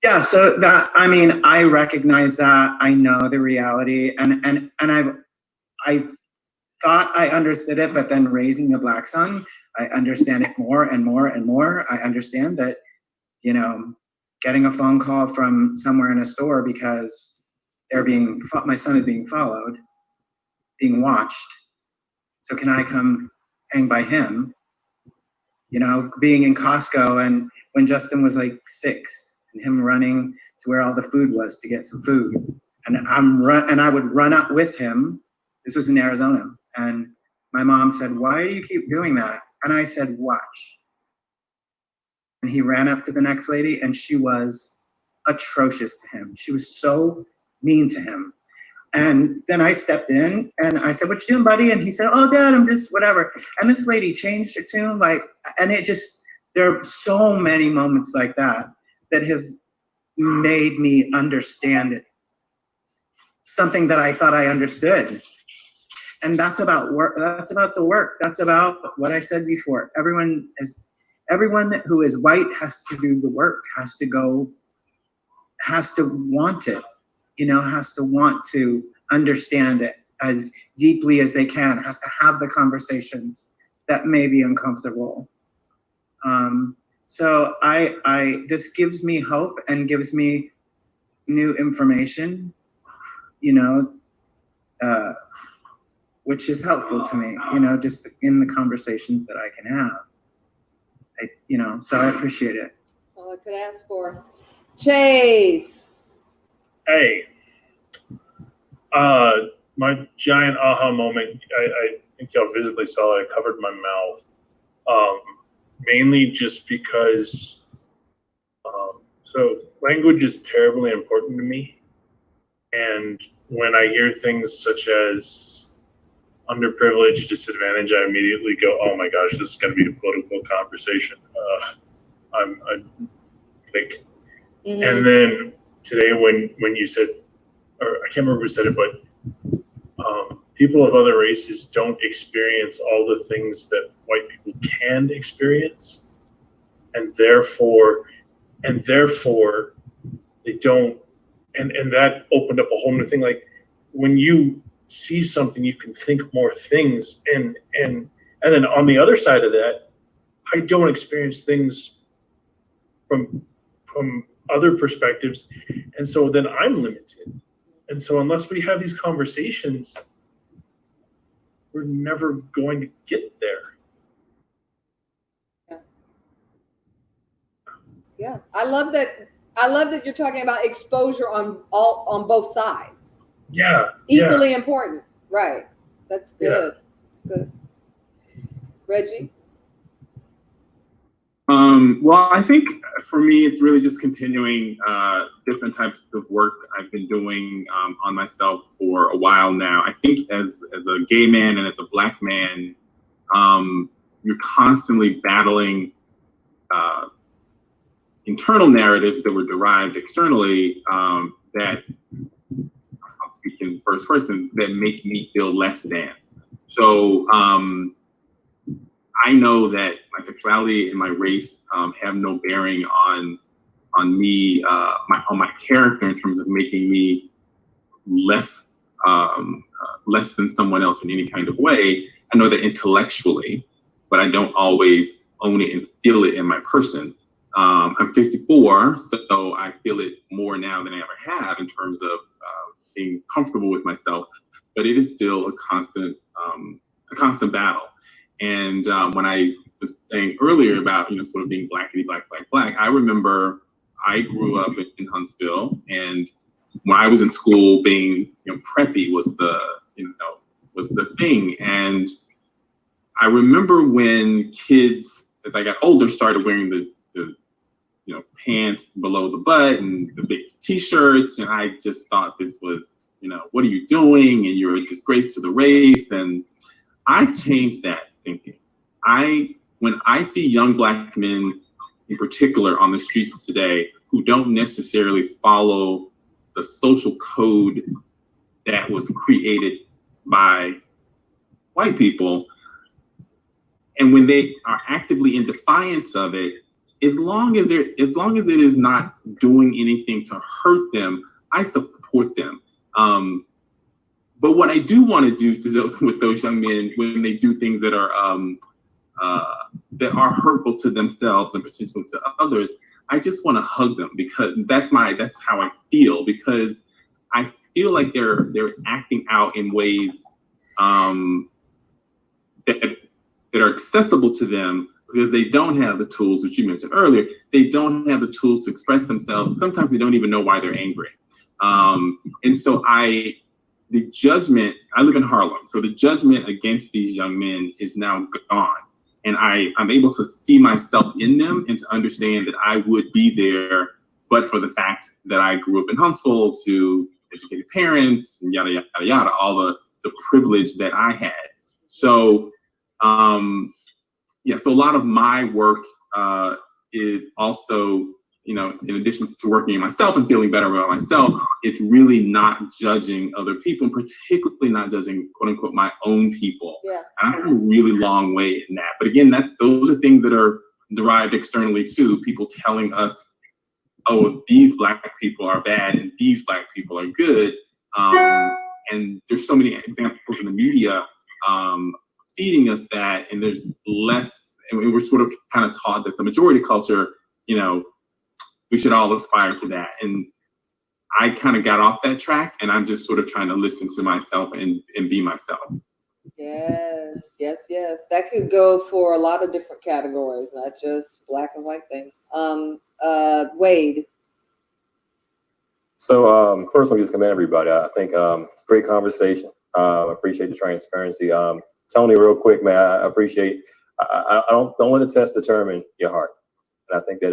Yeah, so that I recognize that. I know the reality, and I thought I understood it, but then raising a Black son, I understand it more and more and more. I understand that, getting a phone call from somewhere in a store because my son is being followed, being watched. So can I come hang by him? Being in Costco and when Justin was like 6 and him running to where all the food was to get some food. And I would run up with him. This was in Arizona. And my mom said, "Why do you keep doing that?" And I said, "Watch." And he ran up to the next lady and she was atrocious to him. She was so mean to him. And then I stepped in and I said, "What you doing, buddy?" And he said, "Oh, Dad, I'm just whatever." And this lady changed her tune, and there are so many moments like that have made me understand it. Something that I thought I understood. And that's about work. That's about the work. That's about what I said before. Everyone who is white has to do the work, has to want it, has to want to understand it as deeply as they can, has to have the conversations that may be uncomfortable. So this gives me hope and gives me new information, which is helpful to me, just in the conversations that I can have. So I appreciate it. That's all I could ask for. Chase. Hey. My giant aha moment, I think y'all visibly saw it, I covered my mouth. Mainly just because, so language is terribly important to me. And when I hear things such as underprivileged, disadvantaged, I immediately go, "Oh my gosh, this is going to be a political conversation." I'm like, and then today when you said, or I can't remember who said it, but people of other races don't experience all the things that white people can experience, and therefore they don't. And that opened up a whole new thing. Like when you see something, you can think more things. And then on the other side of that, I don't experience things from other perspectives. And so then I'm limited. And so unless we have these conversations, we're never going to get there. Yeah, I love that. I love that you're talking about exposure on both sides. Yeah. Equally important. Right. That's good. Yeah. That's good. Reggie? Well, I think for me, it's really just continuing different types of work I've been doing on myself for a while now. I think as a gay man and as a Black man, you're constantly battling internal narratives that were derived externally that, I'll speak in first person, that make me feel less than. So I know that my sexuality and my race have no bearing on me, on my character in terms of making me less than someone else in any kind of way. I know that intellectually, but I don't always own it and feel it in my person. I'm 54, so I feel it more now than I ever have in terms of being comfortable with myself. But it is still a constant battle. And when I was saying earlier about sort of being blackity black, I remember I grew up in Huntsville, and when I was in school, being preppy was the thing. And I remember when kids, as I got older, started wearing the pants below the butt and the big t-shirts, and I just thought this was, what are you doing? And you're a disgrace to the race. And I changed that thinking. When I see young Black men in particular on the streets today who don't necessarily follow the social code that was created by white people, and when they are actively in defiance of it, as long as it is not doing anything to hurt them, I support them. But what I do want to do with those young men when they do things that are hurtful to themselves and potentially to others, I just want to hug them, because that's how I feel, because I feel like they're acting out in ways that are accessible to them, because they don't have the tools, which you mentioned earlier. They don't have the tools to express themselves. Sometimes they don't even know why they're angry. And so the judgment, I live in Harlem, so the judgment against these young men is now gone. And I'm able to see myself in them and to understand that I would be there, but for the fact that I grew up in Huntsville to educated parents and yada, yada, yada, all the privilege that I had. So, so a lot of my work is also, in addition to working on myself and feeling better about myself, it's really not judging other people, and particularly not judging, quote unquote, my own people. Yeah. And I'm a really long way in that. But again, those are things that are derived externally too. People telling us, oh, these Black people are bad and these Black people are good. And there's so many examples in the media feeding us that, and there's less, and we're sort of kind of taught that the majority culture, we should all aspire to that. And I kind of got off that track, and I'm just sort of trying to listen to myself and be myself. Yes. That could go for a lot of different categories, not just Black and white things. Wade. So first, let me just commend everybody. I think great conversation. I appreciate the transparency. Tony, real quick, man, I appreciate. I don't let the test determine your heart, and I think that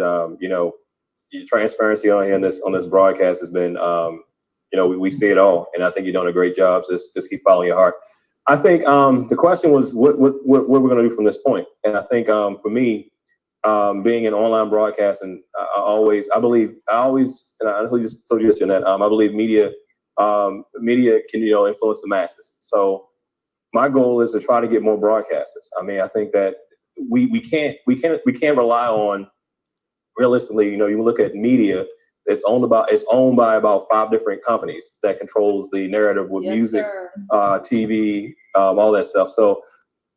your transparency on here on this broadcast has been, we see it all, and I think you're doing a great job. So just keep following your heart. I think the question was what we're going to do from this point, and I think for me, being in online broadcasting, I believe, and I just told you this, Jeanette, I believe media can influence the masses. So my goal is to try to get more broadcasters. I mean, I think that we can't rely on, realistically, you look at media, It's owned by about 5 different companies that controls the narrative with music, sir. TV, all that stuff. So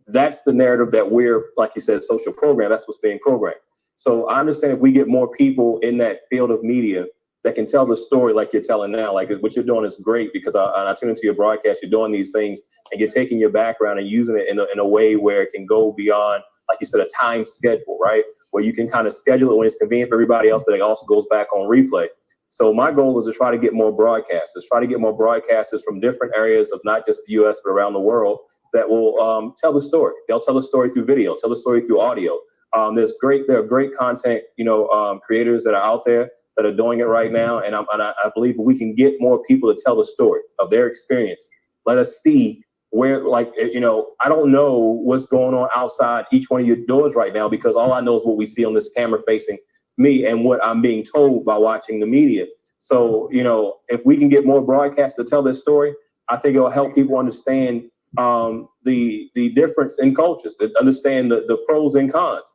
that's the narrative that we're, like you said, social program. That's what's being programmed. So I understand if we get more people in that field of media that can tell the story like you're telling now, like what you're doing is great, because I tune into your broadcast, you're doing these things and you're taking your background and using it in a way where it can go beyond, like you said, a time schedule, right? Where you can kind of schedule it when it's convenient for everybody else, that it also goes back on replay. So my goal is to try to get more broadcasters, from different areas of not just the US, but around the world, that will tell the story. They'll tell the story through video, tell the story through audio. There are great content, creators that are out there that are doing it right now. And I believe we can get more people to tell the story of their experience. Let us see where, I don't know what's going on outside each one of your doors right now, because all I know is what we see on this camera facing me and what I'm being told by watching the media. So, if we can get more broadcasts to tell this story, I think it'll help people understand the difference in cultures, that understand the pros and cons.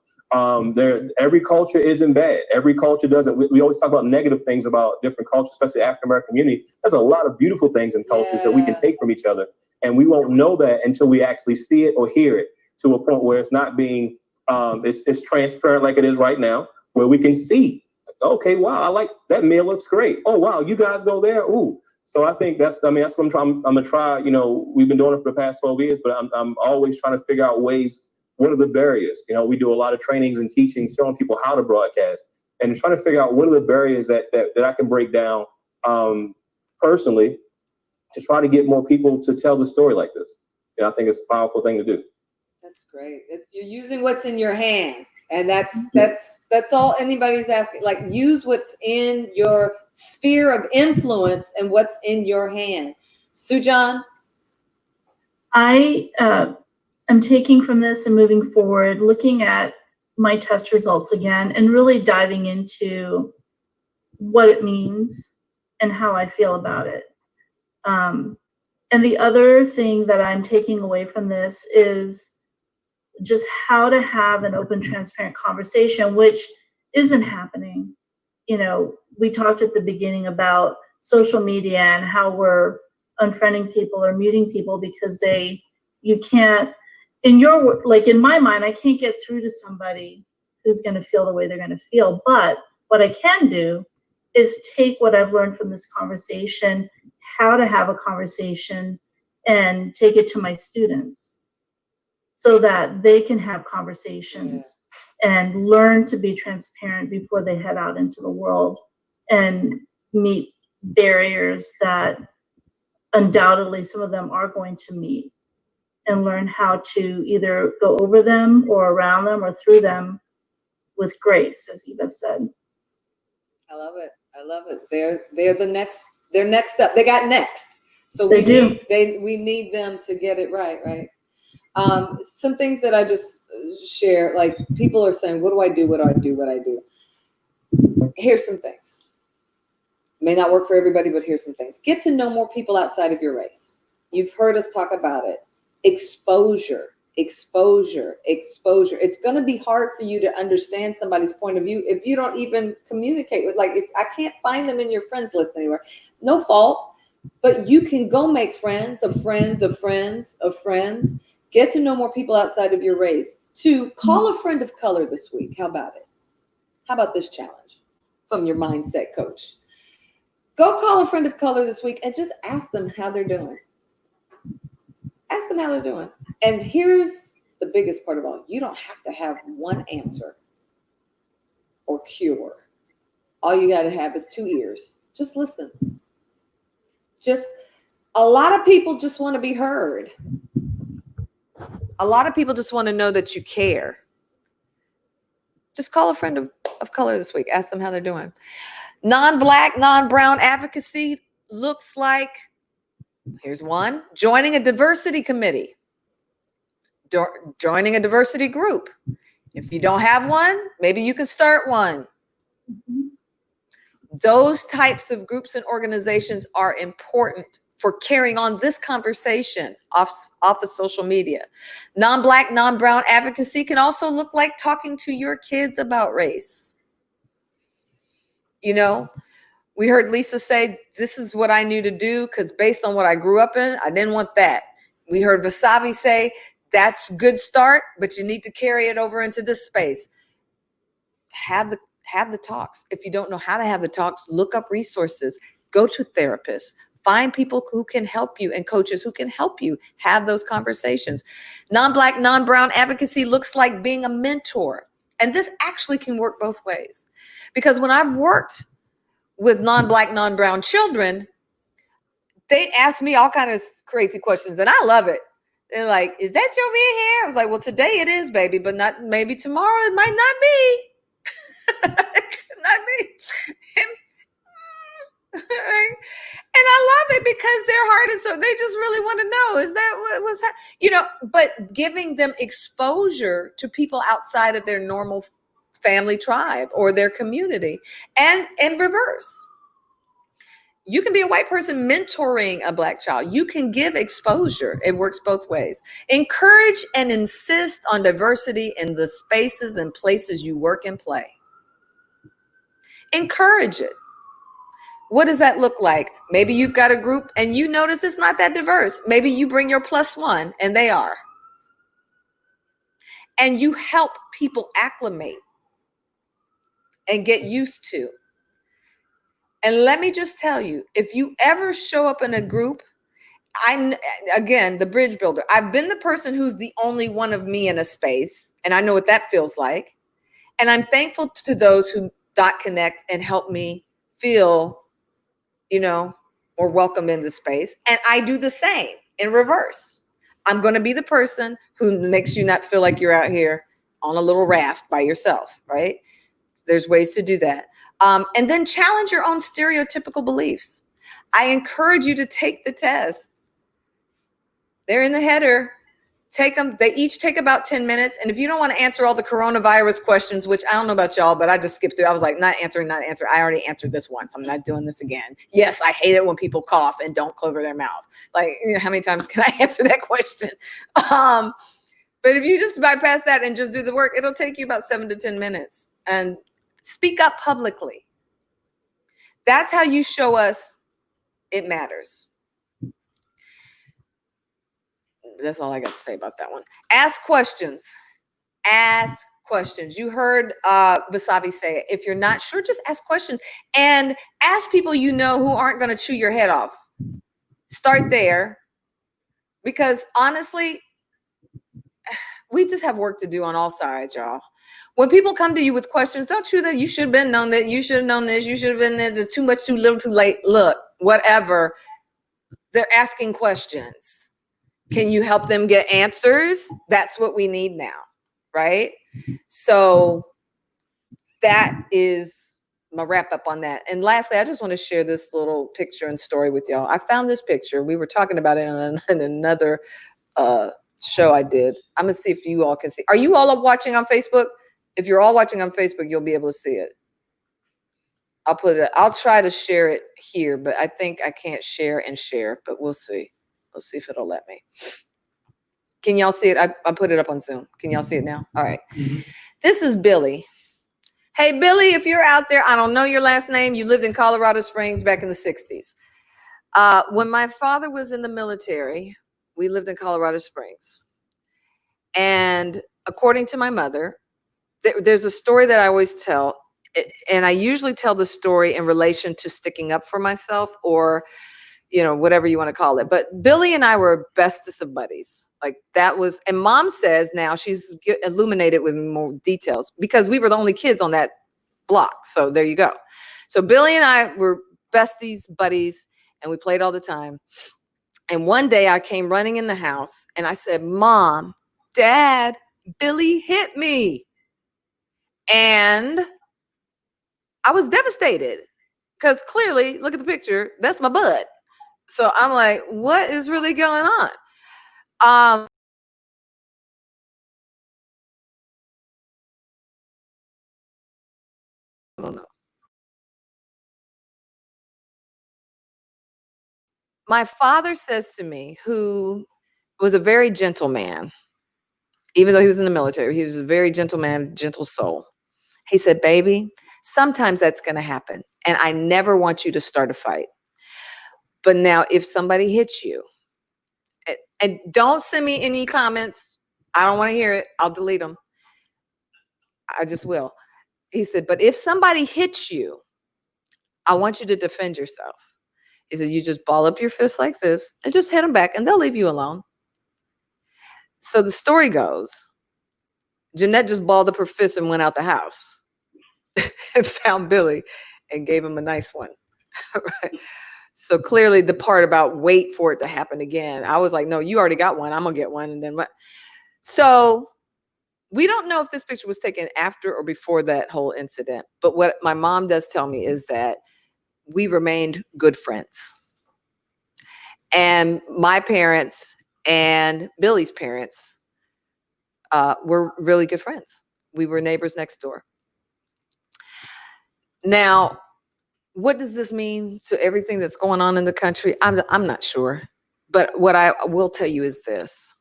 Every culture isn't bad. Every culture doesn't. We always talk about negative things about different cultures, especially the African American community. There's a lot of beautiful things in cultures that we can take from each other, and we won't know that until we actually see it or hear it, to a point where it's not being it's transparent like it is right now, where we can see, okay, wow, I like that meal, looks great. Oh wow, you guys go there, ooh. So I think that's what I'm trying. I'm gonna try. We've been doing it for the past 12 years, but I'm always trying to figure out ways. What are the barriers? We do a lot of trainings and teachings, showing people how to broadcast, and trying to figure out what are the barriers that I can break down personally, to try to get more people to tell the story like this. I think it's a powerful thing to do. That's great. You're using what's in your hand, and that's all anybody's asking. Like, use what's in your sphere of influence and what's in your hand. Sujan? I'm taking from this and moving forward, looking at my test results again and really diving into what it means and how I feel about it. And the other thing that I'm taking away from this is just how to have an open, transparent conversation, which isn't happening. We talked at the beginning about social media and how we're unfriending people or muting people because you can't, in my mind, I can't get through to somebody who's going to feel the way they're going to feel. But what I can do is take what I've learned from this conversation, how to have a conversation, and take it to my students so that they can have conversations and learn to be transparent before they head out into the world and meet barriers that undoubtedly some of them are going to meet, and learn how to either go over them or around them or through them with grace, as Eva said. I love it. They're next up. They got next. So we need them to get it right. Some things that I just share, like people are saying, what do I do? Here's some things. May not work for everybody, but here's some things. Get to know more people outside of your race. You've heard us talk about it. Exposure. It's going to be hard for you to understand somebody's point of view if you don't even communicate with, if I can't find them in your friends list anywhere, no fault, but you can go make friends of friends of friends of friends. Get to know more people outside of your race. 2, call a friend of color this week. How about it? How about this challenge from your mindset coach? Go call a friend of color this week and just ask them how they're doing. Ask them how they're doing. And here's the biggest part of all. You don't have to have one answer or cure. All you got to have is 2 ears. Just listen. A lot of people just want to be heard. A lot of people just want to know that you care. Just call a friend of color this week. Ask them how they're doing. Non-Black, non-brown advocacy looks like, here's one, joining a diversity committee, joining a diversity group. If you don't have one, maybe you can start one. Those types of groups and organizations are important for carrying on this conversation off of social media. Non-Black, non-brown advocacy can also look like talking to your kids about race. We heard Lisa say, this is what I knew to do because based on what I grew up in, I didn't want that. We heard Vasavi say, that's a good start, but you need to carry it over into this space. Have the talks. If you don't know how to have the talks, look up resources, go to therapists, find people who can help you and coaches who can help you have those conversations. Non-Black, non-brown advocacy looks like being a mentor. And this actually can work both ways. Because when I've worked with non-Black, non-brown children, they ask me all kinds of crazy questions and I love it. They're like, is that your red hair? I was like, well, today it is, baby, but not maybe tomorrow it might not be. Not me. And I love it because their heart is so, they just really want to know, is that what was that? You know, but giving them exposure to people outside of their normal family tribe or their community, and in reverse. You can be a white person mentoring a Black child. You can give exposure. It works both ways. Encourage and insist on diversity in the spaces and places you work and play. Encourage it. What does that look like? Maybe you've got a group and you notice it's not that diverse. Maybe you bring your +1 and they are. And you help people acclimate and get used to. And let me just tell you, if you ever show up in a group, again, the bridge builder, I've been the person who's the only one of me in a space, and I know what that feels like. And I'm thankful to those who dot connect and help me feel, you know, or welcome in the space. And I do the same in reverse. I'm going to be the person who makes you not feel like you're out here on a little raft by yourself, right? There's ways to do that. And then challenge your own stereotypical beliefs. I encourage you to take the tests. They're in the header. Take them. They each take about 10 minutes. And if you don't want to answer all the coronavirus questions, which I don't know about y'all, but I just skipped through. I was like, not answer. I already answered this once. I'm not doing this again. Yes, I hate it when people cough and don't cover their mouth. Like, you know, how many times can I answer that question? But if you just bypass that and just do the work, it'll take you about 7 to 10 minutes. And speak up publicly. That's how you show us it matters. That's all I got to say about that one. Ask questions. Ask questions. You heard Vasavi say it. If you're not sure, just ask questions. And ask people you know who aren't going to chew your head off. Start there. Because honestly, we just have work to do on all sides, y'all. When people come to you with questions, don't chew that. You should have been known that. You should have known this. You should have been this. It's too much, too little, too late. Look, whatever. They're asking questions. Can you help them get answers? That's what we need now, right? So that is my wrap up on that. And lastly, I just want to share this little picture and story with y'all. I found this picture. We were talking about it in another show I did. I'm going to see if you all can see. Are you all watching on Facebook? If you're all watching on Facebook, you'll be able to see it. I'll try to share it here, but I think I can't share and share, but we'll see. We'll see if it'll let me. Can y'all see it? I put it up on Zoom. Can y'all see it now? All right. Mm-hmm. This is Billy. Hey, Billy, if you're out there, I don't know your last name. You lived in Colorado Springs back in the 60s. When my father was in the military, we lived in Colorado Springs. And according to my mother, there's a story that I always tell, and I usually tell the story in relation to sticking up for myself or, you know, whatever you want to call it. But Billy and I were bestest of buddies. Like that was, and Mom says now she's illuminated with more details because we were the only kids on that block. So there you go. So Billy and I were besties, buddies, and we played all the time. And one day I came running in the house and I said, Mom, Dad, Billy hit me. And I was devastated because clearly, look at the picture, that's my butt. So I'm like, what is really going on? I don't know. My father says to me, who was a very gentle man, even though he was in the military, he was a very gentle man, gentle soul. He said, baby, sometimes that's going to happen. And I never want you to start a fight. But now if somebody hits you, and don't send me any comments. I don't want to hear it. I'll delete them. I just will. He said, but if somebody hits you, I want you to defend yourself. He said, you just ball up your fist like this and just hit them back and they'll leave you alone. So the story goes, Jeanette just balled up her fist and went out the house and found Billy and gave him a nice one. Right? So clearly the part about wait for it to happen again, I was like, no, you already got one. I'm going to get one. And then what? So we don't know if this picture was taken after or before that whole incident. But what my mom does tell me is that we remained good friends. And my parents and Billy's parents were really good friends. We were neighbors next door. Now, what does this mean to everything that's going on in the country? I'm not sure. But what I will tell you is this.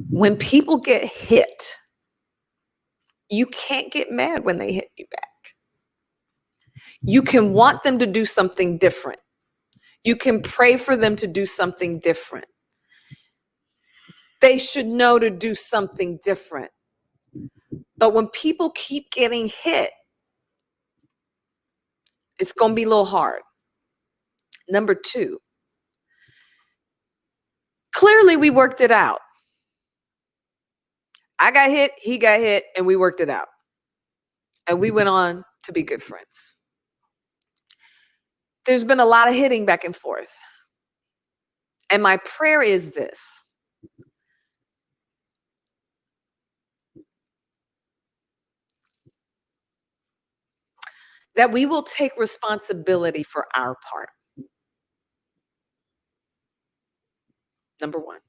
When people get hit, you can't get mad when they hit you back. You can want them to do something different. You can pray for them to do something different. They should know to do something different. But when people keep getting hit, it's going to be a little hard. Number two, clearly we worked it out. I got hit, he got hit, and we worked it out. And we went on to be good friends. There's been a lot of hitting back and forth. And my prayer is this. That we will take responsibility for our part. Number one.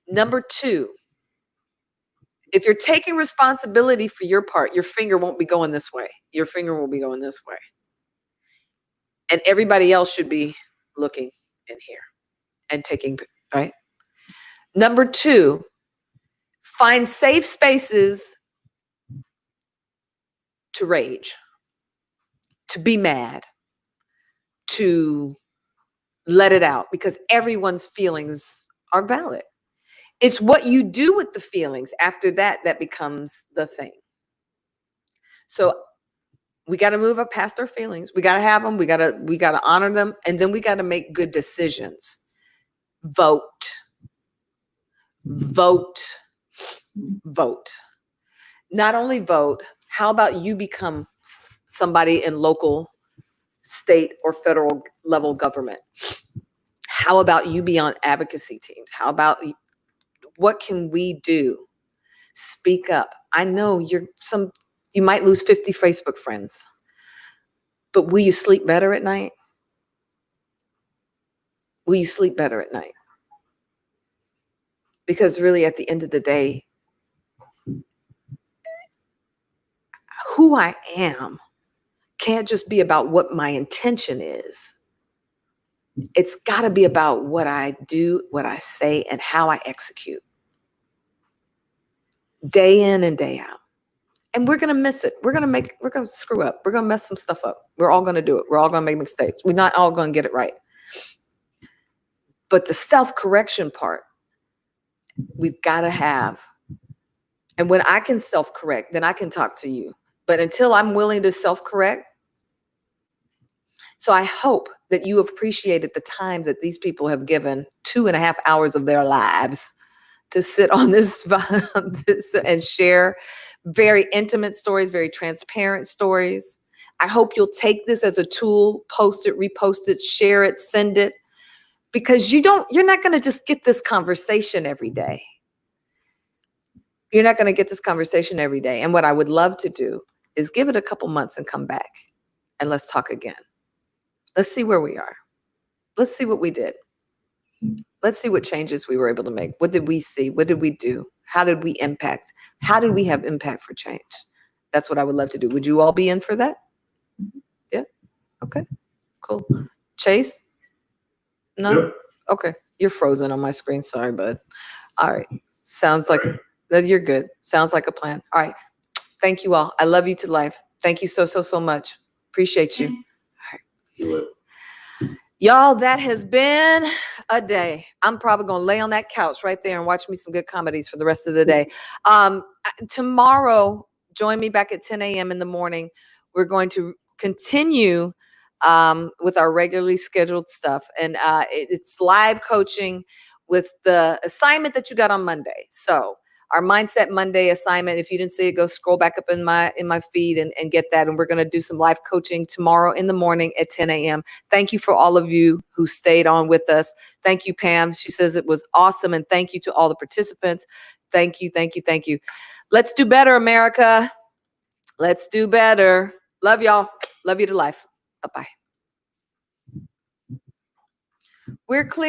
Number two, if you're taking responsibility for your part, your finger won't be going this way. Your finger will be going this way. And everybody else should be looking in here and taking, right? Number two, find safe spaces to rage, to be mad, to let it out, because everyone's feelings are valid. It's what you do with the feelings after that that becomes the thing. So we got to move up past our feelings. We got to have them. We got to honor them. And then we got to make good decisions. Vote. Vote. Vote. Not only vote, how about you become somebody in local, state, or federal level government? How about you be on advocacy teams? How about what can we do? Speak up. I know you might lose 50 Facebook friends, but will you sleep better at night? Will you sleep better at night? Because really at the end of the day, who I am can't just be about what my intention is. It's got to be about what I do, what I say, and how I execute. Day in and day out. And we're going to miss it. We're going to screw up. We're going to mess some stuff up. We're all going to do it. We're all going to make mistakes. We're not all going to get it right. But the self-correction part, we've got to have. And when I can self-correct, then I can talk to you. But until I'm willing to self-correct, so I hope that you have appreciated the time that these people have given 2.5 hours of their lives to sit on this and share very intimate stories, very transparent stories. I hope you'll take this as a tool, post it, repost it, share it, send it, because you're not going to just get this conversation every day. You're not going to get this conversation every day. And what I would love to do is give it a couple months and come back and let's talk again. Let's see where we are. Let's see what we did. Let's see what changes we were able to make. What did we see? What did we do? How did we impact? How did we have impact for change? That's what I would love to do. Would you all be in for that? Yeah? Okay, cool. Chase? No? Yep. Okay, you're frozen on my screen. Sorry, bud. All right. Sounds like, you're good. Sounds like a plan. All right. Thank you all. I love you to life. Thank you so, so, so much. Appreciate you. Do it. Y'all, that has been a day. I'm probably going to lay on that couch right there and watch me some good comedies for the rest of the day. Tomorrow, join me back at 10 a.m. in the morning. We're going to continue with our regularly scheduled stuff. And it's live coaching with the assignment that you got on Monday. So our Mindset Monday assignment, if you didn't see it, go scroll back up in my feed and get that. And we're going to do some live coaching tomorrow in the morning at 10 a.m. Thank you for all of you who stayed on with us. Thank you, Pam. She says it was awesome. And thank you to all the participants. Thank you, thank you, thank you. Let's do better, America. Let's do better. Love y'all. Love you to life. Bye-bye. We're clear.